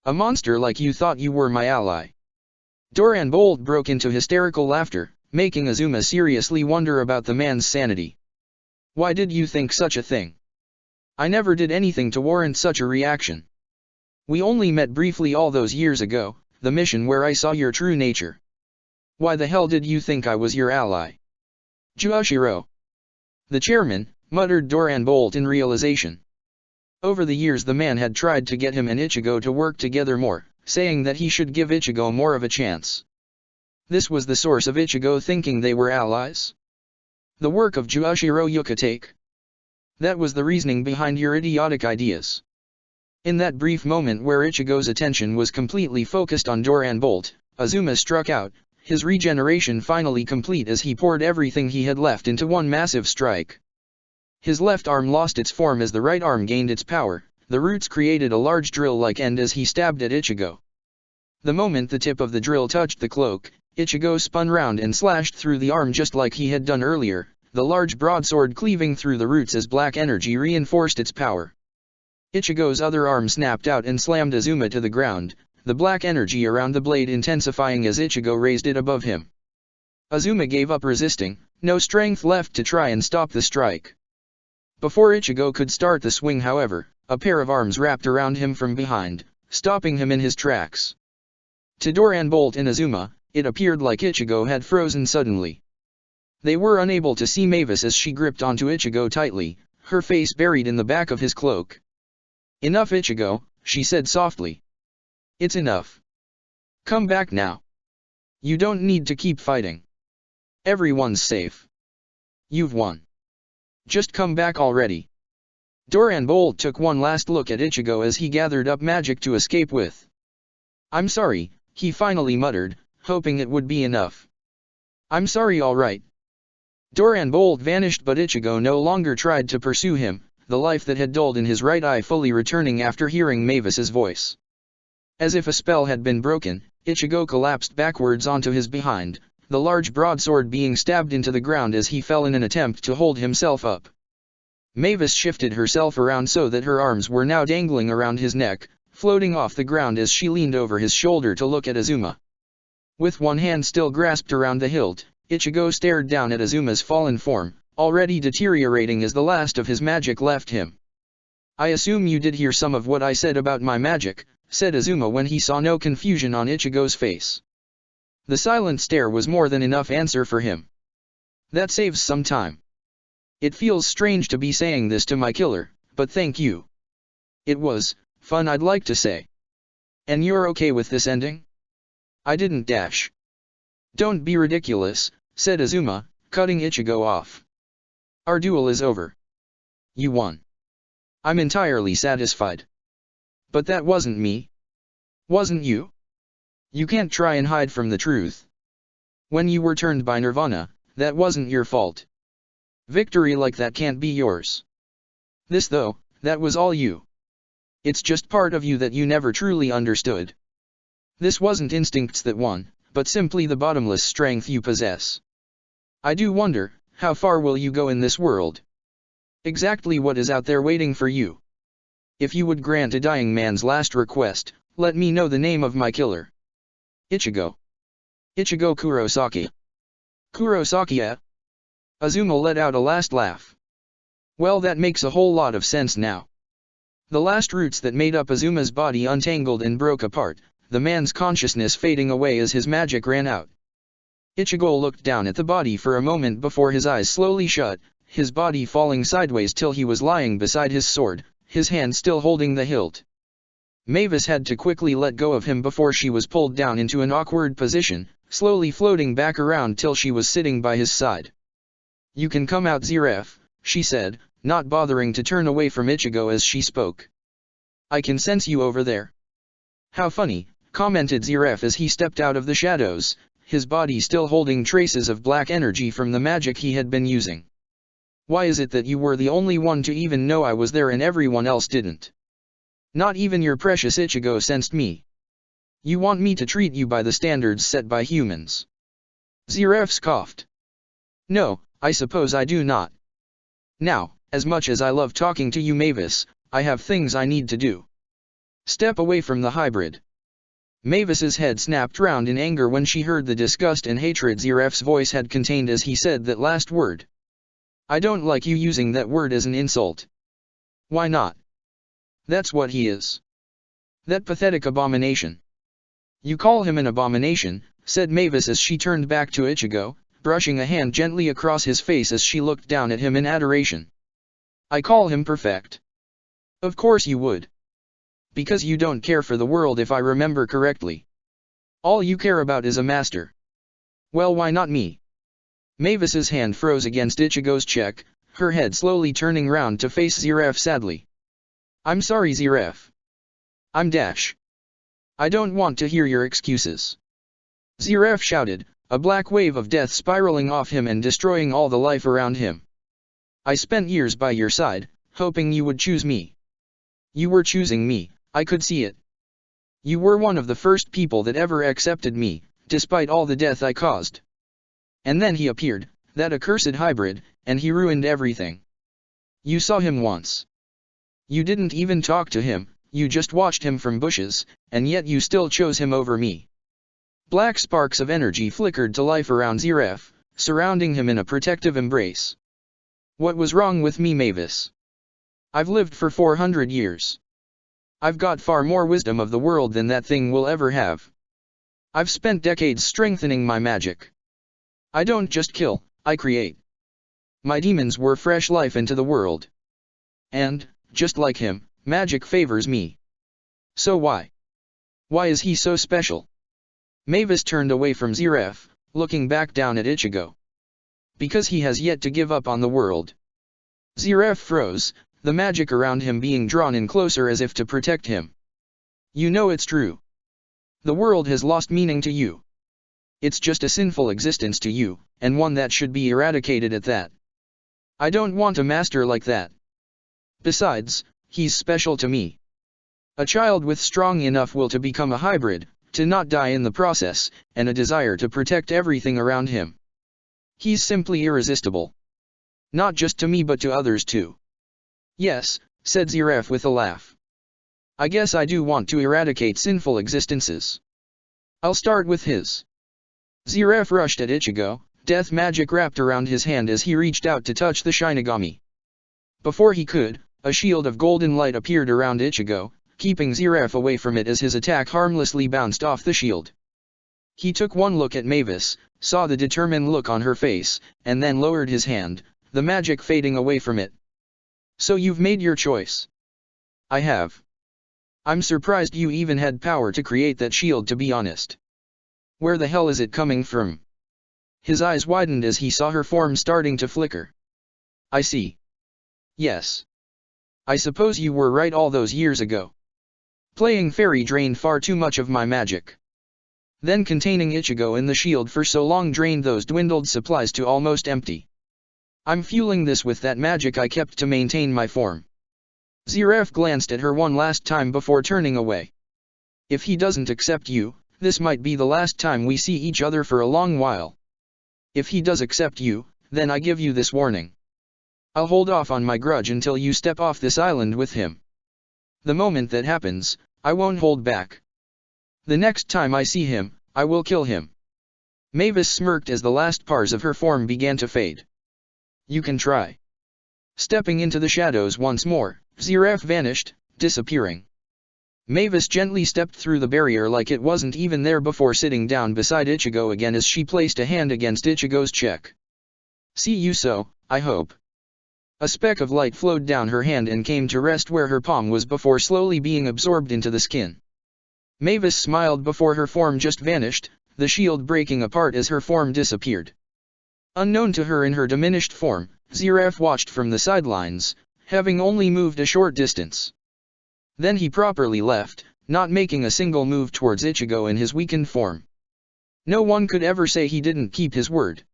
[SPEAKER 1] A monster like you thought you were my ally. Doran Bolt broke into hysterical laughter, making Azuma seriously wonder about the man's sanity. Why did you think such a thing? I never did anything to warrant such a reaction. We only met briefly all those years ago, the mission where I saw your true nature. Why the hell did you think I was your ally? Juoshiro. The chairman, muttered Doran Bolt in realization. Over the years the man had tried to get him and Ichigo to work together more, saying that he should give Ichigo more of a chance. This was the source of Ichigo thinking they were allies. The work of Juoshiro Yukatake. That was the reasoning behind your idiotic ideas. In that brief moment where Ichigo's attention was completely focused on Doran Bolt, Azuma struck out, his regeneration finally complete as he poured everything he had left into one massive strike. His left arm lost its form as the right arm gained its power, the roots created a large drill-like end as he stabbed at Ichigo. The moment the tip of the drill touched the cloak, Ichigo spun round and slashed through the arm just like he had done earlier, the large broadsword cleaving through the roots as black energy reinforced its power. Ichigo's other arm snapped out and slammed Azuma to the ground, the black energy around the blade intensifying as Ichigo raised it above him. Azuma gave up resisting, no strength left to try and stop the strike. Before Ichigo could start the swing, however, a pair of arms wrapped around him from behind, stopping him in his tracks. To Doran Bolt and Azuma, it appeared like Ichigo had frozen suddenly. They were unable to see Mavis as she gripped onto Ichigo tightly, her face buried in the back of his cloak. Enough, Ichigo, she said softly. It's enough. Come back now. You don't need to keep fighting. Everyone's safe. You've won. Just come back already. Doran Bolt took one last look at Ichigo as he gathered up magic to escape with. I'm sorry, he finally muttered, hoping it would be enough. I'm sorry, all right. Doran Bolt vanished, but Ichigo no longer tried to pursue him, the life that had dulled in his right eye fully returning after hearing Mavis's voice. As if a spell had been broken, Ichigo collapsed backwards onto his behind, the large broadsword being stabbed into the ground as he fell in an attempt to hold himself up. Mavis shifted herself around so that her arms were now dangling around his neck, floating off the ground as she leaned over his shoulder to look at Azuma. With one hand still grasped around the hilt, Ichigo stared down at Azuma's fallen form, already deteriorating as the last of his magic left him. I assume you did hear some of what I said about my magic, said Azuma when he saw no confusion on Ichigo's face. The silent stare was more than enough answer for him. That saves some time. It feels strange to be saying this to my killer, but thank you. It was fun, I'd like to say. And you're okay with this ending? I didn't dash. Don't be ridiculous, said Azuma, cutting Ichigo off. Our duel is over. You won. I'm entirely satisfied. But that wasn't me. Wasn't you? You can't try and hide from the truth. When you were turned by Nirvana, that wasn't your fault. Victory like that can't be yours. This though, that was all you. It's just part of you that you never truly understood. This wasn't instincts that won, but simply the bottomless strength you possess. I do wonder, how far will you go in this world? Exactly what is out there waiting for you? If you would grant a dying man's last request, let me know the name of my killer. Ichigo. Ichigo Kurosaki. Kurosaki, eh? Azuma let out a last laugh. Well, that makes a whole lot of sense now. The last roots that made up Azuma's body untangled and broke apart, the man's consciousness fading away as his magic ran out. Ichigo looked down at the body for a moment before his eyes slowly shut, his body falling sideways till he was lying beside his sword, his hand still holding the hilt. Mavis had to quickly let go of him before she was pulled down into an awkward position, slowly floating back around till she was sitting by his side. You can come out, Ziref, she said, not bothering to turn away from Ichigo as she spoke. I can sense you over there. How funny, commented Ziref as he stepped out of the shadows, his body still holding traces of black energy from the magic he had been using. Why is it that you were the only one to even know I was there and everyone else didn't? Not even your precious Ichigo sensed me. You want me to treat you by the standards set by humans. Ziref scoffed. No, I suppose I do not. Now, as much as I love talking to you, Mavis, I have things I need to do. Step away from the hybrid. Mavis's head snapped round in anger when she heard the disgust and hatred Ziref's voice had contained as he said that last word. I don't like you using that word as an insult. Why not? That's what he is. That pathetic abomination. You call him an abomination, said Mavis as she turned back to Ichigo, brushing a hand gently across his face as she looked down at him in adoration. I call him perfect. Of course you would. Because you don't care for the world if I remember correctly. All you care about is a master. Well, why not me? Mavis's hand froze against Ichigo's cheek, her head slowly turning round to face Ziref sadly. I'm sorry, Ziref. I'm Dash. I don't want to hear your excuses. Ziref shouted, a black wave of death spiraling off him and destroying all the life around him. I spent years by your side, hoping you would choose me. You were choosing me, I could see it. You were one of the first people that ever accepted me, despite all the death I caused. And then he appeared, that accursed hybrid, and he ruined everything. You saw him once. You didn't even talk to him, you just watched him from bushes, and yet you still chose him over me. Black sparks of energy flickered to life around Ziref, surrounding him in a protective embrace. What was wrong with me, Mavis? I've lived for 400 years. I've got far more wisdom of the world than that thing will ever have. I've spent decades strengthening my magic. I don't just kill, I create. My demons were fresh life into the world. And, just like him, magic favors me. So why? Why is he so special? Mavis turned away from Ziref, looking back down at Ichigo. Because he has yet to give up on the world. Ziref froze, the magic around him being drawn in closer as if to protect him. You know it's true. The world has lost meaning to you. It's just a sinful existence to you, and one that should be eradicated at that. I don't want a master like that. Besides, he's special to me. A child with strong enough will to become a hybrid, to not die in the process, and a desire to protect everything around him. He's simply irresistible. Not just to me but to others too. Yes, said Ziref with a laugh. I guess I do want to eradicate sinful existences. I'll start with his. Ziref rushed at Ichigo, death magic wrapped around his hand as he reached out to touch the Shinigami. Before he could, a shield of golden light appeared around Ichigo, keeping Ziref away from it as his attack harmlessly bounced off the shield. He took one look at Mavis, saw the determined look on her face, and then lowered his hand, the magic fading away from it. So you've made your choice. I have. I'm surprised you even had power to create that shield, to be honest. Where the hell is it coming from? His eyes widened as he saw her form starting to flicker. I see. Yes. I suppose you were right all those years ago. Playing fairy drained far too much of my magic. Then containing Ichigo in the shield for so long drained those dwindled supplies to almost empty. I'm fueling this with that magic I kept to maintain my form. Ziref glanced at her one last time before turning away. If he doesn't accept you, this might be the last time we see each other for a long while. If he does accept you, then I give you this warning. I'll hold off on my grudge until you step off this island with him. The moment that happens, I won't hold back. The next time I see him, I will kill him. Mavis smirked as the last parts of her form began to fade. You can try. Stepping into the shadows once more, Ziref vanished, disappearing. Mavis gently stepped through the barrier like it wasn't even there before sitting down beside Ichigo again as she placed a hand against Ichigo's cheek. See you so, I hope. A speck of light flowed down her hand and came to rest where her palm was before slowly being absorbed into the skin. Mavis smiled before her form just vanished, the shield breaking apart as her form disappeared. Unknown to her in her diminished form, Ziref watched from the sidelines, having only moved a short distance. Then he properly left, not making a single move towards Ichigo in his weakened form. No one could ever say he didn't keep his word.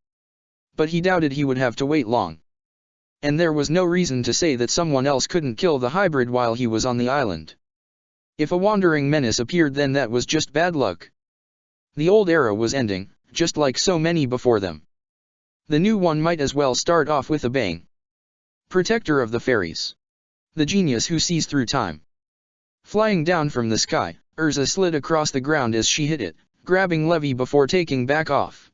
[SPEAKER 1] But he doubted he would have to wait long. And there was no reason to say that someone else couldn't kill the hybrid while he was on the island. If a wandering menace appeared, then that was just bad luck. The old era was ending, just like so many before them. The new one might as well start off with a bang. Protector of the fairies. The genius who sees through time. Flying down from the sky, Urza slid across the ground as she hit it, grabbing Levi before taking back off.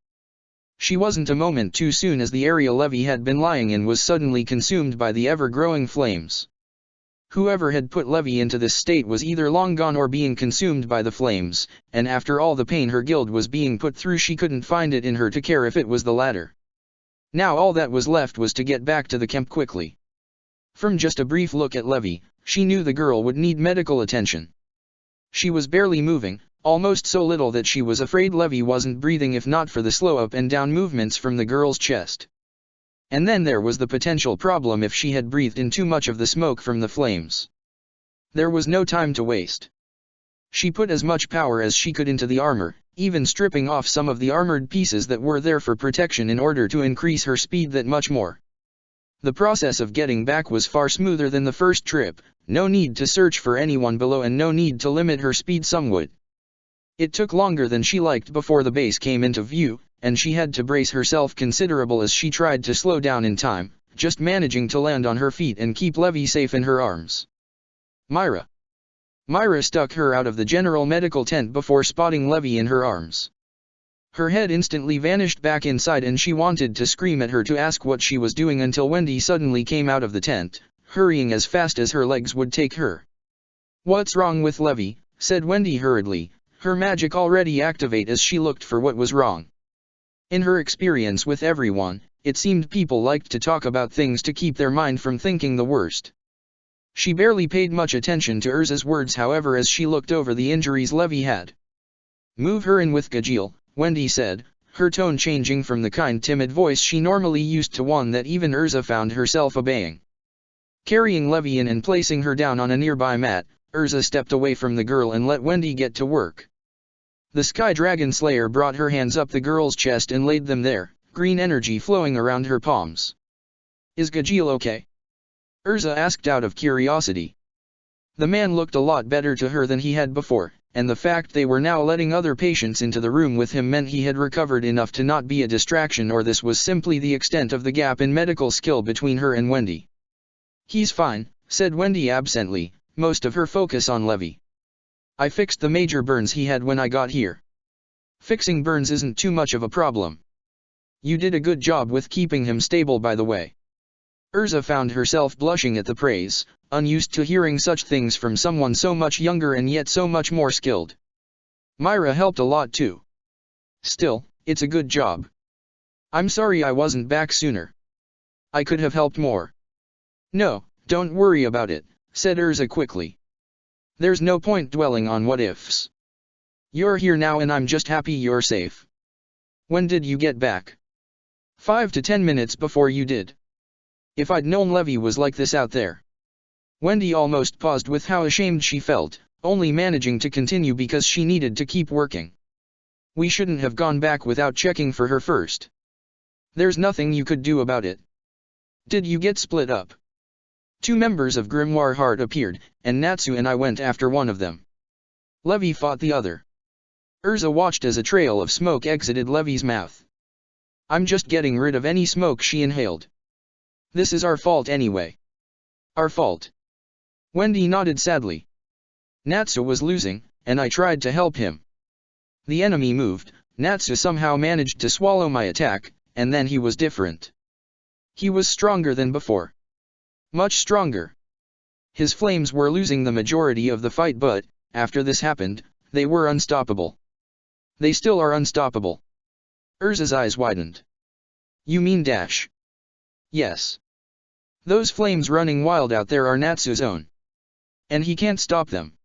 [SPEAKER 1] She wasn't a moment too soon as the area Levi had been lying in was suddenly consumed by the ever-growing flames. Whoever had put Levi into this state was either long gone or being consumed by the flames, and after all the pain her guild was being put through, she couldn't find it in her to care if it was the latter. Now all that was left was to get back to the camp quickly. From just a brief look at Levi, she knew the girl would need medical attention. She was barely moving, almost so little that she was afraid Levi wasn't breathing if not for the slow up and down movements from the girl's chest. And then there was the potential problem if she had breathed in too much of the smoke from the flames. There was no time to waste. She put as much power as she could into the armor, even stripping off some of the armored pieces that were there for protection in order to increase her speed that much more. The process of getting back was far smoother than the first trip, no need to search for anyone below and no need to limit her speed somewhat. It took longer than she liked before the base came into view, and she had to brace herself considerable as she tried to slow down in time, just managing to land on her feet and keep Levi safe in her arms. Myra. Myra stuck her out of the general medical tent before spotting Levi in her arms. Her head instantly vanished back inside and she wanted to scream at her to ask what she was doing until Wendy suddenly came out of the tent, hurrying as fast as her legs would take her. "What's wrong with Levi?" said Wendy hurriedly, her magic already activate as she looked for what was wrong. In her experience with everyone, it seemed people liked to talk about things to keep their mind from thinking the worst. She barely paid much attention to Urza's words, however, as she looked over the injuries Levi had. "Move her in with Gajeel," Wendy said, her tone changing from the kind timid voice she normally used to one that even Urza found herself obeying. Carrying Levi in and placing her down on a nearby mat, Urza stepped away from the girl and let Wendy get to work. The Sky Dragon Slayer brought her hands up the girl's chest and laid them there, green energy flowing around her palms. "Is Gajeel okay?" Urza asked out of curiosity. The man looked a lot better to her than he had before, and the fact they were now letting other patients into the room with him meant he had recovered enough to not be a distraction, or this was simply the extent of the gap in medical skill between her and Wendy. "He's fine," said Wendy absently, most of her focus on Levi. "I fixed the major burns he had when I got here. Fixing burns isn't too much of a problem. You did a good job with keeping him stable, by the way." Urza found herself blushing at the praise, unused to hearing such things from someone so much younger and yet so much more skilled. Myra helped a lot too. "Still, it's a good job. I'm sorry I wasn't back sooner. I could have helped more." "No, don't worry about it," said Urza quickly. "There's no point dwelling on what-ifs. You're here now and I'm just happy you're safe. When did you get back?" 5 to 10 minutes before you did. If I'd known Levi was like this out there." Wendy almost paused with how ashamed she felt, only managing to continue because she needed to keep working. "We shouldn't have gone back without checking for her first. There's nothing you could do about it." "Did you get split up?" 2 members of Grimoire Heart appeared, and Natsu and I went after one of them. Levi fought the other. Urza watched as a trail of smoke exited Levi's mouth. "I'm just getting rid of any smoke she inhaled. This is our fault anyway." "Our fault?" Wendy nodded sadly. "Natsu was losing, and I tried to help him. The enemy moved, Natsu somehow managed to swallow my attack, and then he was different. He was stronger than before. Much stronger. His flames were losing the majority of the fight, but, after this happened, they were unstoppable. They still are unstoppable." Urza's eyes widened. "You mean Dash?" "Yes. Those flames running wild out there are Natsu's own. And he can't stop them.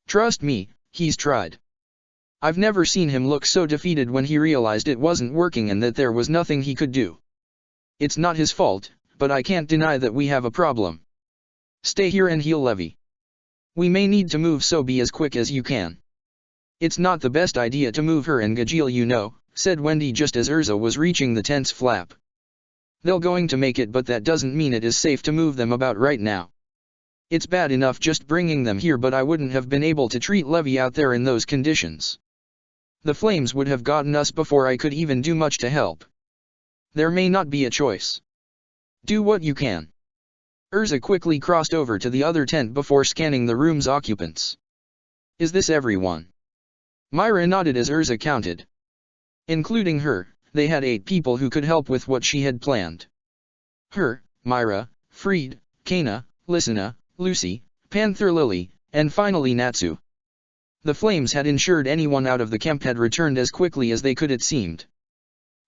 [SPEAKER 1] Trust me, he's tried. I've never seen him look so defeated when he realized it wasn't working and that there was nothing he could do. It's not his fault, but I can't deny that we have a problem. Stay here and heal Levi. We may need to move, so be as quick as you can." "It's not the best idea to move her and Gajeel, you know," said Wendy just as Urza was reaching the tent's flap. "They're going to make it, but that doesn't mean it is safe to move them about right now. It's bad enough just bringing them here, but I wouldn't have been able to treat Levi out there in those conditions. The flames would have gotten us before I could even do much to help. There may not be a choice. Do what you can." Urza quickly crossed over to the other tent before scanning the room's occupants. "Is this everyone?" Myra nodded as Urza counted. Including her, they had 8 people who could help with what she had planned. Her, Myra, Fried, Kana, Lysina, Lucy, Panther Lily, and finally Natsu. The flames had ensured anyone out of the camp had returned as quickly as they could, it seemed.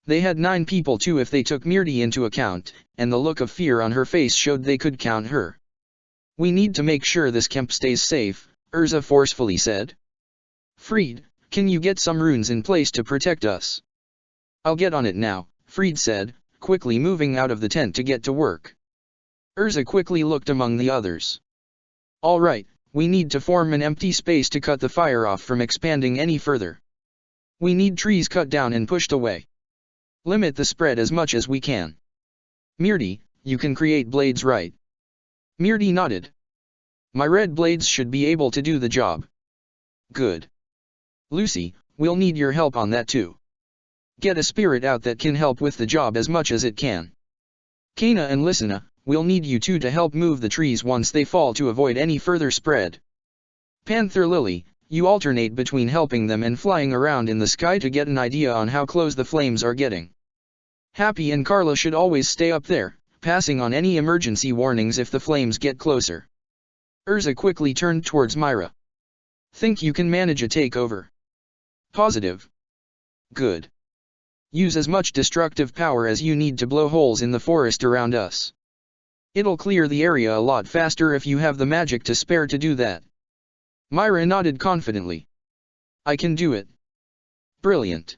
[SPEAKER 1] They had 9 people too if they took Mirti into account, and the look of fear on her face showed they could count her. "We need to make sure this camp stays safe," Urza forcefully said. "Fried, can you get some runes in place to protect us?" "I'll get on it now," Fried said, quickly moving out of the tent to get to work. Urza quickly looked among the others. "All right, we need to form an empty space to cut the fire off from expanding any further. We need trees cut down and pushed away. Limit the spread as much as we can. Mirti, you can create blades, right?" Mirti nodded. "My red blades should be able to do the job." "Good. Lucy, we'll need your help on that too. Get a spirit out that can help with the job as much as it can. Kana and Lysina, we'll need you two to help move the trees once they fall to avoid any further spread. Panther Lily, you alternate between helping them and flying around in the sky to get an idea on how close the flames are getting. Happy and Carla should always stay up there, passing on any emergency warnings if the flames get closer." Urza quickly turned towards Myra. "Think you can manage a takeover?" "Positive." "Good. Use as much destructive power as you need to blow holes in the forest around us. It'll clear the area a lot faster if you have the magic to spare to do that." Myra nodded confidently. "I can do it." "Brilliant.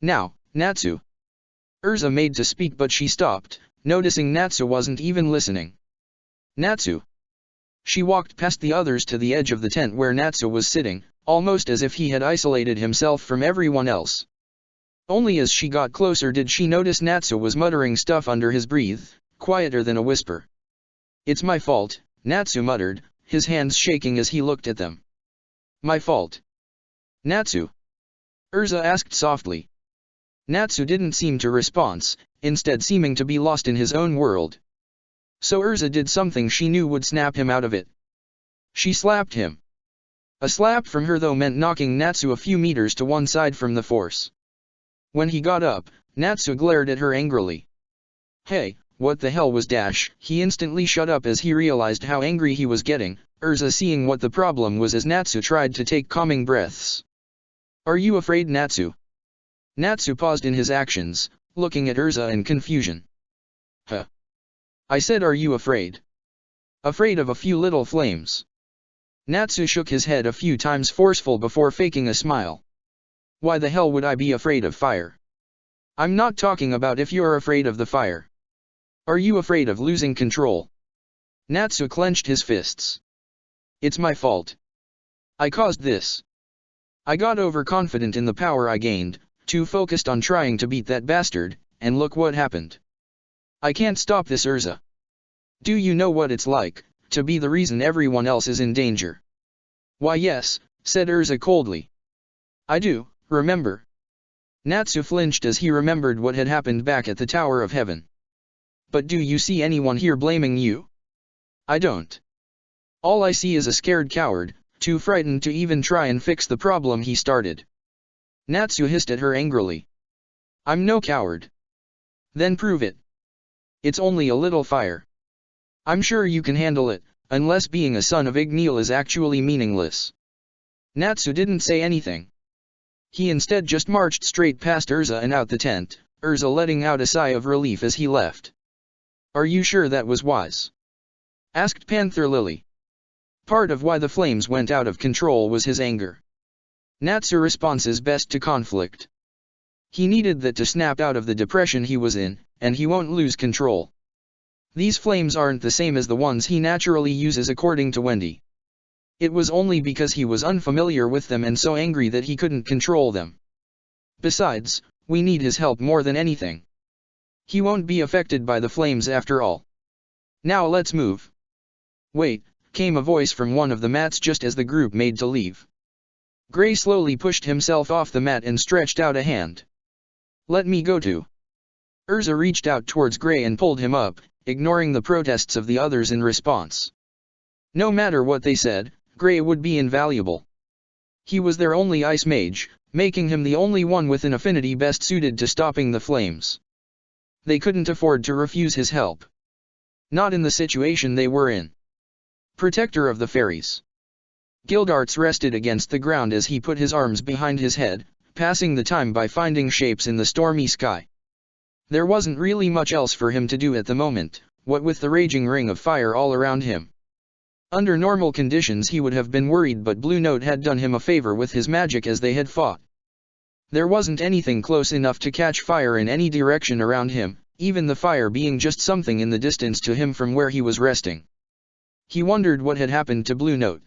[SPEAKER 1] Now, Natsu. Urza made to speak but she stopped, noticing Natsu wasn't even listening. Natsu. She walked past the others to the edge of the tent where Natsu was sitting, almost as if he had isolated himself from everyone else. Only as she got closer did she notice Natsu was muttering stuff under his breath, quieter than a whisper. "It's my fault," Natsu muttered, his hands shaking as he looked at them. "My fault." "Natsu?" Urza asked softly. Natsu didn't seem to respond, instead seeming to be lost in his own world. So Urza did something she knew would snap him out of it. She slapped him. A slap from her though meant knocking Natsu a few meters to one side from the force. When he got up, Natsu glared at her angrily. "Hey, what the hell was dash?" He instantly shut up as he realized how angry he was getting, Urza seeing what the problem was as Natsu tried to take calming breaths. "Are you afraid, Natsu?" Natsu paused in his actions, looking at Urza in confusion. "Huh? I said are you afraid? Afraid of a few little flames?" Natsu shook his head a few times forceful before faking a smile. "Why the hell would I be afraid of fire? I'm not talking about if you're afraid of the fire. Are you afraid of losing control?" Natsu clenched his fists. "It's my fault. I caused this. I got overconfident in the power I gained, too focused on trying to beat that bastard, and look what happened. I can't stop this, Urza. Do you know what it's like, to be the reason everyone else is in danger?" "Why yes," said Urza coldly. "I do, remember." Natsu flinched as he remembered what had happened back at the Tower of Heaven. "But do you see anyone here blaming you?" "I don't. All I see is a scared coward, too frightened to even try and fix the problem he started." Natsu hissed at her angrily. "I'm no coward." "Then prove it. It's only a little fire. I'm sure you can handle it, unless being a son of Igneel is actually meaningless." Natsu didn't say anything. He instead just marched straight past Urza and out the tent, Urza letting out a sigh of relief as he left. "Are you sure that was wise?" asked Panther Lily. Part of why the flames went out of control was his anger. Natsu responds best to conflict. He needed that to snap out of the depression he was in, and he won't lose control. These flames aren't the same as the ones he naturally uses according to Wendy. It was only because he was unfamiliar with them and so angry that he couldn't control them. Besides, we need his help more than anything. He won't be affected by the flames after all. Now let's move. Wait, came a voice from one of the mats just as the group made to leave. Gray slowly pushed himself off the mat and stretched out a hand. "Let me go too." Urza reached out towards Gray and pulled him up, ignoring the protests of the others in response. No matter what they said, Gray would be invaluable. He was their only ice mage, making him the only one with an affinity best suited to stopping the flames. They couldn't afford to refuse his help. Not in the situation they were in. Protector of the Fairies. Gildarts rested against the ground as he put his arms behind his head, passing the time by finding shapes in the stormy sky. There wasn't really much else for him to do at the moment, what with the raging ring of fire all around him. Under normal conditions he would have been worried, but Blue Note had done him a favor with his magic as they had fought. There wasn't anything close enough to catch fire in any direction around him, even the fire being just something in the distance to him from where he was resting. He wondered what had happened to Blue Note.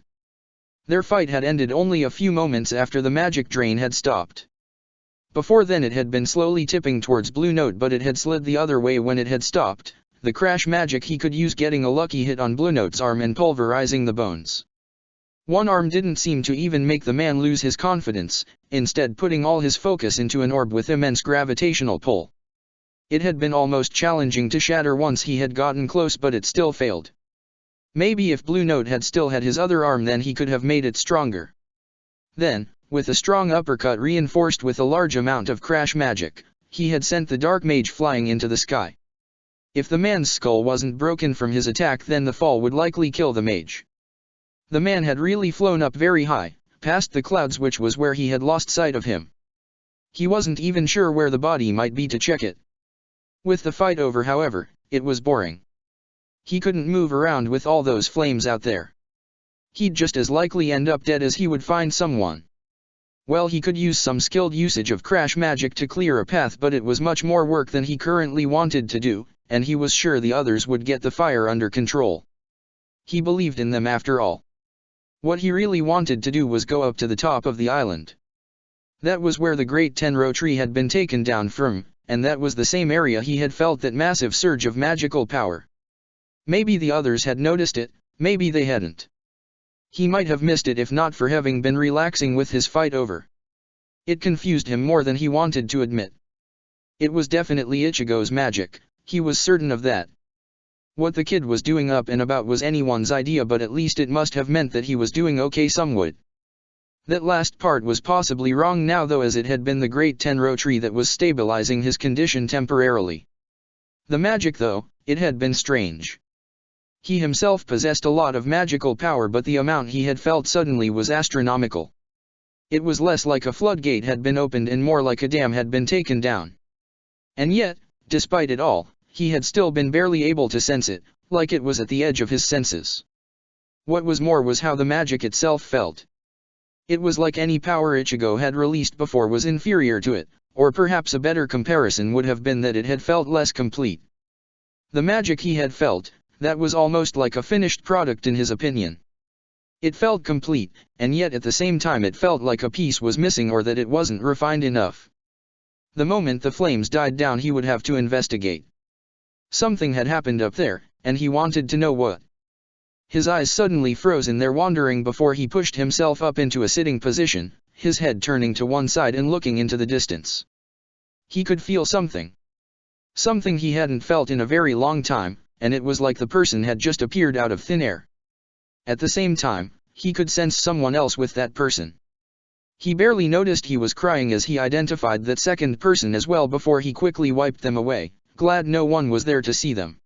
[SPEAKER 1] Their fight had ended only a few moments after the magic drain had stopped. Before then it had been slowly tipping towards Blue Note, but it had slid the other way when it had stopped. The crash magic he could use getting a lucky hit on Blue Note's arm and pulverizing the bones. One arm didn't seem to even make the man lose his confidence, instead putting all his focus into an orb with immense gravitational pull. It had been almost challenging to shatter once he had gotten close, but it still failed. Maybe if Blue Note had still had his other arm, then he could have made it stronger. Then, with a strong uppercut reinforced with a large amount of crash magic, he had sent the Dark Mage flying into the sky. If the man's skull wasn't broken from his attack, then the fall would likely kill the mage. The man had really flown up very high, past the clouds, which was where he had lost sight of him. He wasn't even sure where the body might be to check it. With the fight over, however, it was boring. He couldn't move around with all those flames out there. He'd just as likely end up dead as he would find someone. Well, he could use some skilled usage of crash magic to clear a path, but it was much more work than he currently wanted to do, and he was sure the others would get the fire under control. He believed in them after all. What he really wanted to do was go up to the top of the island. That was where the great Tenro tree had been taken down from, and that was the same area he had felt that massive surge of magical power. Maybe the others had noticed it, maybe they hadn't. He might have missed it if not for having been relaxing with his fight over. It confused him more than he wanted to admit. It was definitely Ichigo's magic, he was certain of that. What the kid was doing up and about was anyone's idea, but at least it must have meant that he was doing okay somewhat. That last part was possibly wrong now though, as it had been the great Tenro tree that was stabilizing his condition temporarily. The magic though, it had been strange. He himself possessed a lot of magical power, but the amount he had felt suddenly was astronomical. It was less like a floodgate had been opened and more like a dam had been taken down. And yet, despite it all, he had still been barely able to sense it, like it was at the edge of his senses. What was more was how the magic itself felt. It was like any power Ichigo had released before was inferior to it, or perhaps a better comparison would have been that it had felt less complete. The magic he had felt, that was almost like a finished product in his opinion. It felt complete, and yet at the same time it felt like a piece was missing or that it wasn't refined enough. The moment the flames died down he would have to investigate. Something had happened up there, and he wanted to know what. His eyes suddenly froze in their wandering before he pushed himself up into a sitting position, his head turning to one side and looking into the distance. He could feel something. Something he hadn't felt in a very long time, and it was like the person had just appeared out of thin air. At the same time, he could sense someone else with that person. He barely noticed he was crying as he identified that second person as well before he quickly wiped them away, glad no one was there to see them.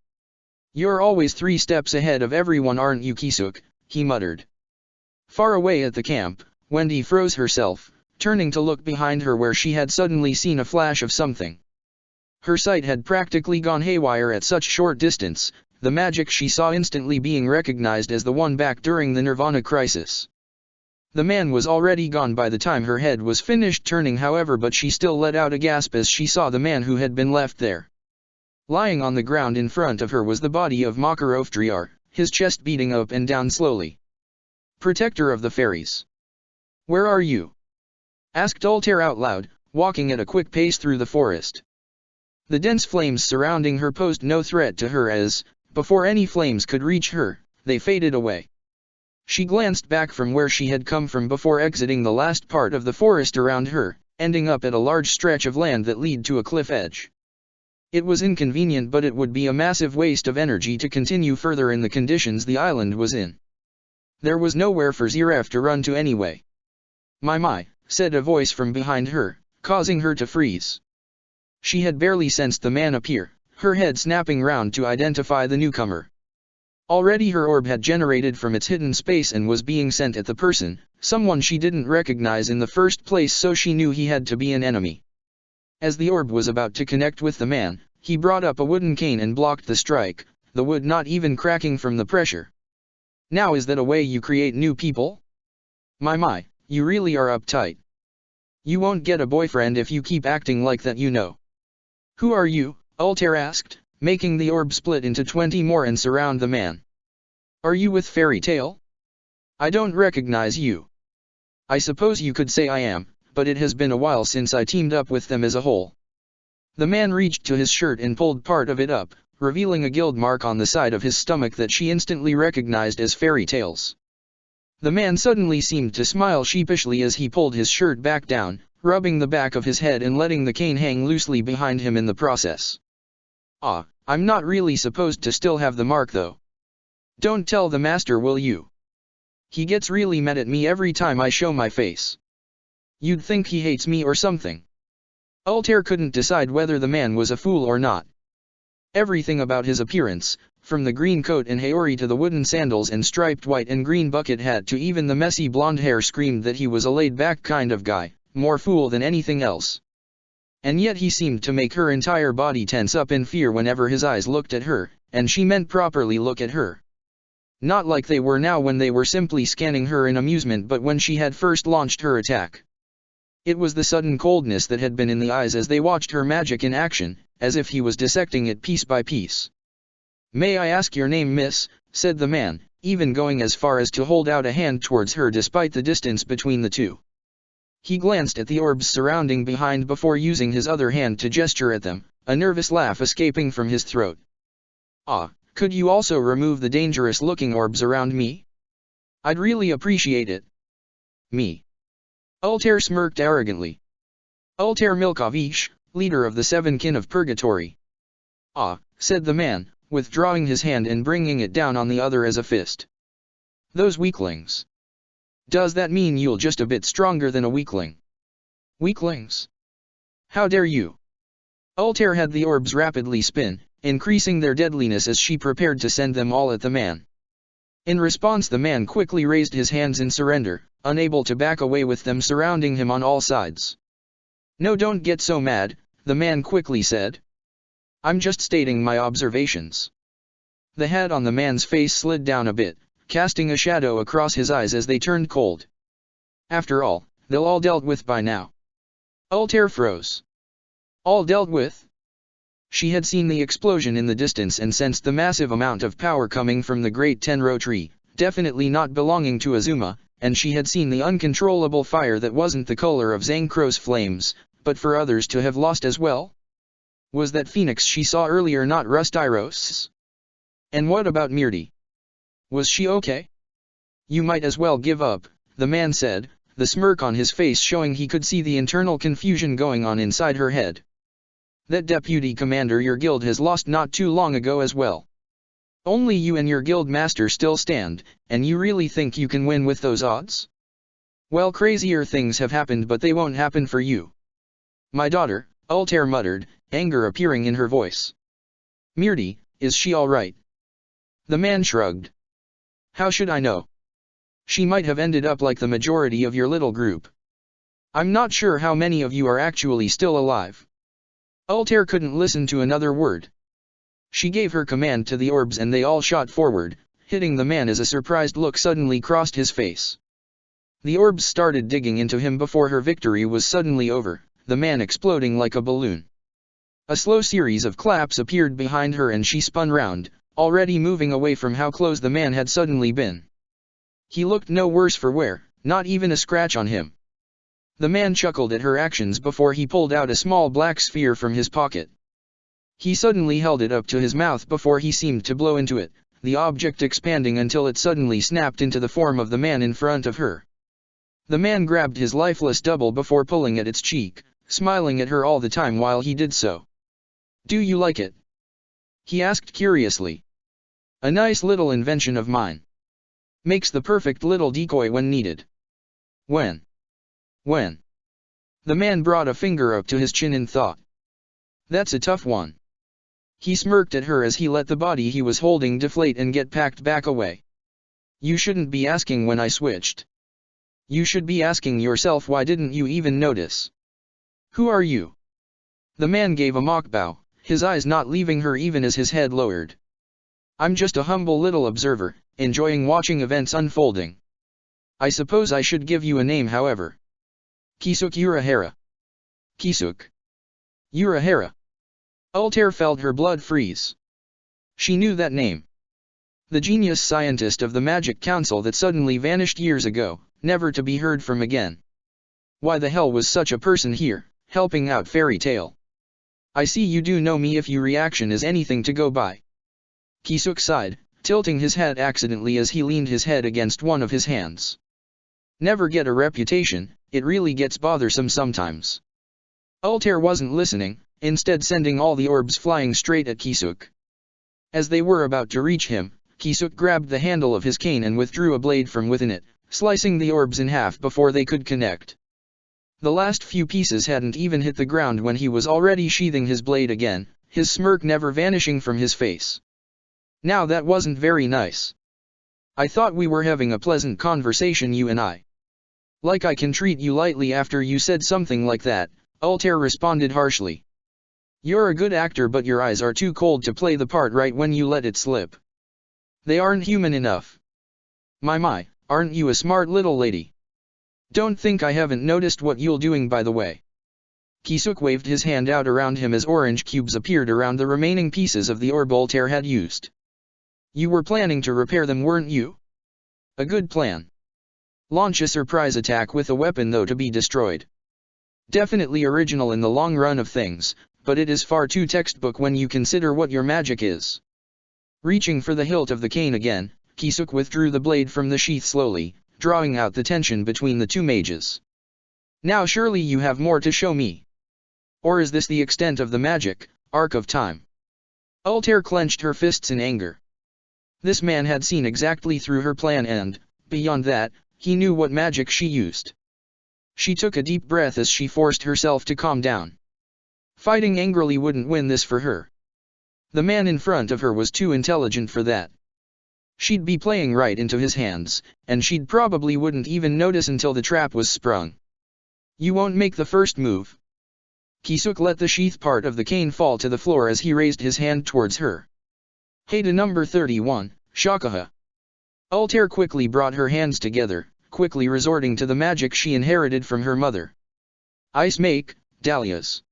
[SPEAKER 1] "You're always 3 steps ahead of everyone, aren't you, Kisuke?" he muttered. Far away at the camp, Wendy froze herself, turning to look behind her where she had suddenly seen a flash of something. Her sight had practically gone haywire at such short distance, the magic she saw instantly being recognized as the one back during the Nirvana crisis. The man was already gone by the time her head was finished turning, however, but she still let out a gasp as she saw the man who had been left there. Lying on the ground in front of her was the body of Makaroftriar, his chest beating up and down slowly. "Protector of the fairies. Where are you?" asked Altair out loud, walking at a quick pace through the forest. The dense flames surrounding her posed no threat to her as, before any flames could reach her, they faded away. She glanced back from where she had come from before exiting the last part of the forest around her, ending up at a large stretch of land that led to a cliff edge. It was inconvenient, but it would be a massive waste of energy to continue further in the conditions the island was in. There was nowhere for Ziraf to run to anyway. My, said a voice from behind her, causing her to freeze. She had barely sensed the man appear, her head snapping round to identify the newcomer. Already her orb had generated from its hidden space and was being sent at the person, someone she didn't recognize in the first place, so she knew he had to be an enemy. As the orb was about to connect with the man, he brought up a wooden cane and blocked the strike, the wood not even cracking from the pressure. "Now is that a way you create new people? My, you really are uptight. You won't get a boyfriend if you keep acting like that, you know." "Who are you?" Altair asked, making the orb split into 20 more and surround the man. "Are you with Fairy Tail? I don't recognize you." "I suppose you could say I am, but it has been a while since I teamed up with them as a whole." The man reached to his shirt and pulled part of it up, revealing a guild mark on the side of his stomach that she instantly recognized as Fairy Tail's. The man suddenly seemed to smile sheepishly as he pulled his shirt back down, rubbing the back of his head and letting the cane hang loosely behind him in the process. "Ah, I'm not really supposed to still have the mark though. Don't tell the master, will you? He gets really mad at me every time I show my face. You'd think he hates me or something." Altair couldn't decide whether the man was a fool or not. Everything about his appearance, from the green coat and haori to the wooden sandals and striped white and green bucket hat to even the messy blonde hair, screamed that he was a laid-back kind of guy, more fool than anything else. And yet he seemed to make her entire body tense up in fear whenever his eyes looked at her, and she meant properly look at her. Not like they were now when they were simply scanning her in amusement, but when she had first launched her attack. It was the sudden coldness that had been in the eyes as they watched her magic in action, as if he was dissecting it piece by piece. "May I ask your name, miss?" said the man, even going as far as to hold out a hand towards her despite the distance between the two. He glanced at the orbs surrounding behind before using his other hand to gesture at them, a nervous laugh escaping from his throat. "Ah, could you also remove the dangerous-looking orbs around me? I'd really appreciate it." "Me?" Altair smirked arrogantly. "Altair Milkovic, leader of the Seven Kin of Purgatory." "Ah," said the man, withdrawing his hand and bringing it down on the other as a fist. "Those weaklings. Does that mean you're just a bit stronger than a weakling?" "Weaklings? How dare you?" Altair had the orbs rapidly spin, increasing their deadliness as she prepared to send them all at the man. In response, the man quickly raised his hands in surrender, unable to back away with them surrounding him on all sides. "No, don't get so mad," the man quickly said. "I'm just stating my observations." The hat on the man's face slid down a bit, casting a shadow across his eyes as they turned cold. After all, they'll all dealt with by now. Altair froze. All dealt with? She had seen the explosion in the distance and sensed the massive amount of power coming from the great Tenro tree, definitely not belonging to Azuma, and she had seen the uncontrollable fire that wasn't the color of Zankro's flames, but for others to have lost as well? Was that phoenix she saw earlier not Rustyros? And what about Mirti? Was she okay? "You might as well give up," the man said, the smirk on his face showing he could see the internal confusion going on inside her head. "That deputy commander your guild has lost not too long ago as well. Only you and your guild master still stand, and you really think you can win with those odds? Well, crazier things have happened, but they won't happen for you." "My daughter," Altair muttered, anger appearing in her voice. "Mirti, is she all right?" The man shrugged. "How should I know? She might have ended up like the majority of your little group. I'm not sure how many of you are actually still alive." Altair couldn't listen to another word. She gave her command to the orbs and they all shot forward, hitting the man as a surprised look suddenly crossed his face. The orbs started digging into him before her victory was suddenly over, the man exploding like a balloon. A slow series of claps appeared behind her and she spun round, already moving away from how close the man had suddenly been. He looked no worse for wear, not even a scratch on him. The man chuckled at her actions before he pulled out a small black sphere from his pocket. He suddenly held it up to his mouth before he seemed to blow into it, the object expanding until it suddenly snapped into the form of the man in front of her. The man grabbed his lifeless double before pulling at its cheek, smiling at her all the time while he did so. "Do you like it?" he asked curiously. "A nice little invention of mine. Makes the perfect little decoy when needed." When? The man brought a finger up to his chin in thought. "That's a tough one." He smirked at her as he let the body he was holding deflate and get packed back away. "You shouldn't be asking when I switched. You should be asking yourself why didn't you even notice. Who are you?" The man gave a mock bow, his eyes not leaving her even as his head lowered. "I'm just a humble little observer, enjoying watching events unfolding. I suppose I should give you a name however. Kisuk Urahara." Kisuk Urahara. Altair felt her blood freeze. She knew that name. The genius scientist of the Magic Council that suddenly vanished years ago, never to be heard from again. Why the hell was such a person here, helping out Fairy Tail? "I see you do know me if your reaction is anything to go by." Kisuk sighed, tilting his head accidentally as he leaned his head against one of his hands. "Never get a reputation, it really gets bothersome sometimes." Altair wasn't listening, instead sending all the orbs flying straight at Kisuk. As they were about to reach him, Kisuk grabbed the handle of his cane and withdrew a blade from within it, slicing the orbs in half before they could connect. The last few pieces hadn't even hit the ground when he was already sheathing his blade again, his smirk never vanishing from his face. "Now that wasn't very nice. I thought we were having a pleasant conversation, you and I. Like I can treat you lightly after you said something like that," Altair responded harshly. "You're a good actor, but your eyes are too cold to play the part right when you let it slip. They aren't human enough. My, aren't you a smart little lady?" Don't think I haven't noticed what you're doing by the way. Kisuk waved his hand out around him as orange cubes appeared around the remaining pieces of the orb Altair had used. You were planning to repair them, weren't you? A good plan. Launch a surprise attack with a weapon though to be destroyed. Definitely original in the long run of things, but it is far too textbook when you consider what your magic is. Reaching for the hilt of the cane again, Kisuk withdrew the blade from the sheath slowly, drawing out the tension between the two mages. Now surely you have more to show me. Or is this the extent of the magic, arc of time? Altair clenched her fists in anger. This man had seen exactly through her plan and, beyond that, he knew what magic she used. She took a deep breath as she forced herself to calm down. Fighting angrily wouldn't win this for her. The man in front of her was too intelligent for that. She'd be playing right into his hands, and she'd probably wouldn't even notice until the trap was sprung. You won't make the first move. Kisuk let the sheath part of the cane fall to the floor as he raised his hand towards her. Hey to number 31, Shakaha. Altair quickly brought her hands together, quickly resorting to the magic she inherited from her mother. Ice make, dahlias.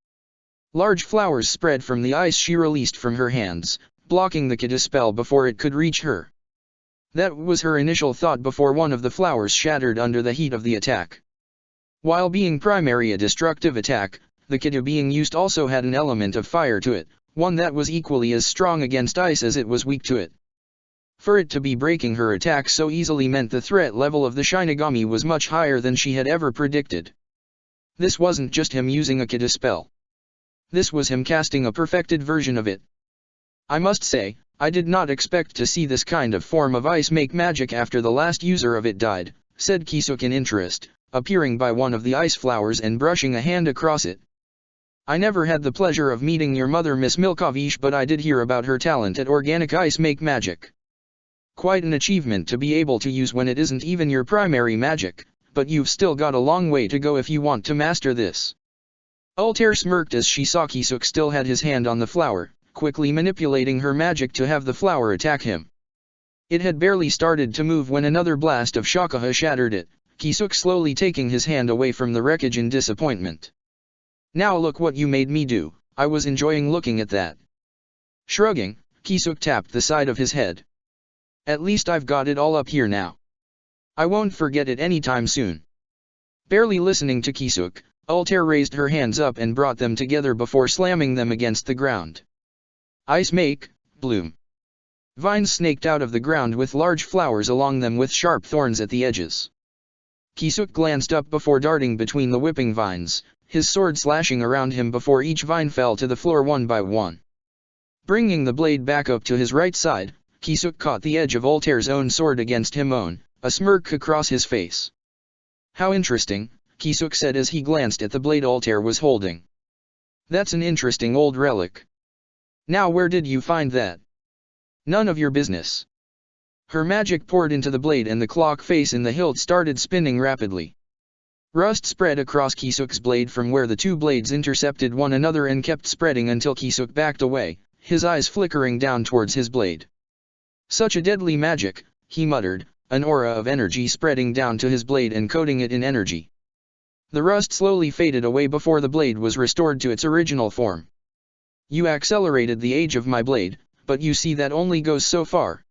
[SPEAKER 1] Large flowers spread from the ice she released from her hands, blocking the Kida spell before it could reach her. That was her initial thought before one of the flowers shattered under the heat of the attack. While being primary a destructive attack, the Kida being used also had an element of fire to it, one that was equally as strong against ice as it was weak to it. For it to be breaking her attack so easily meant the threat level of the Shinigami was much higher than she had ever predicted. This wasn't just him using a Kida spell. This was him casting a perfected version of it. I must say, I did not expect to see this kind of form of ice make magic after the last user of it died, said Kisuk in interest, appearing by one of the ice flowers and brushing a hand across it. I never had the pleasure of meeting your mother Miss Milkovish, but I did hear about her talent at organic ice make magic. Quite an achievement to be able to use when it isn't even your primary magic, but you've still got a long way to go if you want to master this. Altair smirked as she saw Kisuk still had his hand on the flower, quickly manipulating her magic to have the flower attack him. It had barely started to move when another blast of Shakaha shattered it, Kisuk slowly taking his hand away from the wreckage in disappointment. Now look what you made me do, I was enjoying looking at that. Shrugging, Kisuk tapped the side of his head. At least I've got it all up here now. I won't forget it anytime soon. Barely listening to Kisuk, Altair raised her hands up and brought them together before slamming them against the ground. Ice make, bloom. Vines snaked out of the ground with large flowers along them with sharp thorns at the edges. Kisuk glanced up before darting between the whipping vines, his sword slashing around him before each vine fell to the floor one by one. Bringing the blade back up to his right side, Kisuk caught the edge of Altair's own sword against him own, a smirk across his face. How interesting, Kisuk said as he glanced at the blade Altair was holding. That's an interesting old relic. Now where did you find that? None of your business. Her magic poured into the blade and the clock face in the hilt started spinning rapidly. Rust spread across Kisuk's blade from where the two blades intercepted one another and kept spreading until Kisuk backed away, his eyes flickering down towards his blade. Such a deadly magic, he muttered, an aura of energy spreading down to his blade and coating it in energy. The rust slowly faded away before the blade was restored to its original form. You accelerated the age of my blade, but you see that only goes so far.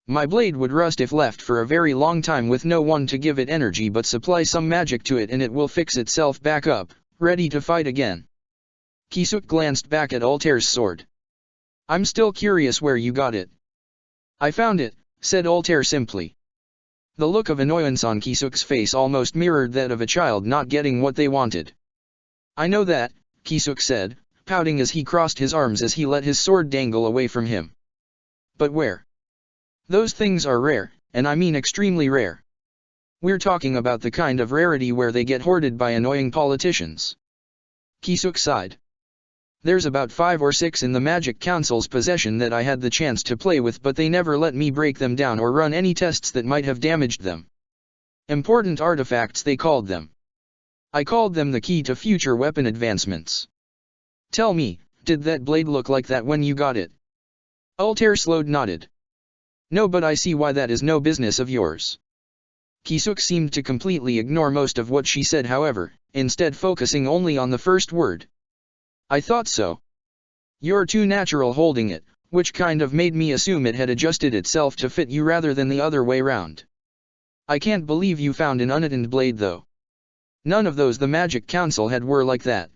[SPEAKER 1] My blade would rust if left for a very long time with no one to give it energy but supply some magic to it and it will fix itself back up, ready to fight again. Kisuk glanced back at Altair's sword. I'm still curious where you got it. I found it, said Altair simply. The look of annoyance on Kisuk's face almost mirrored that of a child not getting what they wanted. I know that, Kisuk said, pouting as he crossed his arms as he let his sword dangle away from him. But where? Those things are rare, and I mean extremely rare. We're talking about the kind of rarity where they get hoarded by annoying politicians. Kisuk sighed. There's about 5 or 6 in the Magic Council's possession that I had the chance to play with, but they never let me break them down or run any tests that might have damaged them. Important artifacts they called them. I called them the key to future weapon advancements. Tell me, did that blade look like that when you got it? Altair slowed nodded. No, but I see why that is no business of yours. Kisuk seemed to completely ignore most of what she said, however, instead focusing only on the first word. I thought so. You're too natural holding it, which kind of made me assume it had adjusted itself to fit you rather than the other way round. I can't believe you found an unattended blade though. None of those the Magic Council had were like that.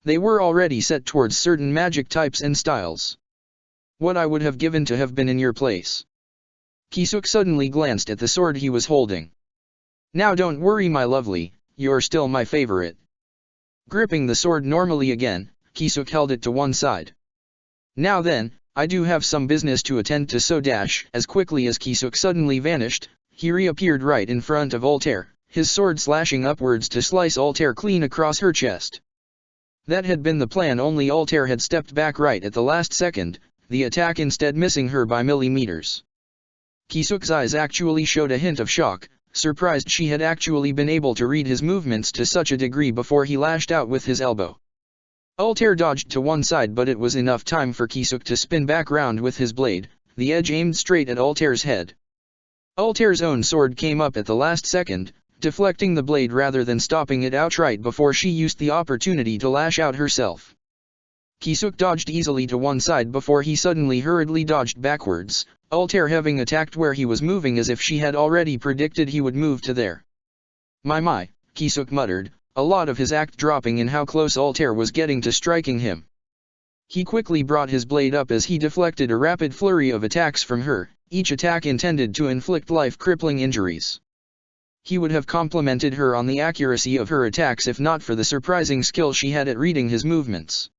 [SPEAKER 1] They were already set towards certain magic types and styles. What I would have given to have been in your place. Kisuk suddenly glanced at the sword he was holding. Now don't worry my lovely, you're still my favorite. Gripping the sword normally again, Kisuk held it to one side. Now then, I do have some business to attend to, so as quickly as Kisuk suddenly vanished, he reappeared right in front of Altair, his sword slashing upwards to slice Altair clean across her chest. That had been the plan, only Altair had stepped back right at the last second, the attack instead missing her by millimeters. Kisuk's eyes actually showed a hint of shock, surprised she had actually been able to read his movements to such a degree before he lashed out with his elbow. Altair dodged to one side, but it was enough time for Kisuk to spin back round with his blade, the edge aimed straight at Altair's head. Altair's own sword came up at the last second, deflecting the blade rather than stopping it outright before she used the opportunity to lash out herself. Kisuk dodged easily to one side before he suddenly hurriedly dodged backwards, Altair having attacked where he was moving as if she had already predicted he would move to there. My, Kisuk muttered, a lot of his act dropping in how close Altair was getting to striking him. He quickly brought his blade up as he deflected a rapid flurry of attacks from her, each attack intended to inflict life-crippling injuries. He would have complimented her on the accuracy of her attacks if not for the surprising skill she had at reading his movements.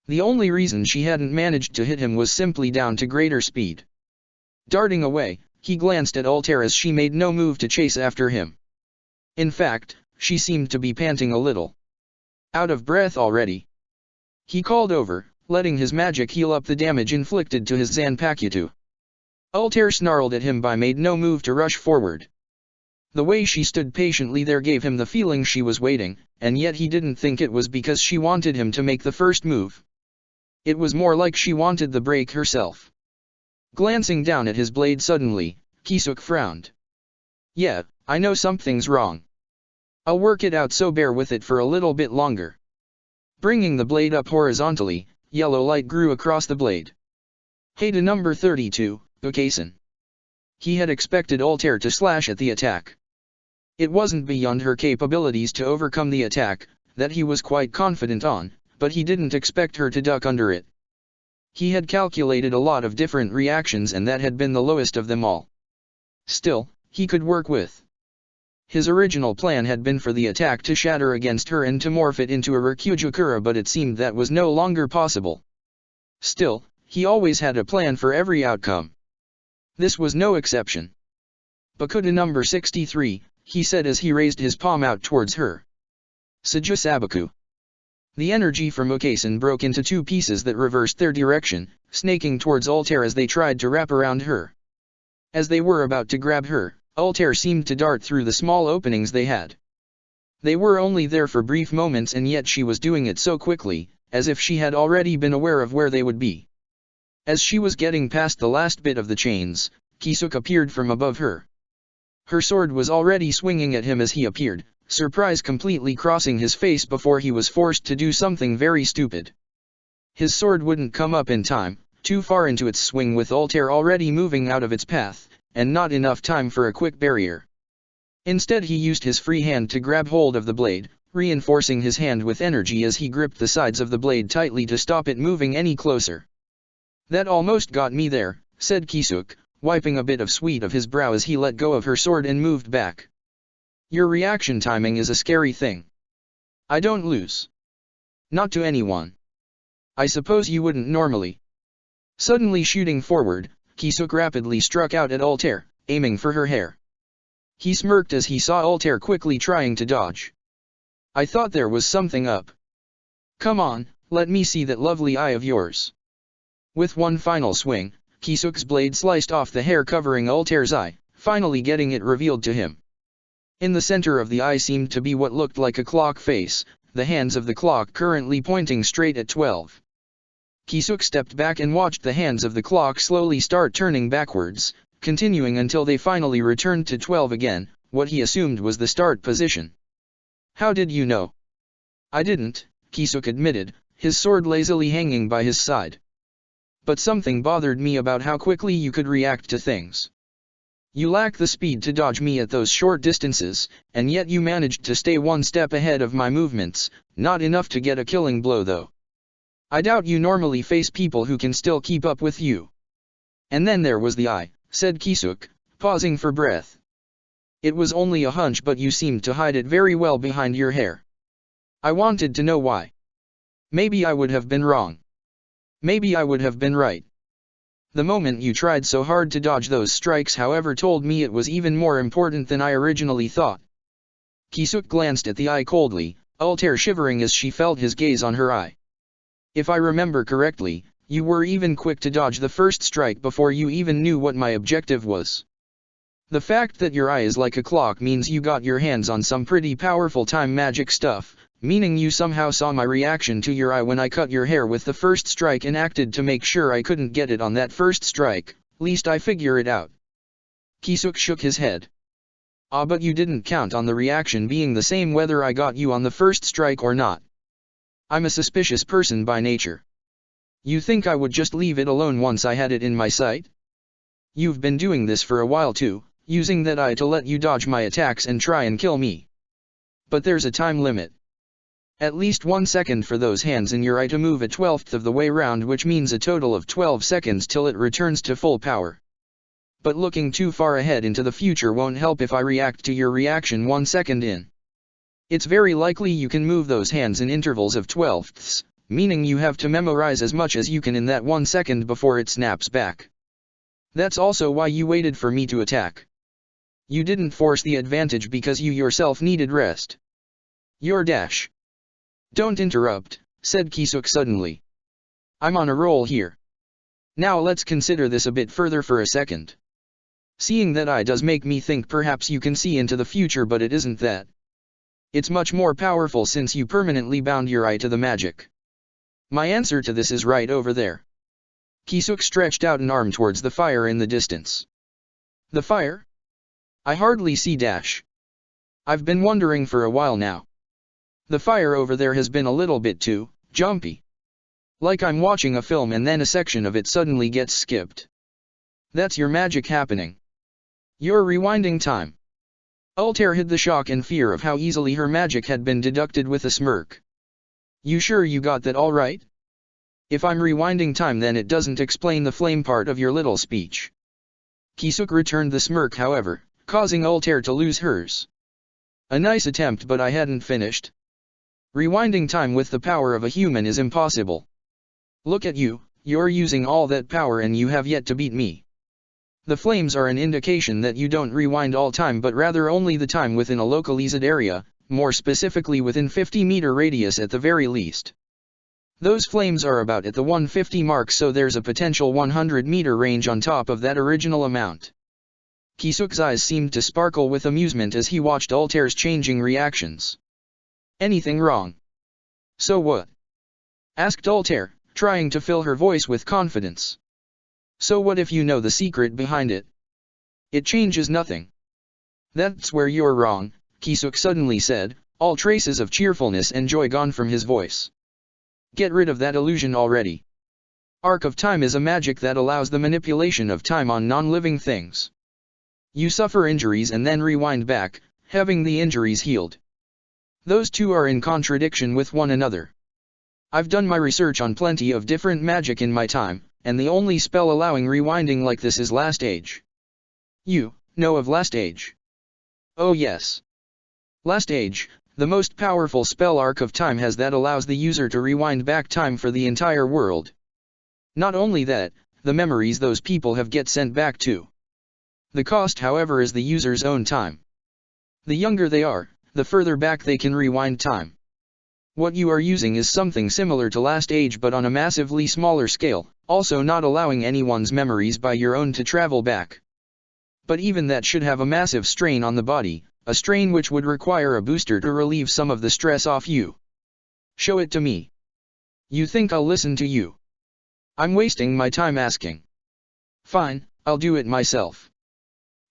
[SPEAKER 1] The only reason she hadn't managed to hit him was simply down to greater speed. Darting away, he glanced at Altair as she made no move to chase after him. In fact, she seemed to be panting a little. Out of breath already. He called over, letting his magic heal up the damage inflicted to his Zanpakuto. Altair snarled at him but made no move to rush forward. The way she stood patiently there gave him the feeling she was waiting, and yet he didn't think it was because she wanted him to make the first move. It was more like she wanted the break herself. Glancing down at his blade suddenly, Kisuk frowned. Yeah, I know something's wrong. I'll work it out, so bear with it for a little bit longer. Bringing the blade up horizontally, yellow light grew across the blade. Hey to number 32, Okasan. He had expected Altair to slash at the attack. It wasn't beyond her capabilities to overcome the attack, that he was quite confident on, but he didn't expect her to duck under it. He had calculated a lot of different reactions and that had been the lowest of them all. Still, he could work with. His original plan had been for the attack to shatter against her and to morph it into a Rikujukura, but it seemed that was no longer possible. Still, he always had a plan for every outcome. This was no exception. Bakuda number 63, he said as he raised his palm out towards her. Sajusabaku. The energy from Okasan broke into two pieces that reversed their direction, snaking towards Altair as they tried to wrap around her. As they were about to grab her, Altair seemed to dart through the small openings they had. They were only there for brief moments, and yet she was doing it so quickly, as if she had already been aware of where they would be. As she was getting past the last bit of the chains, Kisuk appeared from above her. Her sword was already swinging at him as he appeared, surprise completely crossing his face before he was forced to do something very stupid. His sword wouldn't come up in time, too far into its swing with Altair already moving out of its path, and not enough time for a quick barrier. Instead he used his free hand to grab hold of the blade, reinforcing his hand with energy as he gripped the sides of the blade tightly to stop it moving any closer. That almost got me there, said Kisuk, wiping a bit of sweat of his brow as he let go of her sword and moved back. Your reaction timing is a scary thing. I don't lose. Not to anyone. I suppose you wouldn't normally. Suddenly shooting forward, Kisuk rapidly struck out at Altair, aiming for her hair. He smirked as he saw Altair quickly trying to dodge. I thought there was something up. Come on, let me see that lovely eye of yours. With one final swing, Kisuk's blade sliced off the hair covering Altair's eye, finally getting it revealed to him. In the center of the eye seemed to be what looked like a clock face, the hands of the clock currently pointing straight at 12. Kisuk stepped back and watched the hands of the clock slowly start turning backwards, continuing until they finally returned to 12 again, what he assumed was the start position. How did you know? I didn't, Kisuk admitted, his sword lazily hanging by his side. But something bothered me about how quickly you could react to things. You lack the speed to dodge me at those short distances, and yet you managed to stay one step ahead of my movements, not enough to get a killing blow though. I doubt you normally face people who can still keep up with you. And then there was the eye, said Kisuk, pausing for breath. It was only a hunch, but you seemed to hide it very well behind your hair. I wanted to know why. Maybe I would have been wrong. Maybe I would have been right. The moment you tried so hard to dodge those strikes, however, told me it was even more important than I originally thought. Kisuk glanced at the eye coldly, Altair shivering as she felt his gaze on her eye. If I remember correctly, you were even quick to dodge the first strike before you even knew what my objective was. The fact that your eye is like a clock means you got your hands on some pretty powerful time magic stuff, meaning you somehow saw my reaction to your eye when I cut your hair with the first strike and acted to make sure I couldn't get it on that first strike, least I figure it out. Kisuk shook his head. Ah, but you didn't count on the reaction being the same whether I got you on the first strike or not. I'm a suspicious person by nature. You think I would just leave it alone once I had it in my sight? You've been doing this for a while too, using that eye to let you dodge my attacks and try and kill me. But there's a time limit. At least 1 second for those hands in your eye to move a 12th of the way round, which means a total of 12 seconds till it returns to full power. But looking too far ahead into the future won't help if I react to your reaction 1 second in. It's very likely you can move those hands in intervals of 12ths, meaning you have to memorize as much as you can in that 1 second before it snaps back. That's also why you waited for me to attack. You didn't force the advantage because you yourself needed rest. Your dash. Don't interrupt, said Kisuk suddenly. I'm on a roll here. Now let's consider this a bit further for a second. Seeing that eye does make me think perhaps you can see into the future, but it isn't that. It's much more powerful since you permanently bound your eye to the magic. My answer to this is right over there. Kisuk stretched out an arm towards the fire in the distance. The fire? I hardly see dash. I've been wondering for a while now. The fire over there has been a little bit too jumpy. Like I'm watching a film and then a section of it suddenly gets skipped. That's your magic happening. You're rewinding time. Altair hid the shock and fear of how easily her magic had been deducted with a smirk. You sure you got that all right? If I'm rewinding time, then it doesn't explain the flame part of your little speech. Kisuk returned the smirk, however, causing Altair to lose hers. A nice attempt, but I hadn't finished. Rewinding time with the power of a human is impossible. Look at you, you're using all that power and you have yet to beat me. The flames are an indication that you don't rewind all time, but rather only the time within a localized area, more specifically within 50-meter radius at the very least. Those flames are about at the 150 mark, so there's a potential 100-meter range on top of that original amount. Kisuk's eyes seemed to sparkle with amusement as he watched Altair's changing reactions. Anything wrong? So what? Asked Altair, trying to fill her voice with confidence. So what if you know the secret behind it? It changes nothing. That's where you're wrong, Kisuk suddenly said, all traces of cheerfulness and joy gone from his voice. Get rid of that illusion already. Arc of time is a magic that allows the manipulation of time on non-living things. You suffer injuries and then rewind back, having the injuries healed. Those two are in contradiction with one another. I've done my research on plenty of different magic in my time, and the only spell allowing rewinding like this is Last Age. You know of Last Age? Oh yes. Last Age, the most powerful spell Arc of Time has that allows the user to rewind back time for the entire world. Not only that, the memories those people have get sent back to. The cost, however, is the user's own time. The younger they are, the further back they can rewind time. What you are using is something similar to Last Age but on a massively smaller scale, also not allowing anyone's memories by your own to travel back. But even that should have a massive strain on the body, a strain which would require a booster to relieve some of the stress off you. Show it to me. You think I'll listen to you? I'm wasting my time asking. Fine, I'll do it myself.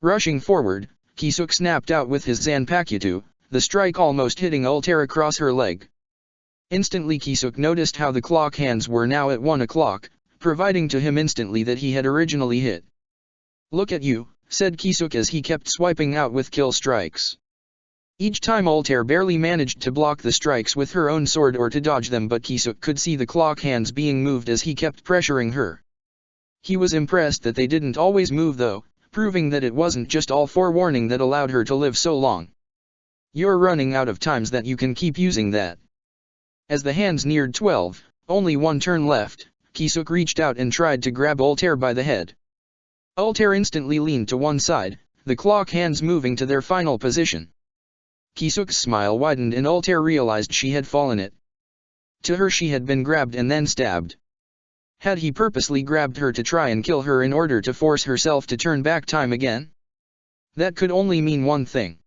[SPEAKER 1] Rushing forward, Kisuk snapped out with his Zanpakuto, the strike almost hitting Altair across her leg. Instantly Kisuk noticed how the clock hands were now at 1 o'clock, providing to him instantly that he had originally hit. "Look at you," said Kisuk as he kept swiping out with kill strikes. Each time Altair barely managed to block the strikes with her own sword or to dodge them, but Kisuk could see the clock hands being moved as he kept pressuring her. He was impressed that they didn't always move though, proving that it wasn't just all forewarning that allowed her to live so long. "You're running out of times that you can keep using that." As the hands neared 12, only one turn left, Kisuk reached out and tried to grab Altair by the head. Altair instantly leaned to one side, the clock hands moving to their final position. Kisuk's smile widened and Altair realized she had fallen it. To her she had been grabbed and then stabbed. Had he purposely grabbed her to try and kill her in order to force herself to turn back time again? That could only mean one thing.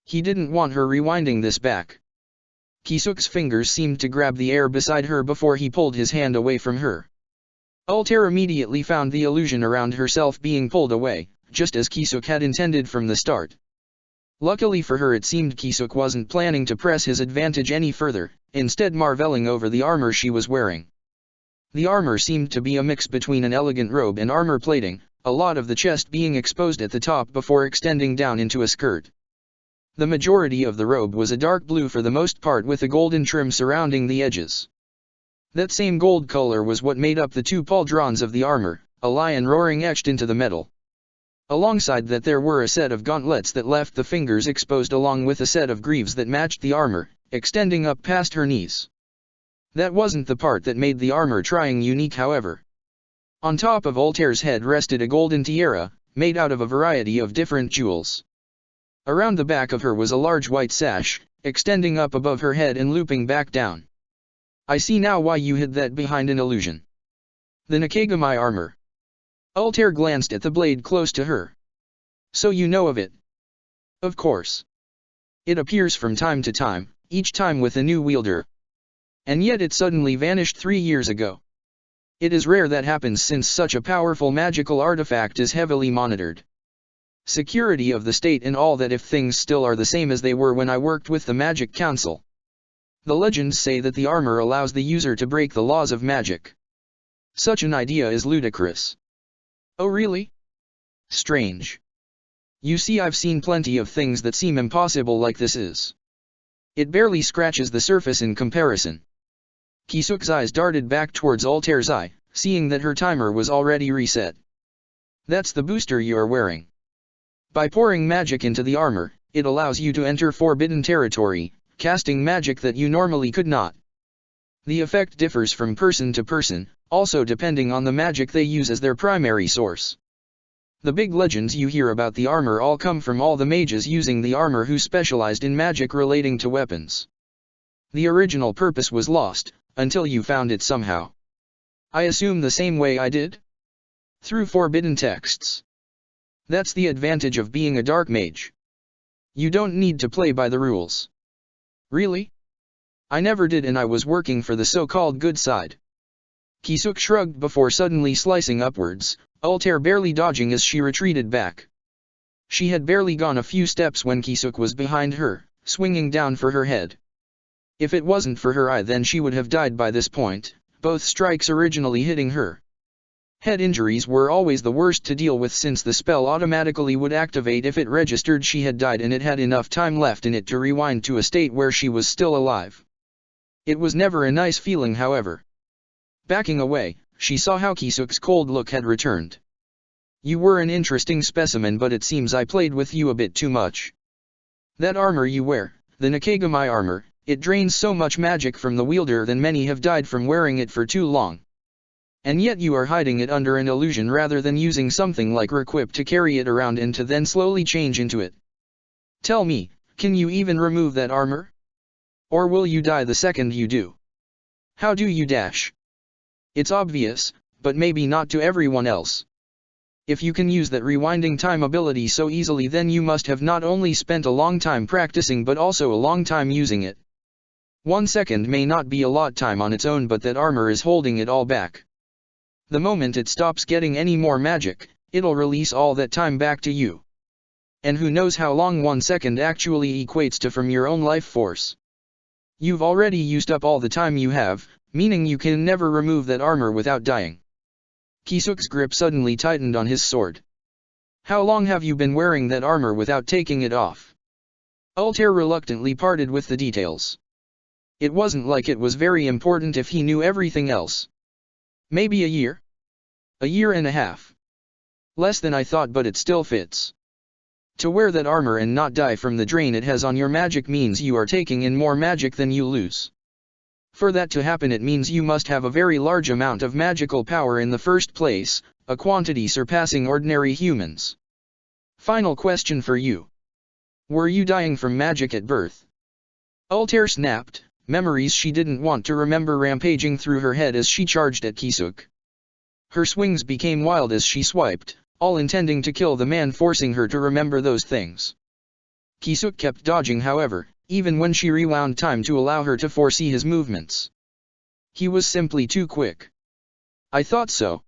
[SPEAKER 1] He didn't want her rewinding this back. Kisuk's fingers seemed to grab the air beside her before he pulled his hand away from her. Altair immediately found the illusion around herself being pulled away, just as Kisuk had intended from the start. Luckily for her, it seemed Kisuk wasn't planning to press his advantage any further, instead marveling over the armor she was wearing. The armor seemed to be a mix between an elegant robe and armor plating, a lot of the chest being exposed at the top before extending down into a skirt. The majority of the robe was a dark blue for the most part with a golden trim surrounding the edges. That same gold color was what made up the two pauldrons of the armor, a lion roaring etched into the metal. Alongside that there were a set of gauntlets that left the fingers exposed along with a set of greaves that matched the armor, extending up past her knees. That wasn't the part that made the armor trying unique however. On top of Altair's head rested a golden tiara, made out of a variety of different jewels. Around the back of her was a large white sash, extending up above her head and looping back down. "I see now why you hid that behind an illusion. The Nakagami armor." Altair glanced at the blade close to her. "So you know of it?" "Of course. It appears from time to time, each time with a new wielder. And yet it suddenly vanished 3 years ago. It is rare that happens since such a powerful magical artifact is heavily monitored. Security of the state and all that, if things still are the same as they were when I worked with the Magic Council. The legends say that the armor allows the user to break the laws of magic. Such an idea is ludicrous." "Oh really? Strange. You see, I've seen plenty of things that seem impossible like this is. It barely scratches the surface in comparison." Kisuk's eyes darted back towards Altair's eye, seeing that her timer was already reset. "That's the booster you're wearing. By pouring magic into the armor, it allows you to enter forbidden territory, casting magic that you normally could not. The effect differs from person to person, also depending on the magic they use as their primary source. The big legends you hear about the armor all come from all the mages using the armor who specialized in magic relating to weapons. The original purpose was lost, until you found it somehow. I assume the same way I did? Through forbidden texts. That's the advantage of being a dark mage. You don't need to play by the rules." "Really? I never did, and I was working for the so-called good side." Kisuk shrugged before suddenly slicing upwards, Altair barely dodging as she retreated back. She had barely gone a few steps when Kisuk was behind her, swinging down for her head. If it wasn't for her eye, then she would have died by this point, both strikes originally hitting her. Head injuries were always the worst to deal with since the spell automatically would activate if it registered she had died and it had enough time left in it to rewind to a state where she was still alive. It was never a nice feeling however. Backing away, she saw how Kisuk's cold look had returned. "You were an interesting specimen, but it seems I played with you a bit too much. That armor you wear, the Nakagami armor, it drains so much magic from the wielder that many have died from wearing it for too long. And yet you are hiding it under an illusion rather than using something like Requip to carry it around and to then slowly change into it. Tell me, can you even remove that armor? Or will you die the second you do? How do you dash? It's obvious, but maybe not to everyone else. If you can use that rewinding time ability so easily, then you must have not only spent a long time practicing but also a long time using it. 1 second may not be a lot time on its own, but that armor is holding it all back. The moment it stops getting any more magic, it'll release all that time back to you. And who knows how long 1 second actually equates to from your own life force. You've already used up all the time you have, meaning you can never remove that armor without dying. Kisuk's grip suddenly tightened on his sword. How long have you been wearing that armor without taking it off? Altair reluctantly parted with the details. It wasn't like it was very important if he knew everything else. Maybe a year? A year and a half. Less than I thought, but it still fits. To wear that armor and not die from the drain it has on your magic means you are taking in more magic than you lose. For that to happen it means you must have a very large amount of magical power in the first place, a quantity surpassing ordinary humans. Final question for you. Were you dying from magic at birth? Altair snapped, memories she didn't want to remember rampaging through her head as she charged at Kisuk. Her swings became wild as she swiped, all intending to kill the man, forcing her to remember those things. Kisuk kept dodging, however, even when she rewound time to allow her to foresee his movements. He was simply too quick. I thought so.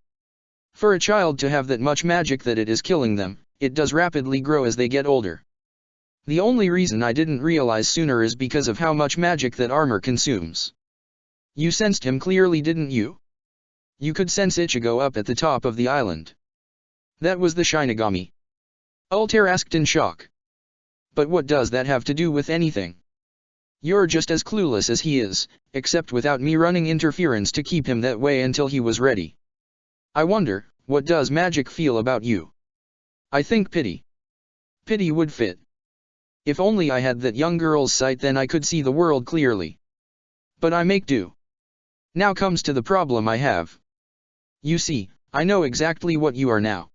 [SPEAKER 1] For a child to have that much magic that it is killing them, it does rapidly grow as they get older. The only reason I didn't realize sooner is because of how much magic that armor consumes. You sensed him clearly, didn't you? You could sense Ichigo up at the top of the island. That was the Shinigami. Altair asked in shock. But what does that have to do with anything? You're just as clueless as he is, except without me running interference to keep him that way until he was ready. I wonder, what does magic feel about you? I think pity. Pity would fit. If only I had that young girl's sight, then I could see the world clearly. But I make do. Now comes to the problem I have. You see, I know exactly what you are now.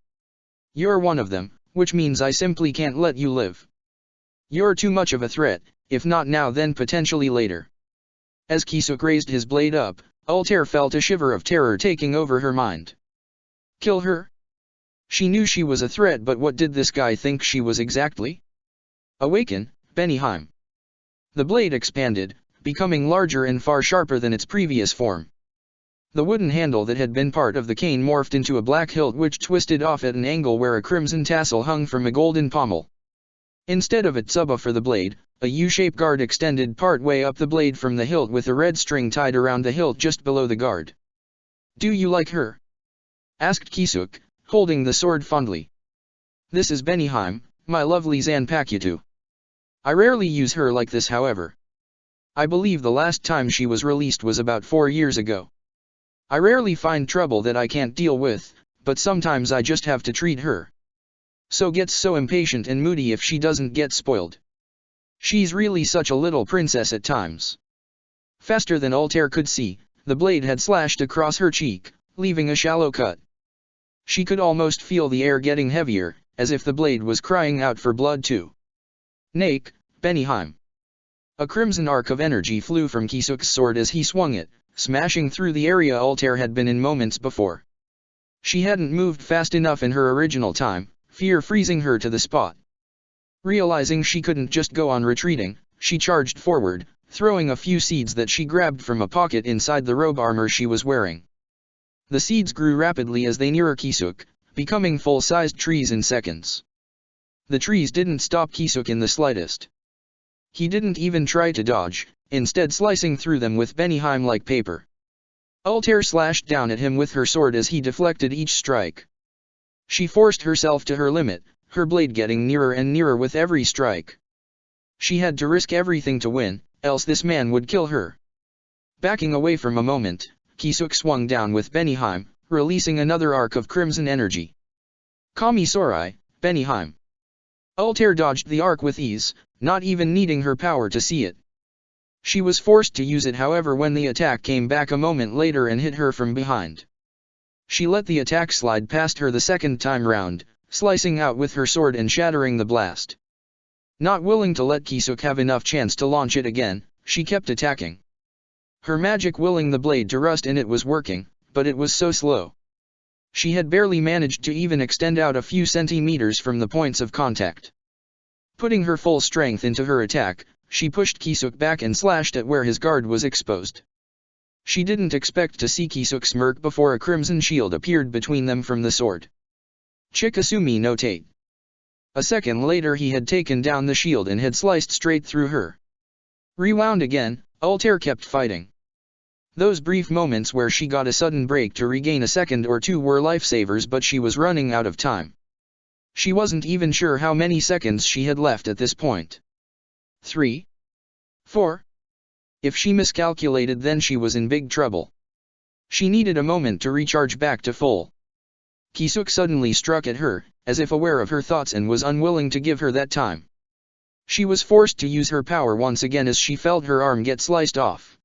[SPEAKER 1] You're one of them, which means I simply can't let you live. You're too much of a threat, if not now then potentially later. As Kisuk raised his blade up, Altair felt a shiver of terror taking over her mind. Kill her? She knew she was a threat, but what did this guy think she was exactly? Awaken, Benihime. The blade expanded, becoming larger and far sharper than its previous form. The wooden handle that had been part of the cane morphed into a black hilt which twisted off at an angle where a crimson tassel hung from a golden pommel. Instead of a tsuba for the blade, a U-shaped guard extended part way up the blade from the hilt with a red string tied around the hilt just below the guard. Do you like her? Asked Kisuk, holding the sword fondly. This is Benihime, my lovely Zanpakuto. I rarely use her like this, however. I believe the last time she was released was about 4 years ago. I rarely find trouble that I can't deal with, but sometimes I just have to treat her. So gets so impatient and moody if she doesn't get spoiled. She's really such a little princess at times. Faster than Altair could see, the blade had slashed across her cheek, leaving a shallow cut. She could almost feel the air getting heavier, as if the blade was crying out for blood too. Nake, Benihime. A crimson arc of energy flew from Kisuk's sword as he swung it, smashing through the area Altair had been in moments before. She hadn't moved fast enough in her original time, fear freezing her to the spot. Realizing she couldn't just go on retreating, she charged forward, throwing a few seeds that she grabbed from a pocket inside the robe armor she was wearing. The seeds grew rapidly as they neared Kisuk, becoming full-sized trees in seconds. The trees didn't stop Kisuk in the slightest. He didn't even try to dodge, instead slicing through them with Benihime like paper. Altair slashed down at him with her sword as he deflected each strike. She forced herself to her limit, her blade getting nearer and nearer with every strike. She had to risk everything to win, else this man would kill her. Backing away from a moment, Kisuk swung down with Benihime, releasing another arc of crimson energy. Kami Sorai, Benihime. Altair dodged the arc with ease, not even needing her power to see it. She was forced to use it, however, when the attack came back a moment later and hit her from behind. She let the attack slide past her the second time round, slicing out with her sword and shattering the blast. Not willing to let Kisuk have enough chance to launch it again, she kept attacking. Her magic willing the blade to rust, and it was working, but it was so slow. She had barely managed to even extend out a few centimeters from the points of contact. Putting her full strength into her attack, she pushed Kisuk back and slashed at where his guard was exposed. She didn't expect to see Kisuk smirk before a crimson shield appeared between them from the sword. Chikasumi no Tate. A second later he had taken down the shield and had sliced straight through her. Rewound again, Altair kept fighting. Those brief moments where she got a sudden break to regain a second or two were lifesavers, but she was running out of time. She wasn't even sure how many seconds she had left at this point. 3? 4? If she miscalculated, then she was in big trouble. She needed a moment to recharge back to full. Kisuk suddenly struck at her, as if aware of her thoughts, and was unwilling to give her that time. She was forced to use her power once again as she felt her arm get sliced off.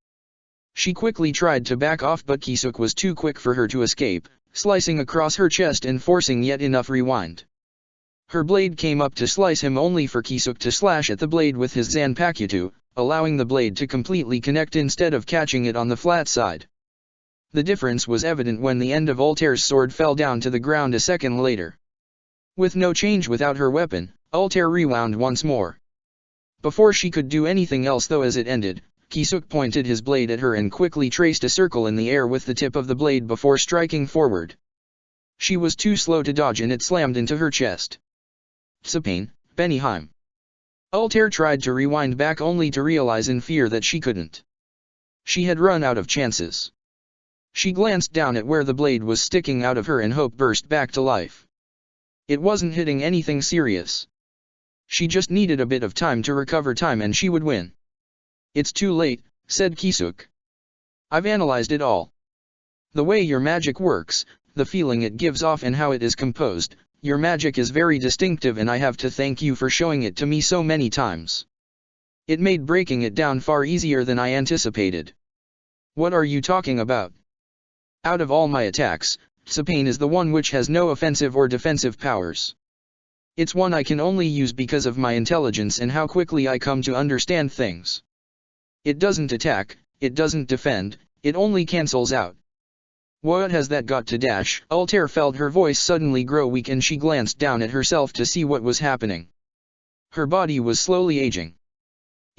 [SPEAKER 1] She quickly tried to back off, but Kisuk was too quick for her to escape, slicing across her chest and forcing yet enough rewind. Her blade came up to slice him, only for Kisuk to slash at the blade with his Zanpakuto, allowing the blade to completely connect instead of catching it on the flat side. The difference was evident when the end of Altair's sword fell down to the ground a second later. With no change without her weapon, Altair rewound once more. Before she could do anything else though, as it ended, Kisuk pointed his blade at her and quickly traced a circle in the air with the tip of the blade before striking forward. She was too slow to dodge and it slammed into her chest. Tsapain, Benihime. Altair tried to rewind back only to realize in fear that she couldn't. She had run out of chances. She glanced down at where the blade was sticking out of her and hope burst back to life. It wasn't hitting anything serious. She just needed a bit of time to recover time and she would win. It's too late, said Kisuk. I've analyzed it all. The way your magic works, the feeling it gives off and how it is composed, your magic is very distinctive and I have to thank you for showing it to me so many times. It made breaking it down far easier than I anticipated. What are you talking about? Out of all my attacks, Tsapain is the one which has no offensive or defensive powers. It's one I can only use because of my intelligence and how quickly I come to understand things. It doesn't attack, it doesn't defend, it only cancels out. What has that got to dash? Altair felt her voice suddenly grow weak and she glanced down at herself to see what was happening. Her body was slowly aging.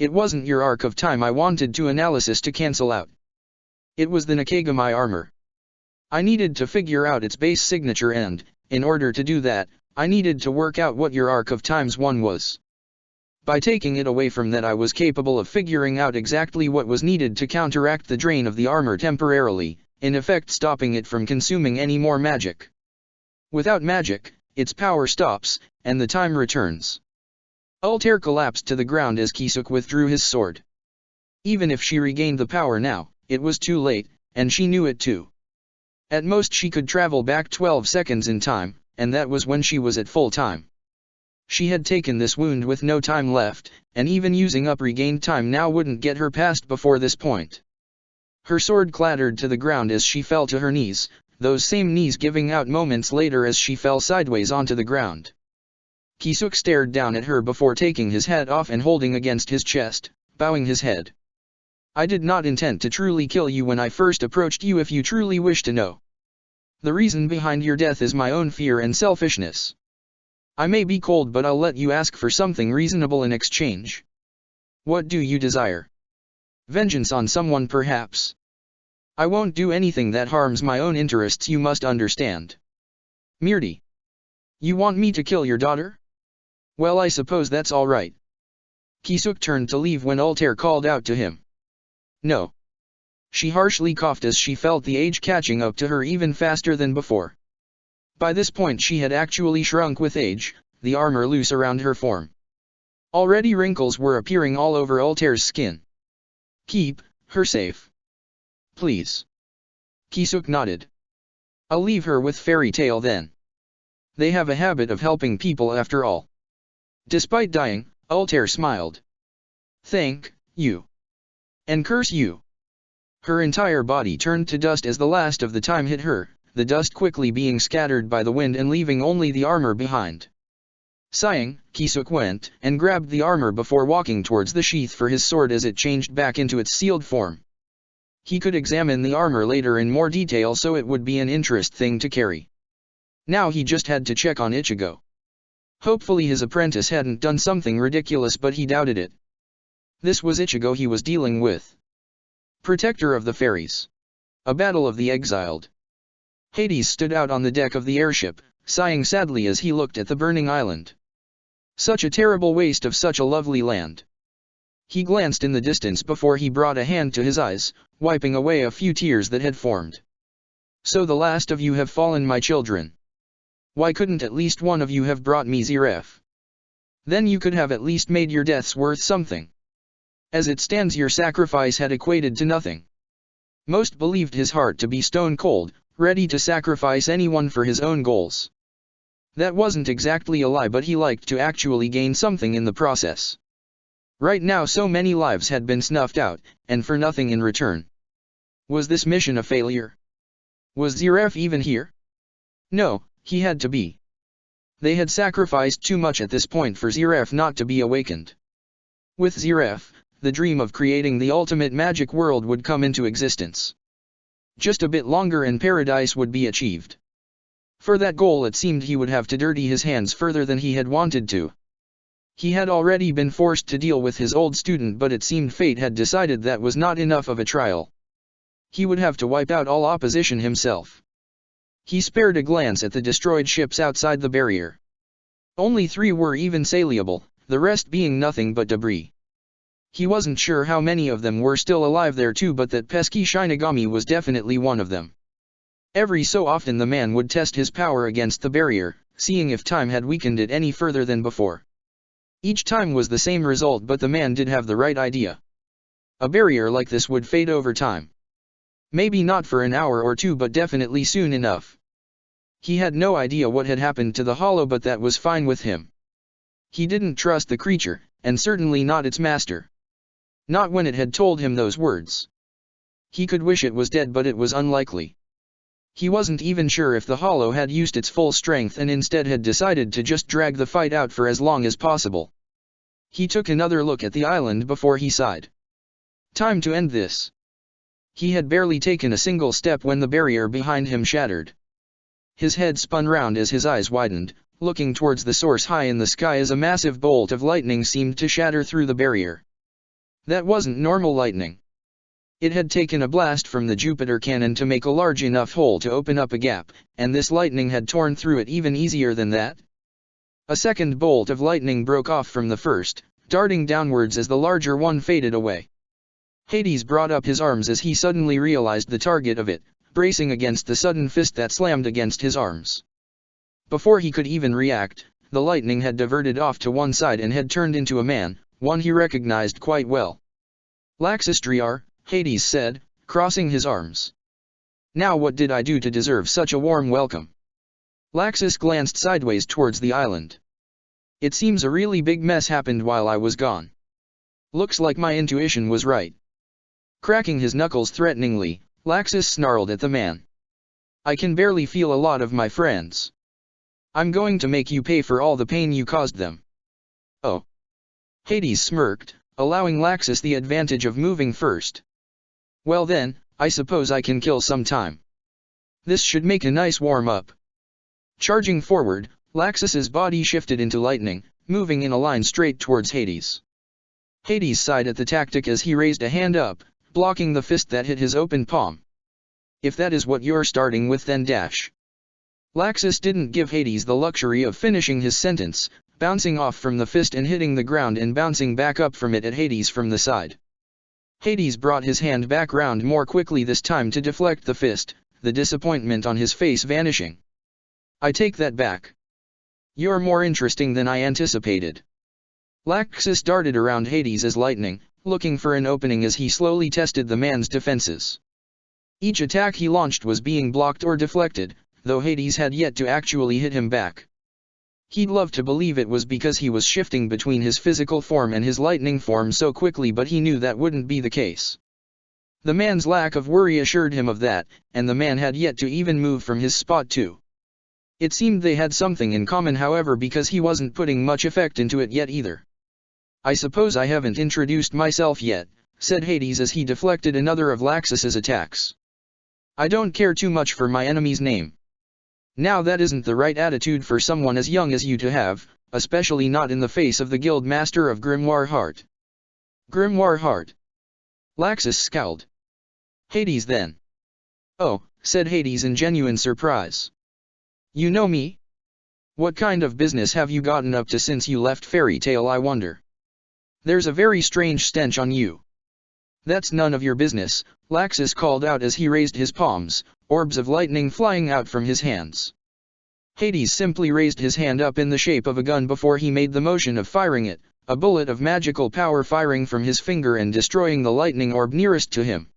[SPEAKER 1] It wasn't your arc of time I wanted to analysis to cancel out. It was the Nakagami armor. I needed to figure out its base signature and, in order to do that, I needed to work out what your arc of times 1 was. By taking it away from that I was capable of figuring out exactly what was needed to counteract the drain of the armor temporarily, in effect stopping it from consuming any more magic. Without magic, its power stops, and the time returns. Altair collapsed to the ground as Kisuk withdrew his sword. Even if she regained the power now, it was too late, and she knew it too. At most she could travel back 12 seconds in time, and that was when she was at full time. She had taken this wound with no time left, and even using up regained time now wouldn't get her past before this point. Her sword clattered to the ground as she fell to her knees, those same knees giving out moments later as she fell sideways onto the ground. Kisuk stared down at her before taking his hat off and holding against his chest, bowing his head. I did not intend to truly kill you when I first approached you, if you truly wish to know. The reason behind your death is my own fear and selfishness. I may be cold, but I'll let you ask for something reasonable in exchange. What do you desire? Vengeance on someone, perhaps? I won't do anything that harms my own interests, you must understand. Mirti. You want me to kill your daughter? Well, I suppose that's all right. Kisuk turned to leave when Altair called out to him. No. She harshly coughed as she felt the age catching up to her even faster than before. By this point she had actually shrunk with age, the armor loose around her form. Already wrinkles were appearing all over Altair's skin. Keep her safe. Please. Kisuk nodded. I'll leave her with Fairy Tail then. They have a habit of helping people after all. Despite dying, Altair smiled. Thank you. And curse you. Her entire body turned to dust as the last of the time hit her, the dust quickly being scattered by the wind and leaving only the armor behind. Sighing, Kisuk went and grabbed the armor before walking towards the sheath for his sword as it changed back into its sealed form. He could examine the armor later in more detail, so it would be an interest thing to carry. Now he just had to check on Ichigo. Hopefully his apprentice hadn't done something ridiculous, but he doubted it. This was Ichigo he was dealing with. Protector of the Fairies. A battle of the exiled. Hades stood out on the deck of the airship, sighing sadly as he looked at the burning island. Such a terrible waste of such a lovely land. He glanced in the distance before he brought a hand to his eyes, wiping away a few tears that had formed. So the last of you have fallen, my children. Why couldn't at least one of you have brought me Ziref? Then you could have at least made your deaths worth something. As it stands, your sacrifice had equated to nothing. Most believed his heart to be stone cold, ready to sacrifice anyone for his own goals. That wasn't exactly a lie, but he liked to actually gain something in the process. Right now so many lives had been snuffed out, and for nothing in return. Was this mission a failure? Was Ziref even here? No, he had to be. They had sacrificed too much at this point for Ziref not to be awakened. With Ziref, the dream of creating the ultimate magic world would come into existence. Just a bit longer and paradise would be achieved. For that goal it seemed he would have to dirty his hands further than he had wanted to. He had already been forced to deal with his old student, but it seemed fate had decided that was not enough of a trial. He would have to wipe out all opposition himself. He spared a glance at the destroyed ships outside the barrier. Only 3 were even saleable, the rest being nothing but debris. He wasn't sure how many of them were still alive there too, but that pesky Shinigami was definitely one of them. Every so often the man would test his power against the barrier, seeing if time had weakened it any further than before. Each time was the same result, but the man did have the right idea. A barrier like this would fade over time. Maybe not for an hour or two, but definitely soon enough. He had no idea what had happened to the hollow, but that was fine with him. He didn't trust the creature, and certainly not its master. Not when it had told him those words. He could wish it was dead, but it was unlikely. He wasn't even sure if the hollow had used its full strength and instead had decided to just drag the fight out for as long as possible. He took another look at the island before he sighed. Time to end this. He had barely taken a single step when the barrier behind him shattered. His head spun round as his eyes widened, looking towards the source high in the sky as a massive bolt of lightning seemed to shatter through the barrier. That wasn't normal lightning. It had taken a blast from the Jupiter cannon to make a large enough hole to open up a gap, and this lightning had torn through it even easier than that. A second bolt of lightning broke off from the first, darting downwards as the larger one faded away. Hades brought up his arms as he suddenly realized the target of it, bracing against the sudden fist that slammed against his arms. Before he could even react, the lightning had diverted off to one side and had turned into a man, one he recognized quite well. Laxistriar, Hades said, crossing his arms. Now what did I do to deserve such a warm welcome? Laxus glanced sideways towards the island. It seems a really big mess happened while I was gone. Looks like my intuition was right. Cracking his knuckles threateningly, Laxus snarled at the man. I can barely feel a lot of my friends. I'm going to make you pay for all the pain you caused them. Oh. Hades smirked, allowing Laxus the advantage of moving first. Well then, I suppose I can kill some time. This should make a nice warm-up. Charging forward, Laxus's body shifted into lightning, moving in a line straight towards Hades. Hades sighed at the tactic as he raised a hand up, blocking the fist that hit his open palm. If that is what you're starting with, then dash. Laxus didn't give Hades the luxury of finishing his sentence, bouncing off from the fist and hitting the ground and bouncing back up from it at Hades from the side. Hades brought his hand back round more quickly this time to deflect the fist, the disappointment on his face vanishing. I take that back. You're more interesting than I anticipated. Laxus darted around Hades as lightning, looking for an opening as he slowly tested the man's defenses. Each attack he launched was being blocked or deflected, though Hades had yet to actually hit him back. He'd love to believe it was because he was shifting between his physical form and his lightning form so quickly, but he knew that wouldn't be the case. The man's lack of worry assured him of that, and the man had yet to even move from his spot too. It seemed they had something in common, however, because he wasn't putting much effect into it yet either. I suppose I haven't introduced myself yet, said Hades as he deflected another of Laxus's attacks. I don't care too much for my enemy's name. Now that isn't the right attitude for someone as young as you to have, especially not in the face of the Guild Master of Grimoire Heart. Grimoire Heart. Laxus scowled. Hades then. Oh, said Hades in genuine surprise. You know me? What kind of business have you gotten up to since you left Fairy Tale, I wonder? There's a very strange stench on you. That's none of your business, Laxus called out as he raised his palms, orbs of lightning flying out from his hands. Hades simply raised his hand up in the shape of a gun before he made the motion of firing it, a bullet of magical power firing from his finger and destroying the lightning orb nearest to him.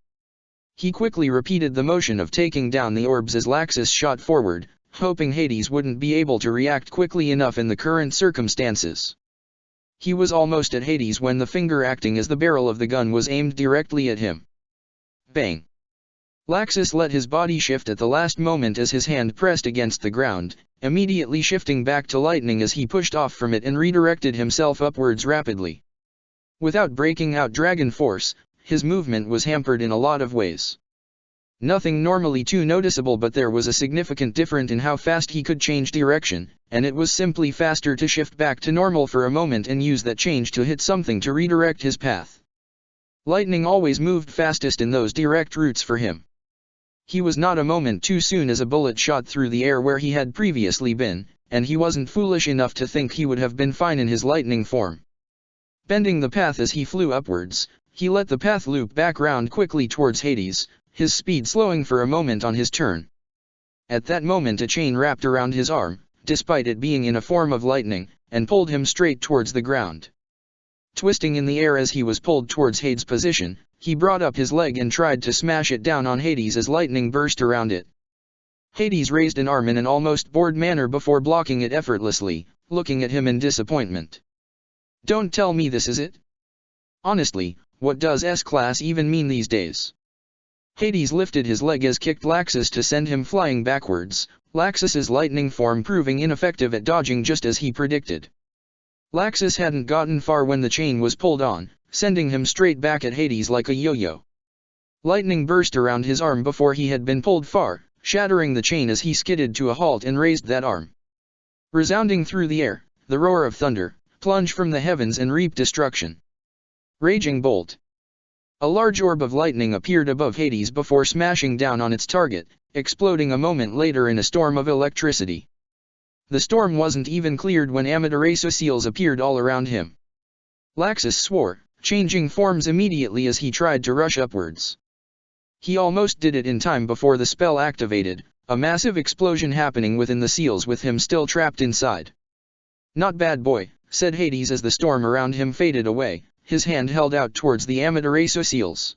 [SPEAKER 1] He quickly repeated the motion of taking down the orbs as Laxus shot forward, hoping Hades wouldn't be able to react quickly enough in the current circumstances. He was almost at Hades when the finger acting as the barrel of the gun was aimed directly at him. Bang! Laxus let his body shift at the last moment as his hand pressed against the ground, immediately shifting back to lightning as he pushed off from it and redirected himself upwards rapidly. Without breaking out dragon force, his movement was hampered in a lot of ways. Nothing normally too noticeable, but there was a significant difference in how fast he could change direction, and it was simply faster to shift back to normal for a moment and use that change to hit something to redirect his path. Lightning always moved fastest in those direct routes for him. He was not a moment too soon as a bullet shot through the air where he had previously been, and he wasn't foolish enough to think he would have been fine in his lightning form. Bending the path as he flew upwards, he let the path loop back round quickly towards Hades, his speed slowing for a moment on his turn. At that moment a chain wrapped around his arm, despite it being in a form of lightning, and pulled him straight towards the ground. Twisting in the air as he was pulled towards Hades' position, he brought up his leg and tried to smash it down on Hades as lightning burst around it. Hades raised an arm in an almost bored manner before blocking it effortlessly, looking at him in disappointment. Don't tell me this is it? Honestly, what does S-Class even mean these days? Hades lifted his leg as kicked Laxus to send him flying backwards, Laxus's lightning form proving ineffective at dodging just as he predicted. Laxus hadn't gotten far when the chain was pulled on, sending him straight back at Hades like a yo-yo. Lightning burst around his arm before he had been pulled far, shattering the chain as he skidded to a halt and raised that arm. Resounding through the air, the roar of thunder, plunge from the heavens and reap destruction. Raging bolt. A large orb of lightning appeared above Hades before smashing down on its target, exploding a moment later in a storm of electricity. The storm wasn't even cleared when Amaterasu seals appeared all around him. Laxus swore, changing forms immediately as he tried to rush upwards. He almost did it in time before the spell activated, a massive explosion happening within the seals with him still trapped inside. Not bad boy, said Hades as the storm around him faded away, his hand held out towards the Amaterasu seals.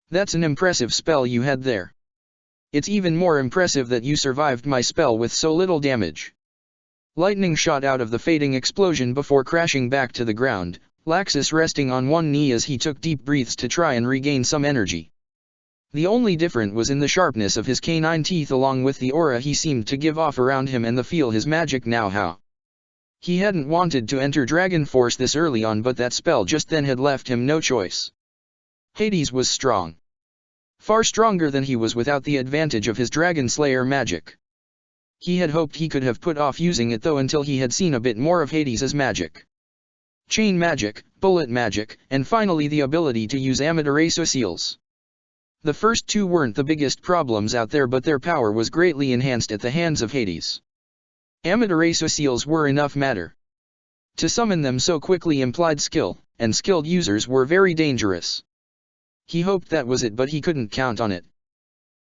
[SPEAKER 1] That's an impressive spell you had there. It's even more impressive that you survived my spell with so little damage. Lightning shot out of the fading explosion before crashing back to the ground, Laxus resting on one knee as he took deep breaths to try and regain some energy. The only difference was in the sharpness of his canine teeth along with the aura he seemed to give off around him and the feel his magic now how. He hadn't wanted to enter Dragon Force this early on, but that spell just then had left him no choice. Hades was strong. Far stronger than he was without the advantage of his Dragon Slayer magic. He had hoped he could have put off using it though until he had seen a bit more of Hades' magic. Chain magic, bullet magic, and finally the ability to use Amaterasu seals. The first two weren't the biggest problems out there, but their power was greatly enhanced at the hands of Hades. Amaterasu seals were enough matter. To summon them so quickly implied skill, and skilled users were very dangerous. He hoped that was it, but he couldn't count on it.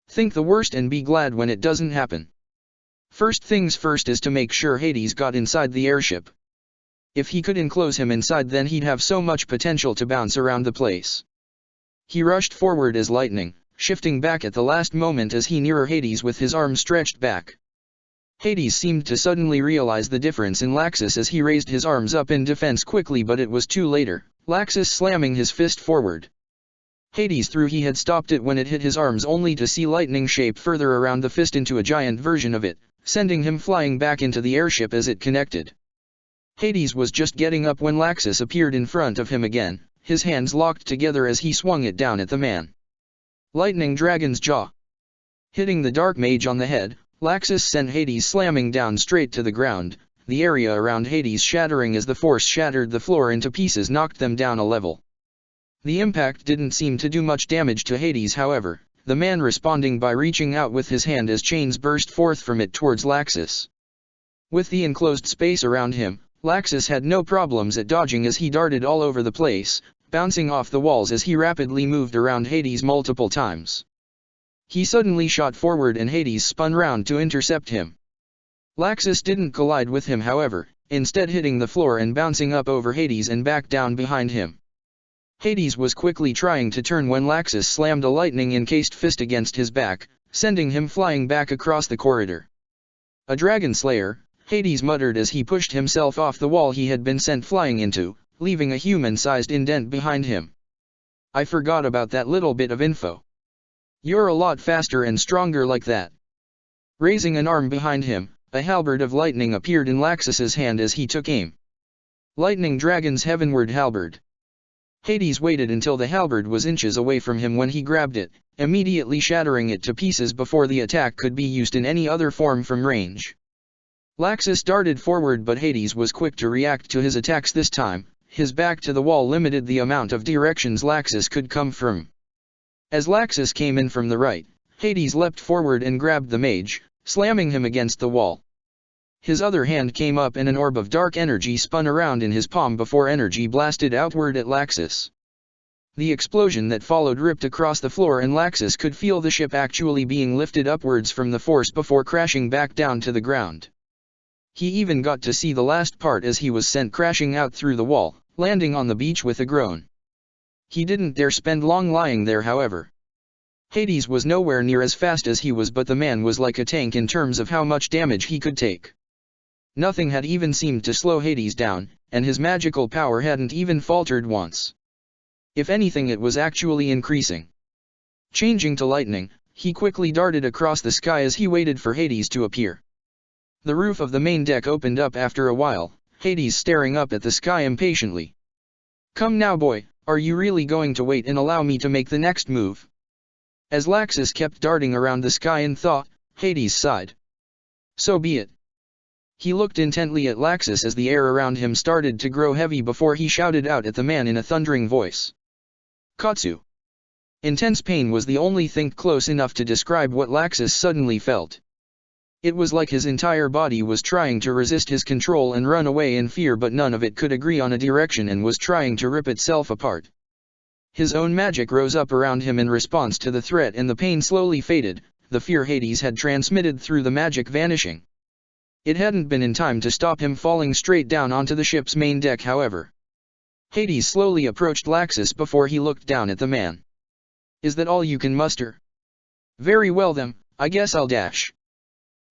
[SPEAKER 1] Think the worst and be glad when it doesn't happen. First things first is to make sure Hades got inside the airship. If he could enclose him inside, then he'd have so much potential to bounce around the place. He rushed forward as lightning, shifting back at the last moment as he neared Hades with his arm stretched back. Hades seemed to suddenly realize the difference in Laxus as he raised his arms up in defense quickly, but it was too later, Laxus slamming his fist forward. Hades threw he had stopped it when it hit his arms, only to see lightning shape further around the fist into a giant version of it, sending him flying back into the airship as it connected. Hades was just getting up when Laxus appeared in front of him again, his hands locked together as he swung it down at the man. Lightning Dragon's Jaw. Hitting the Dark Mage on the head, Laxus sent Hades slamming down straight to the ground, the area around Hades shattering as the force shattered the floor into pieces, knocked them down a level. The impact didn't seem to do much damage to Hades, however, the man responding by reaching out with his hand as chains burst forth from it towards Laxus. With the enclosed space around him, Laxus had no problems at dodging as he darted all over the place, bouncing off the walls as he rapidly moved around Hades multiple times. He suddenly shot forward and Hades spun round to intercept him. Laxus didn't collide with him however, instead hitting the floor and bouncing up over Hades and back down behind him. Hades was quickly trying to turn when Laxus slammed a lightning-encased fist against his back, sending him flying back across the corridor. "A dragon slayer," Hades muttered as he pushed himself off the wall he had been sent flying into, leaving a human-sized indent behind him. "I forgot about that little bit of info. You're a lot faster and stronger like that." Raising an arm behind him, a halberd of lightning appeared in Laxus's hand as he took aim. Lightning Dragon's Heavenward Halberd. Hades waited until the halberd was inches away from him when he grabbed it, immediately shattering it to pieces before the attack could be used in any other form from range. Laxus darted forward but Hades was quick to react to his attacks this time. His back to the wall limited the amount of directions Laxus could come from. As Laxus came in from the right, Hades leapt forward and grabbed the mage, slamming him against the wall. His other hand came up and an orb of dark energy spun around in his palm before energy blasted outward at Laxus. The explosion that followed ripped across the floor and Laxus could feel the ship actually being lifted upwards from the force before crashing back down to the ground. He even got to see the last part as he was sent crashing out through the wall, landing on the beach with a groan. He didn't dare spend long lying there however. Hades was nowhere near as fast as he was but the man was like a tank in terms of how much damage he could take. Nothing had even seemed to slow Hades down, and his magical power hadn't even faltered once. If anything it was actually increasing. Changing to lightning, he quickly darted across the sky as he waited for Hades to appear. The roof of the main deck opened up after a while, Hades staring up at the sky impatiently. "Come now boy, are you really going to wait and allow me to make the next move?" As Laxus kept darting around the sky in thought, Hades sighed. "So be it." He looked intently at Laxus as the air around him started to grow heavy before he shouted out at the man in a thundering voice. "Katsu!" Intense pain was the only thing close enough to describe what Laxus suddenly felt. It was like his entire body was trying to resist his control and run away in fear but none of it could agree on a direction and was trying to rip itself apart. His own magic rose up around him in response to the threat and the pain slowly faded, the fear Hades had transmitted through the magic vanishing. It hadn't been in time to stop him falling straight down onto the ship's main deck however. Hades slowly approached Laxus before he looked down at the man. "Is that all you can muster? Very well then, I guess I'll dash."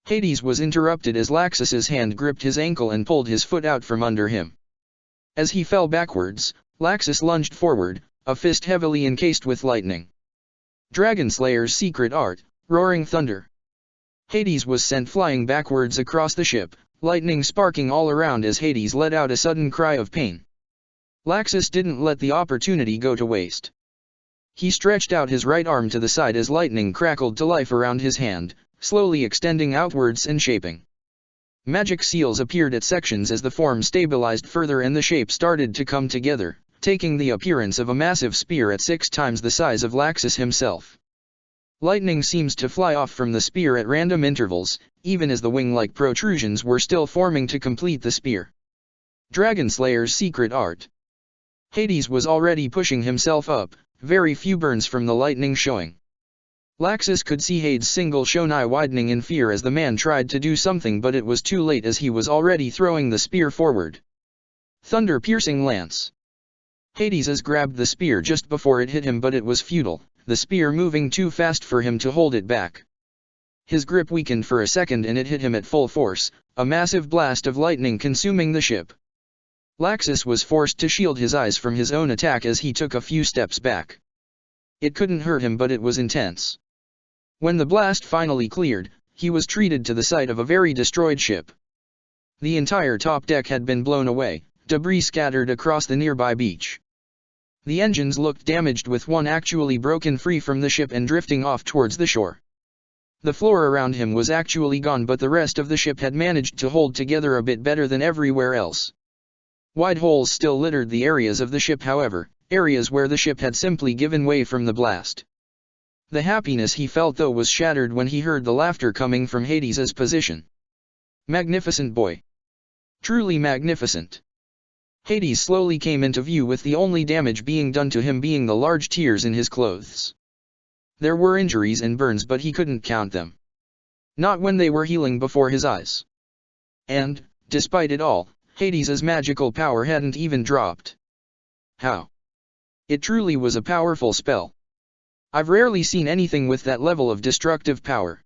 [SPEAKER 1] Hades was interrupted as Laxus's hand gripped his ankle and pulled his foot out from under him. As he fell backwards, Laxus lunged forward, a fist heavily encased with lightning. Dragon Slayer's secret art, roaring thunder. Hades was sent flying backwards across the ship, lightning sparking all around as Hades let out a sudden cry of pain. Laxus didn't let the opportunity go to waste. He stretched out his right arm to the side as lightning crackled to life around his hand, slowly extending outwards and shaping. Magic seals appeared at sections as the form stabilized further and the shape started to come together, taking the appearance of a massive spear at 6 times the size of Laxus himself. Lightning seems to fly off from the spear at random intervals, even as the wing-like protrusions were still forming to complete the spear. Dragon Slayer's secret art. Hades was already pushing himself up, very few burns from the lightning showing. Laxus could see Hades' single shown eye widening in fear as the man tried to do something but it was too late as he was already throwing the spear forward. Thunder-piercing lance. Hades grabbed the spear just before it hit him but it was futile, the spear moving too fast for him to hold it back. His grip weakened for a second and it hit him at full force, a massive blast of lightning consuming the ship. Laxus was forced to shield his eyes from his own attack as he took a few steps back. It couldn't hurt him but it was intense. When the blast finally cleared, he was treated to the sight of a very destroyed ship. The entire top deck had been blown away, debris scattered across the nearby beach. The engines looked damaged with one actually broken free from the ship and drifting off towards the shore. The floor around him was actually gone but the rest of the ship had managed to hold together a bit better than everywhere else. Wide holes still littered the areas of the ship however, areas where the ship had simply given way from the blast. The happiness he felt though was shattered when he heard the laughter coming from Hades' position. Magnificent boy. Truly magnificent. Hades slowly came into view, with the only damage being done to him being the large tears in his clothes. There were injuries and burns, but he couldn't count them. Not when they were healing before his eyes. And, despite it all, Hades's magical power hadn't even dropped. How? It truly was a powerful spell. I've rarely seen anything with that level of destructive power.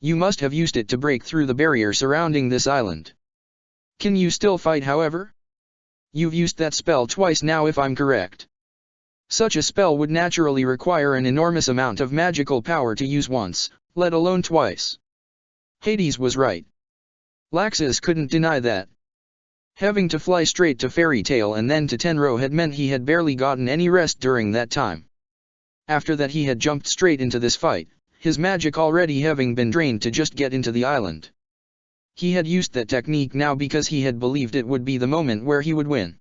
[SPEAKER 1] You must have used it to break through the barrier surrounding this island. Can you still fight, however? You've used that spell twice now, if I'm correct. Such a spell would naturally require an enormous amount of magical power to use once, let alone twice. Hades was right. Laxus couldn't deny that. Having to fly straight to Fairy Tale and then to Tenro had meant he had barely gotten any rest during that time. After that he had jumped straight into this fight, his magic already having been drained to just get into the island. He had used that technique now because he had believed it would be the moment where he would win.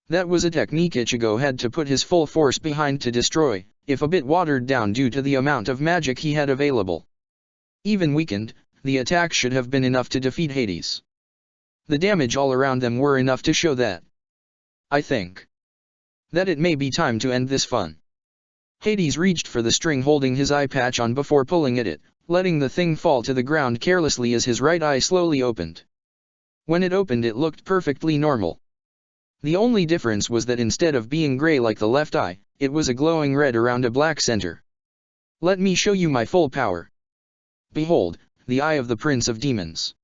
[SPEAKER 1] That was a technique Ichigo had to put his full force behind to destroy, if a bit watered down due to the amount of magic he had available. Even weakened, the attack should have been enough to defeat Hades. The damage all around them were enough to show that. I think that it may be time to end this fun. Hades reached for the string holding his eye patch on before pulling at it, letting the thing fall to the ground carelessly as his right eye slowly opened. When it opened, it looked perfectly normal. The only difference was that instead of being gray like the left eye, it was a glowing red around a black center. Let me show you my full power. Behold, the eye of the Prince of Demons.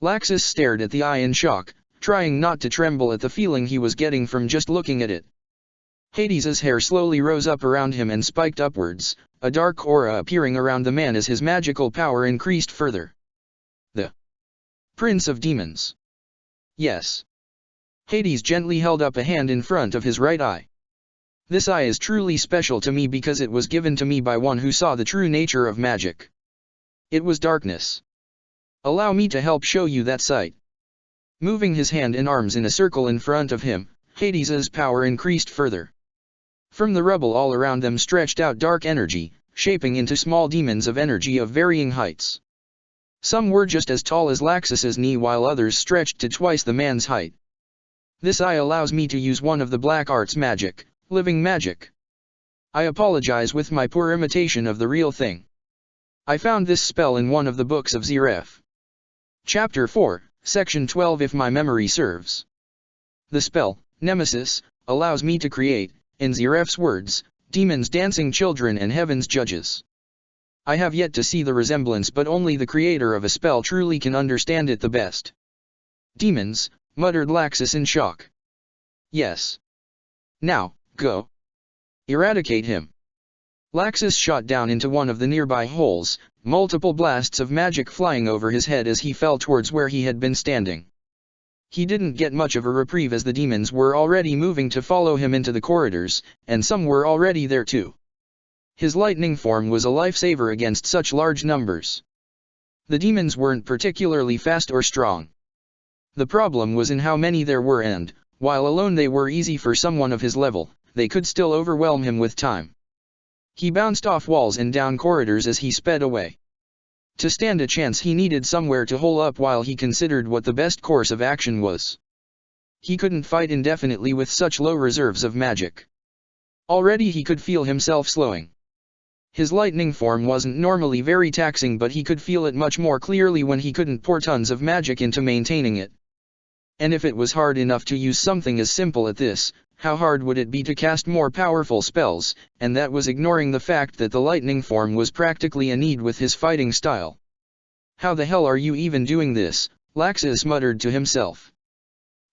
[SPEAKER 1] Laxus stared at the eye in shock, trying not to tremble at the feeling he was getting from just looking at it. Hades's hair slowly rose up around him and spiked upwards, a dark aura appearing around the man as his magical power increased further. The Prince of Demons. Yes. Hades gently held up a hand in front of his right eye. This eye is truly special to me because it was given to me by one who saw the true nature of magic. It was darkness. Allow me to help show you that sight. Moving his hand and arms in a circle in front of him, Hades's power increased further. From the rubble all around them stretched out dark energy, shaping into small demons of energy of varying heights. Some were just as tall as Laxus's knee, while others stretched to twice the man's height. This eye allows me to use one of the black arts magic, living magic. I apologize with my poor imitation of the real thing. I found this spell in one of the books of Zeref. Chapter 4, Section 12, if my memory serves. The spell, Nemesis, allows me to create, in Zeref's words, demons dancing children and heaven's judges. I have yet to see the resemblance, but only the creator of a spell truly can understand it the best. Demons, muttered Laxus in shock. Yes. Now, go. Eradicate him. Laxus shot down into one of the nearby holes, multiple blasts of magic flying over his head as he fell towards where he had been standing. He didn't get much of a reprieve as the demons were already moving to follow him into the corridors, and some were already there too. His lightning form was a lifesaver against such large numbers. The demons weren't particularly fast or strong. The problem was in how many there were, and, while alone they were easy for someone of his level, they could still overwhelm him with time. He bounced off walls and down corridors as he sped away. To stand a chance he needed somewhere to hole up while he considered what the best course of action was. He couldn't fight indefinitely with such low reserves of magic. Already he could feel himself slowing. His lightning form wasn't normally very taxing, but he could feel it much more clearly when he couldn't pour tons of magic into maintaining it. And if it was hard enough to use something as simple as this, how hard would it be to cast more powerful spells, and that was ignoring the fact that the lightning form was practically a need with his fighting style. How the hell are you even doing this? Laxus muttered to himself.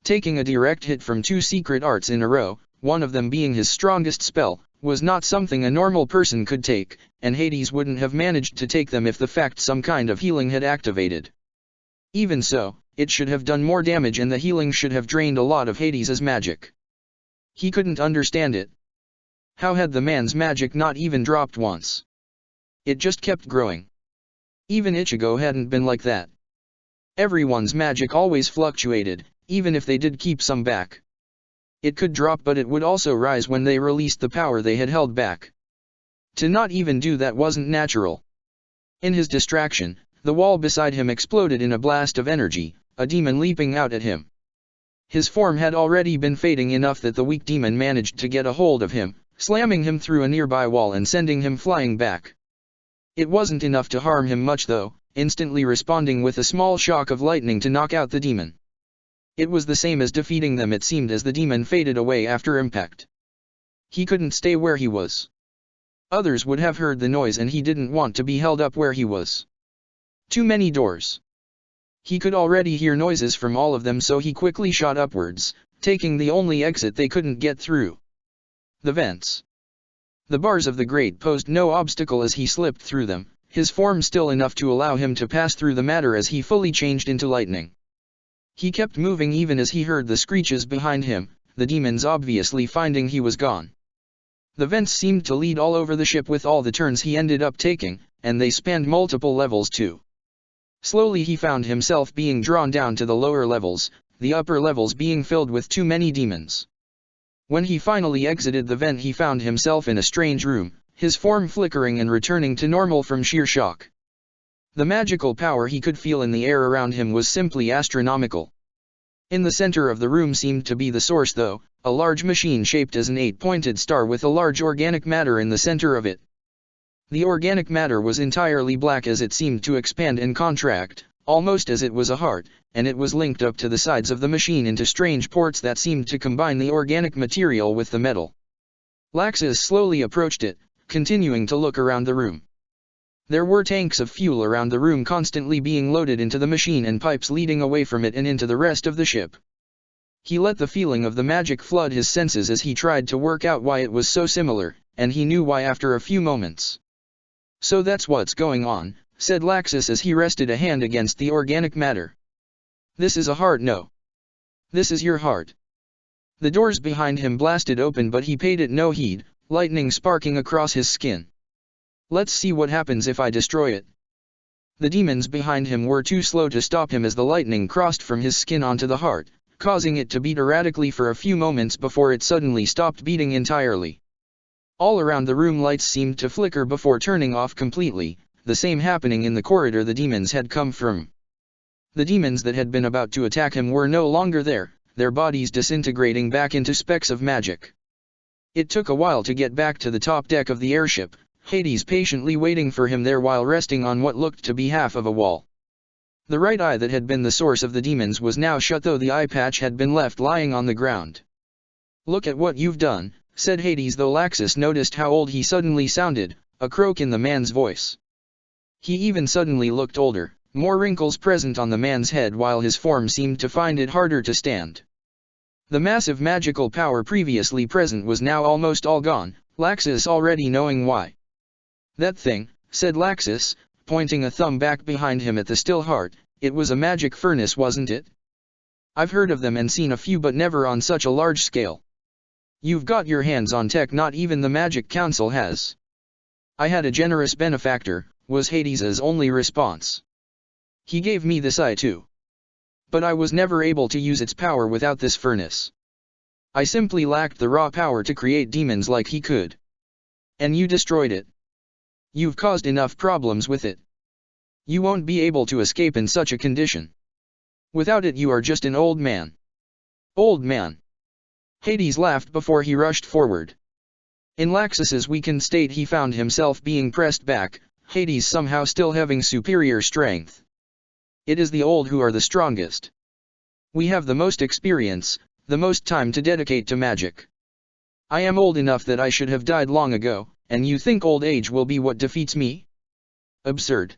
[SPEAKER 1] Taking a direct hit from 2 secret arts in a row, one of them being his strongest spell, was not something a normal person could take, and Hades wouldn't have managed to take them if the fact some kind of healing had activated. Even so, it should have done more damage and the healing should have drained a lot of Hades's magic. He couldn't understand it. How had the man's magic not even dropped once? It just kept growing. Even Ichigo hadn't been like that. Everyone's magic always fluctuated, even if they did keep some back. It could drop, but it would also rise when they released the power they had held back. To not even do that wasn't natural. In his distraction, The wall beside him exploded in a blast of energy, a demon leaping out at him. His form had already been fading enough that the weak demon managed to get a hold of him, slamming him through a nearby wall and sending him flying back. It wasn't enough to harm him much though, instantly responding with a small shock of lightning to knock out the demon. It was the same as defeating them, it seemed, as the demon faded away after impact. He couldn't stay where he was. Others would have heard the noise and he didn't want to be held up where he was. Too many doors. He could already hear noises from all of them, so he quickly shot upwards, taking the only exit they couldn't get through. The vents. The bars of the grate posed no obstacle as he slipped through them, his form still enough to allow him to pass through the matter as he fully changed into lightning. He kept moving even as he heard the screeches behind him, the demons obviously finding he was gone. The vents seemed to lead all over the ship with all the turns he ended up taking, and they spanned multiple levels too. Slowly he found himself being drawn down to the lower levels, the upper levels being filled with too many demons. When he finally exited the vent, he found himself in a strange room, his form flickering and returning to normal from sheer shock. The magical power he could feel in the air around him was simply astronomical. In the center of the room seemed to be the source though, a large machine shaped as an 8-pointed star with a large organic matter in the center of it. The organic matter was entirely black as it seemed to expand and contract, almost as it was a heart, and it was linked up to the sides of the machine into strange ports that seemed to combine the organic material with the metal. Laxus slowly approached it, continuing to look around the room. There were tanks of fuel around the room constantly being loaded into the machine and pipes leading away from it and into the rest of the ship. He let the feeling of the magic flood his senses as he tried to work out why it was so similar, and he knew why after a few moments. "So that's what's going on," said Laxus as he rested a hand against the organic matter. "This is a heart, no. This is your heart." The doors behind him blasted open, but he paid it no heed, lightning sparking across his skin. "Let's see what happens if I destroy it." The demons behind him were too slow to stop him as the lightning crossed from his skin onto the heart, causing it to beat erratically for a few moments before it suddenly stopped beating entirely. All around the room lights seemed to flicker before turning off completely, the same happening in the corridor the demons had come from. The demons that had been about to attack him were no longer there, their bodies disintegrating back into specks of magic. It took a while to get back to the top deck of the airship, Hades patiently waiting for him there while resting on what looked to be half of a wall. The right eye that had been the source of the demons was now shut, though the eye patch had been left lying on the ground. "Look at what you've done," said Hades, though Laxus noticed how old he suddenly sounded, a croak in the man's voice. He even suddenly looked older, more wrinkles present on the man's head while his form seemed to find it harder to stand. The massive magical power previously present was now almost all gone, Laxus already knowing why. "That thing," said Laxus, pointing a thumb back behind him at the still heart, "it was a magic furnace, wasn't it? I've heard of them and seen a few, but never on such a large scale. You've got your hands on tech not even the Magic Council has." "I had a generous benefactor," was Hades's only response. "He gave me this eye too. But I was never able to use its power without this furnace. I simply lacked the raw power to create demons like he could. And you destroyed it. You've caused enough problems with it. You won't be able to escape in such a condition. Without it you are just an old man." "Old man?" Hades laughed before he rushed forward. In Laxus's weakened state he found himself being pressed back, Hades somehow still having superior strength. "It is the old who are the strongest. We have the most experience, the most time to dedicate to magic. I am old enough that I should have died long ago, and you think old age will be what defeats me? Absurd."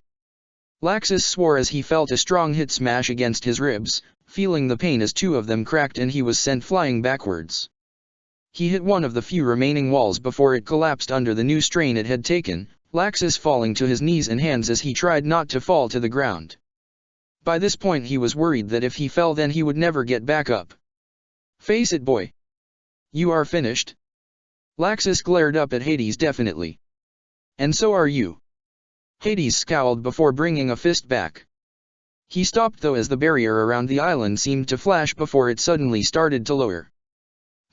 [SPEAKER 1] Laxus swore as he felt a strong hit smash against his ribs, feeling the pain as two of them cracked and he was sent flying backwards. He hit one of the few remaining walls before it collapsed under the new strain it had taken, Laxus falling to his knees and hands as he tried not to fall to the ground. By this point he was worried that if he fell then he would never get back up. "Face it, boy. You are finished." Laxus glared up at Hades definitely. "And so are you." Hades scowled before bringing a fist back. He stopped though as the barrier around the island seemed to flash before it suddenly started to lower.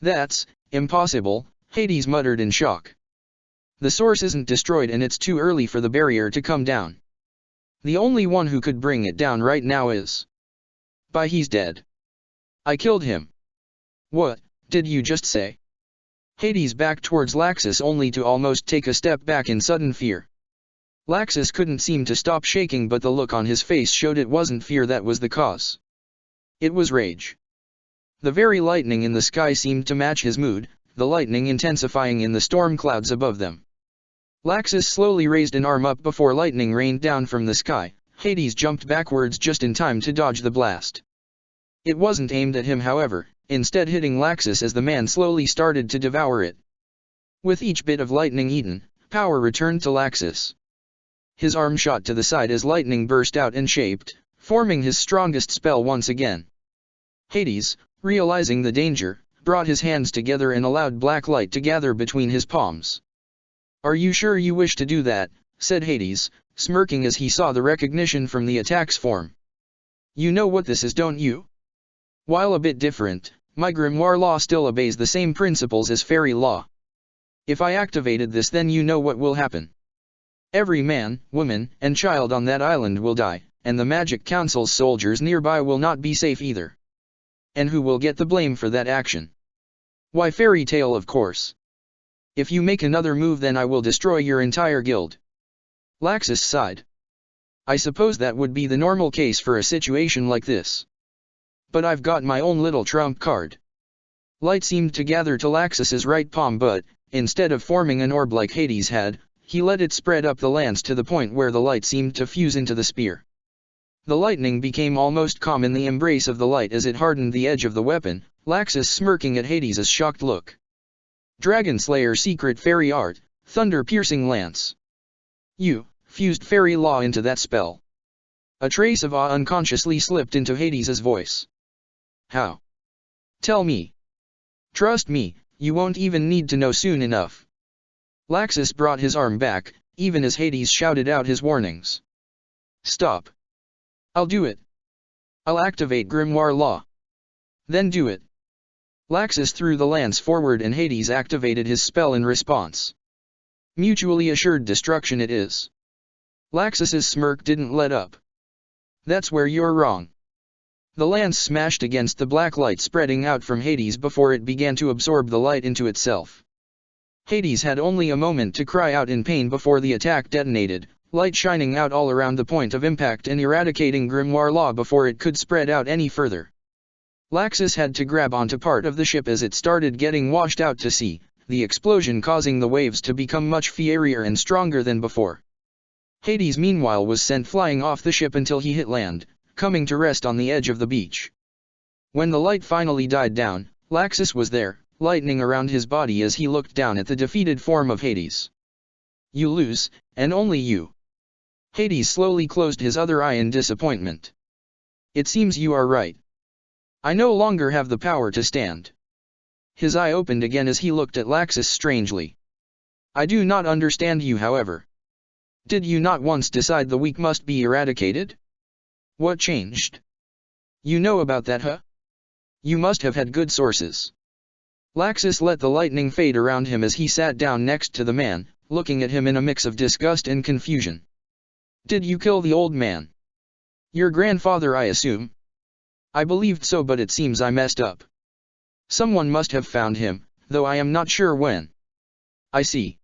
[SPEAKER 1] "That's impossible," Hades muttered in shock. "The source isn't destroyed and it's too early for the barrier to come down." The only one who could bring it down right now is... By he's dead. I killed him. What did you just say? Hades backed towards Laxus only to almost take a step back in sudden fear. Laxus couldn't seem to stop shaking, but the look on his face showed it wasn't fear that was the cause. It was rage. The very lightning in the sky seemed to match his mood, the lightning intensifying in the storm clouds above them. Laxus slowly raised an arm up before lightning rained down from the sky. Hades jumped backwards just in time to dodge the blast. It wasn't aimed at him, however, instead hitting Laxus as the man slowly started to devour it. With each bit of lightning eaten, power returned to Laxus. His arm shot to the side as lightning burst out and shaped, forming his strongest spell once again. Hades, realizing the danger, brought his hands together and allowed black light to gather between his palms. "Are you sure you wish to do that?" said Hades, smirking as he saw the recognition from the attack's form. "You know what this is, don't you? While a bit different, my grimoire law still obeys the same principles as fairy law. If I activated this, then you know what will happen. Every man, woman, and child on that island will die, and the Magic Council's soldiers nearby will not be safe either. And who will get the blame for that action? Why, Fairy Tail, of course. If you make another move, then I will destroy your entire guild." Laxus sighed. "I suppose that would be the normal case for a situation like this. But I've got my own little trump card." Light seemed to gather to Laxus's right palm, but, instead of forming an orb like Hades had, he let it spread up the lance to the point where the light seemed to fuse into the spear. The lightning became almost calm in the embrace of the light as it hardened the edge of the weapon, Laxus smirking at Hades' shocked look. "Dragon Slayer secret fairy art, thunder-piercing lance. You fused fairy law into that spell." A trace of awe unconsciously slipped into Hades' voice. "How? Tell me. Trust me, you won't even need to know soon enough." Laxus brought his arm back, even as Hades shouted out his warnings. "Stop. I'll do it. I'll activate Grimoire Law." "Then do it." Laxus threw the lance forward and Hades activated his spell in response. "Mutually assured destruction it is." Laxus's smirk didn't let up. "That's where you're wrong." The lance smashed against the black light spreading out from Hades before it began to absorb the light into itself. Hades had only a moment to cry out in pain before the attack detonated, light shining out all around the point of impact and eradicating Grimoire Law before it could spread out any further. Laxus had to grab onto part of the ship as it started getting washed out to sea, the explosion causing the waves to become much fierier and stronger than before. Hades meanwhile was sent flying off the ship until he hit land, coming to rest on the edge of the beach. When the light finally died down, Laxus was there, lightning around his body as he looked down at the defeated form of Hades. "You lose, and only you." Hades slowly closed his other eye in disappointment. "It seems you are right. I no longer have the power to stand." His eye opened again as he looked at Laxus strangely. "I do not understand you, however. Did you not once decide the weak must be eradicated? What changed? You know about that, huh? You must have had good sources." Laxus let the lightning fade around him as he sat down next to the man, looking at him in a mix of disgust and confusion. "Did you kill the old man? Your grandfather, I assume?" "I believed so, but it seems I messed up. Someone must have found him, though I am not sure when." "I see."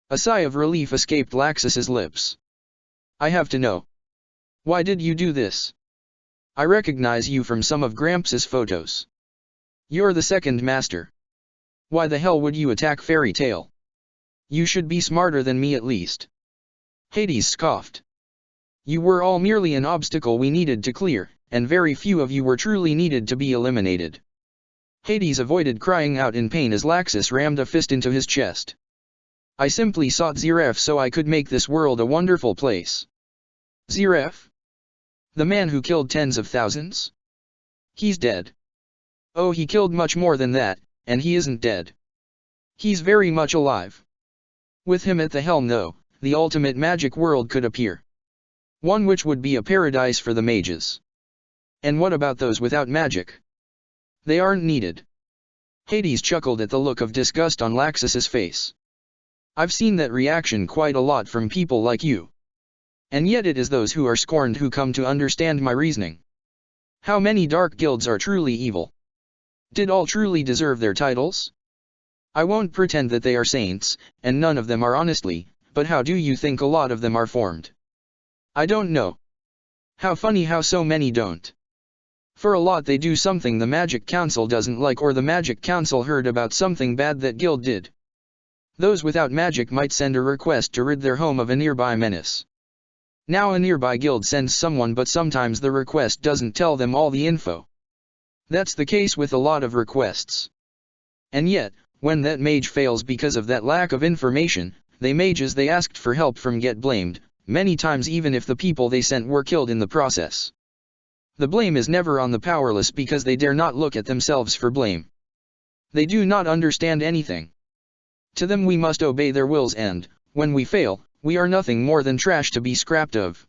[SPEAKER 1] A sigh of relief escaped Laxus's lips. "I have to know. Why did you do this? I recognize you from some of Gramps' photos. You're the second master. Why the hell would you attack Fairy Tail? You should be smarter than me at least." Hades scoffed. "You were all merely an obstacle we needed to clear, and very few of you were truly needed to be eliminated." Hades avoided crying out in pain as Laxus rammed a fist into his chest. "I simply sought Zeref so I could make this world a wonderful place." "Zeref? The man who killed tens of thousands? He's dead." "Oh, he killed much more than that, and he isn't dead. He's very much alive. With him at the helm though, the ultimate magic world could appear. One which would be a paradise for the mages. And what about those without magic? They aren't needed." Hades chuckled at the look of disgust on Laxus's face. "I've seen that reaction quite a lot from people like you. And yet it is those who are scorned who come to understand my reasoning. How many dark guilds are truly evil? Did all truly deserve their titles? I won't pretend that they are saints, and none of them are honestly, but how do you think a lot of them are formed? I don't know. How funny how so many don't. For a lot they do something the Magic Council doesn't like, or the Magic Council heard about something bad that guild did. Those without magic might send a request to rid their home of a nearby menace. Now a nearby guild sends someone, but sometimes the request doesn't tell them all the info. That's the case with a lot of requests. And yet, when that mage fails because of that lack of information, they mages they asked for help from get blamed, many times even if the people they sent were killed in the process. The blame is never on the powerless because they dare not look at themselves for blame. They do not understand anything. To them we must obey their wills, and, when we fail, we are nothing more than trash to be scrapped of.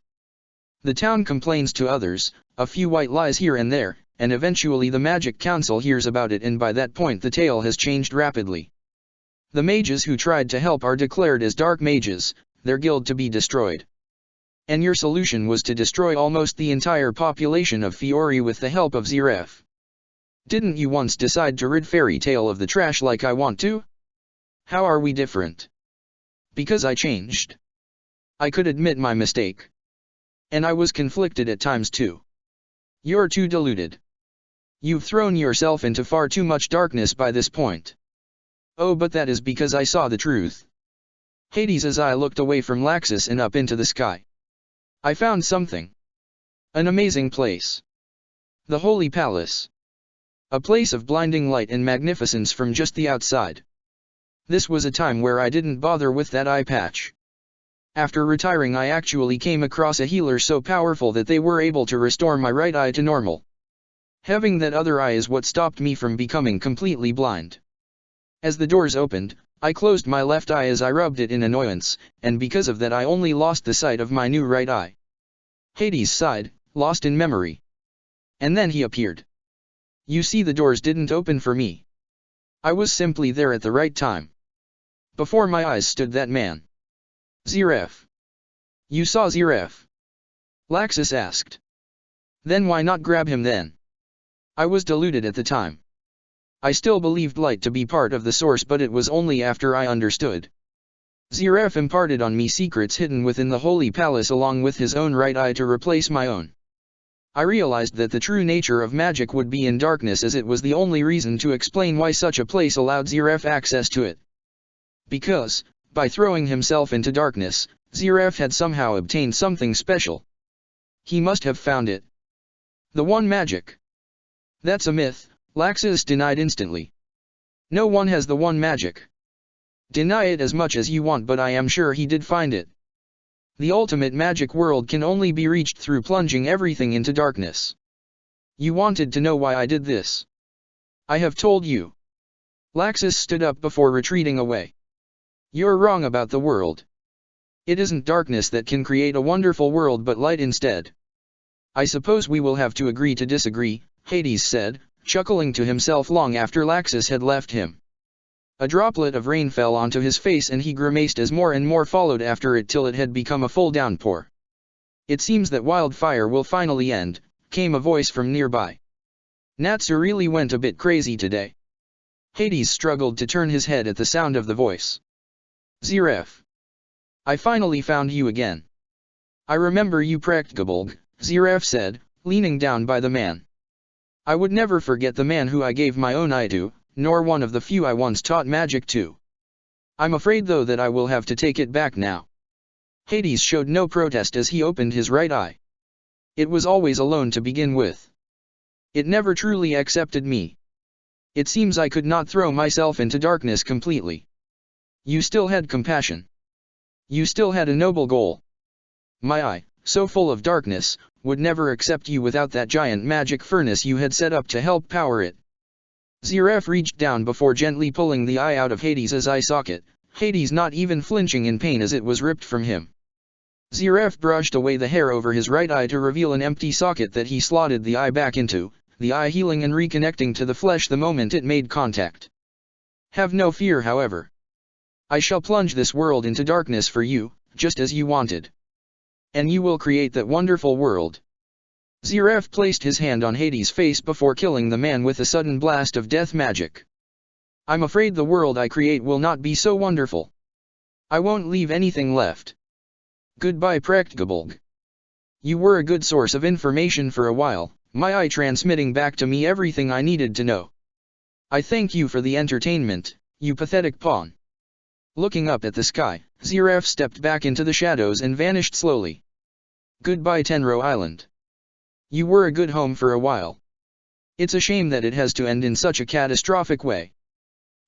[SPEAKER 1] The town complains to others, a few white lies here and there, and eventually the Magic Council hears about it, and by that point the tale has changed rapidly. The mages who tried to help are declared as dark mages, their guild to be destroyed. And your solution was to destroy almost the entire population of Fiori with the help of Zeref. Didn't you once decide to rid Fairy Tale of the trash like I want to? How are we different? Because I changed. I could admit my mistake. And I was conflicted at times too. You're too deluded. You've thrown yourself into far too much darkness by this point. Oh, but that is because I saw the truth. Hades, as I looked away from Laxus and up into the sky, I found something. An amazing place. The Holy Palace. A place of blinding light and magnificence from just the outside. This was a time where I didn't bother with that eye patch. After retiring, I actually came across a healer so powerful that they were able to restore my right eye to normal. Having that other eye is what stopped me from becoming completely blind. As the doors opened, I closed my left eye as I rubbed it in annoyance, and because of that I only lost the sight of my new right eye. Hades sighed, lost in memory. And then he appeared. You see, the doors didn't open for me. I was simply there at the right time. Before my eyes stood that man. Zeref. You saw Zeref? Laxus asked. Then why not grab him then? I was deluded at the time. I still believed light to be part of the source, but it was only after I understood. Zeref imparted on me secrets hidden within the Holy Palace along with his own right eye to replace my own. I realized that the true nature of magic would be in darkness, as it was the only reason to explain why such a place allowed Zeref access to it. Because, by throwing himself into darkness, Zeref had somehow obtained something special. He must have found it. The one magic. That's a myth, Laxus denied instantly. No one has the one magic. Deny it as much as you want, but I am sure he did find it. The ultimate magic world can only be reached through plunging everything into darkness. You wanted to know why I did this. I have told you. Laxus stood up before retreating away. You're wrong about the world. It isn't darkness that can create a wonderful world, but light instead. I suppose we will have to agree to disagree, Hades said, chuckling to himself long after Laxus had left him. A droplet of rain fell onto his face and he grimaced as more and more followed after it till it had become a full downpour. It seems that wildfire will finally end, came a voice from nearby. Natsu really went a bit crazy today. Hades struggled to turn his head at the sound of the voice. Zeref. I finally found you again. I remember you, Praktgabolg, Zeref said, leaning down by the man. I would never forget the man who I gave my own eye to, nor one of the few I once taught magic to. I'm afraid though that I will have to take it back now. Hades showed no protest as he opened his right eye. It was always alone to begin with. It never truly accepted me. It seems I could not throw myself into darkness completely. You still had compassion. You still had a noble goal. My eye, so full of darkness, would never accept you without that giant magic furnace you had set up to help power it. Zeref reached down before gently pulling the eye out of Hades' eye socket, Hades not even flinching in pain as it was ripped from him. Zeref brushed away the hair over his right eye to reveal an empty socket that he slotted the eye back into, the eye healing and reconnecting to the flesh the moment it made contact. Have no fear, however. I shall plunge this world into darkness for you, just as you wanted. and you will create that wonderful world. Zeref placed his hand on Hades' face before killing the man with a sudden blast of death magic. I'm afraid the world I create will not be so wonderful. I won't leave anything left. Goodbye Practicable. You were a good source of information for a while, my eye transmitting back to me everything I needed to know. I thank you for the entertainment, you pathetic pawn. Looking up at the sky, Zeref stepped back into the shadows and vanished slowly. Goodbye Tenro Island. You were a good home for a while. It's a shame that it has to end in such a catastrophic way.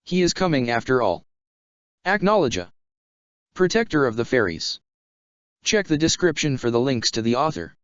[SPEAKER 1] He is coming after all. Acknowledge. Protector of the Fairies. Check the description for the links to the author.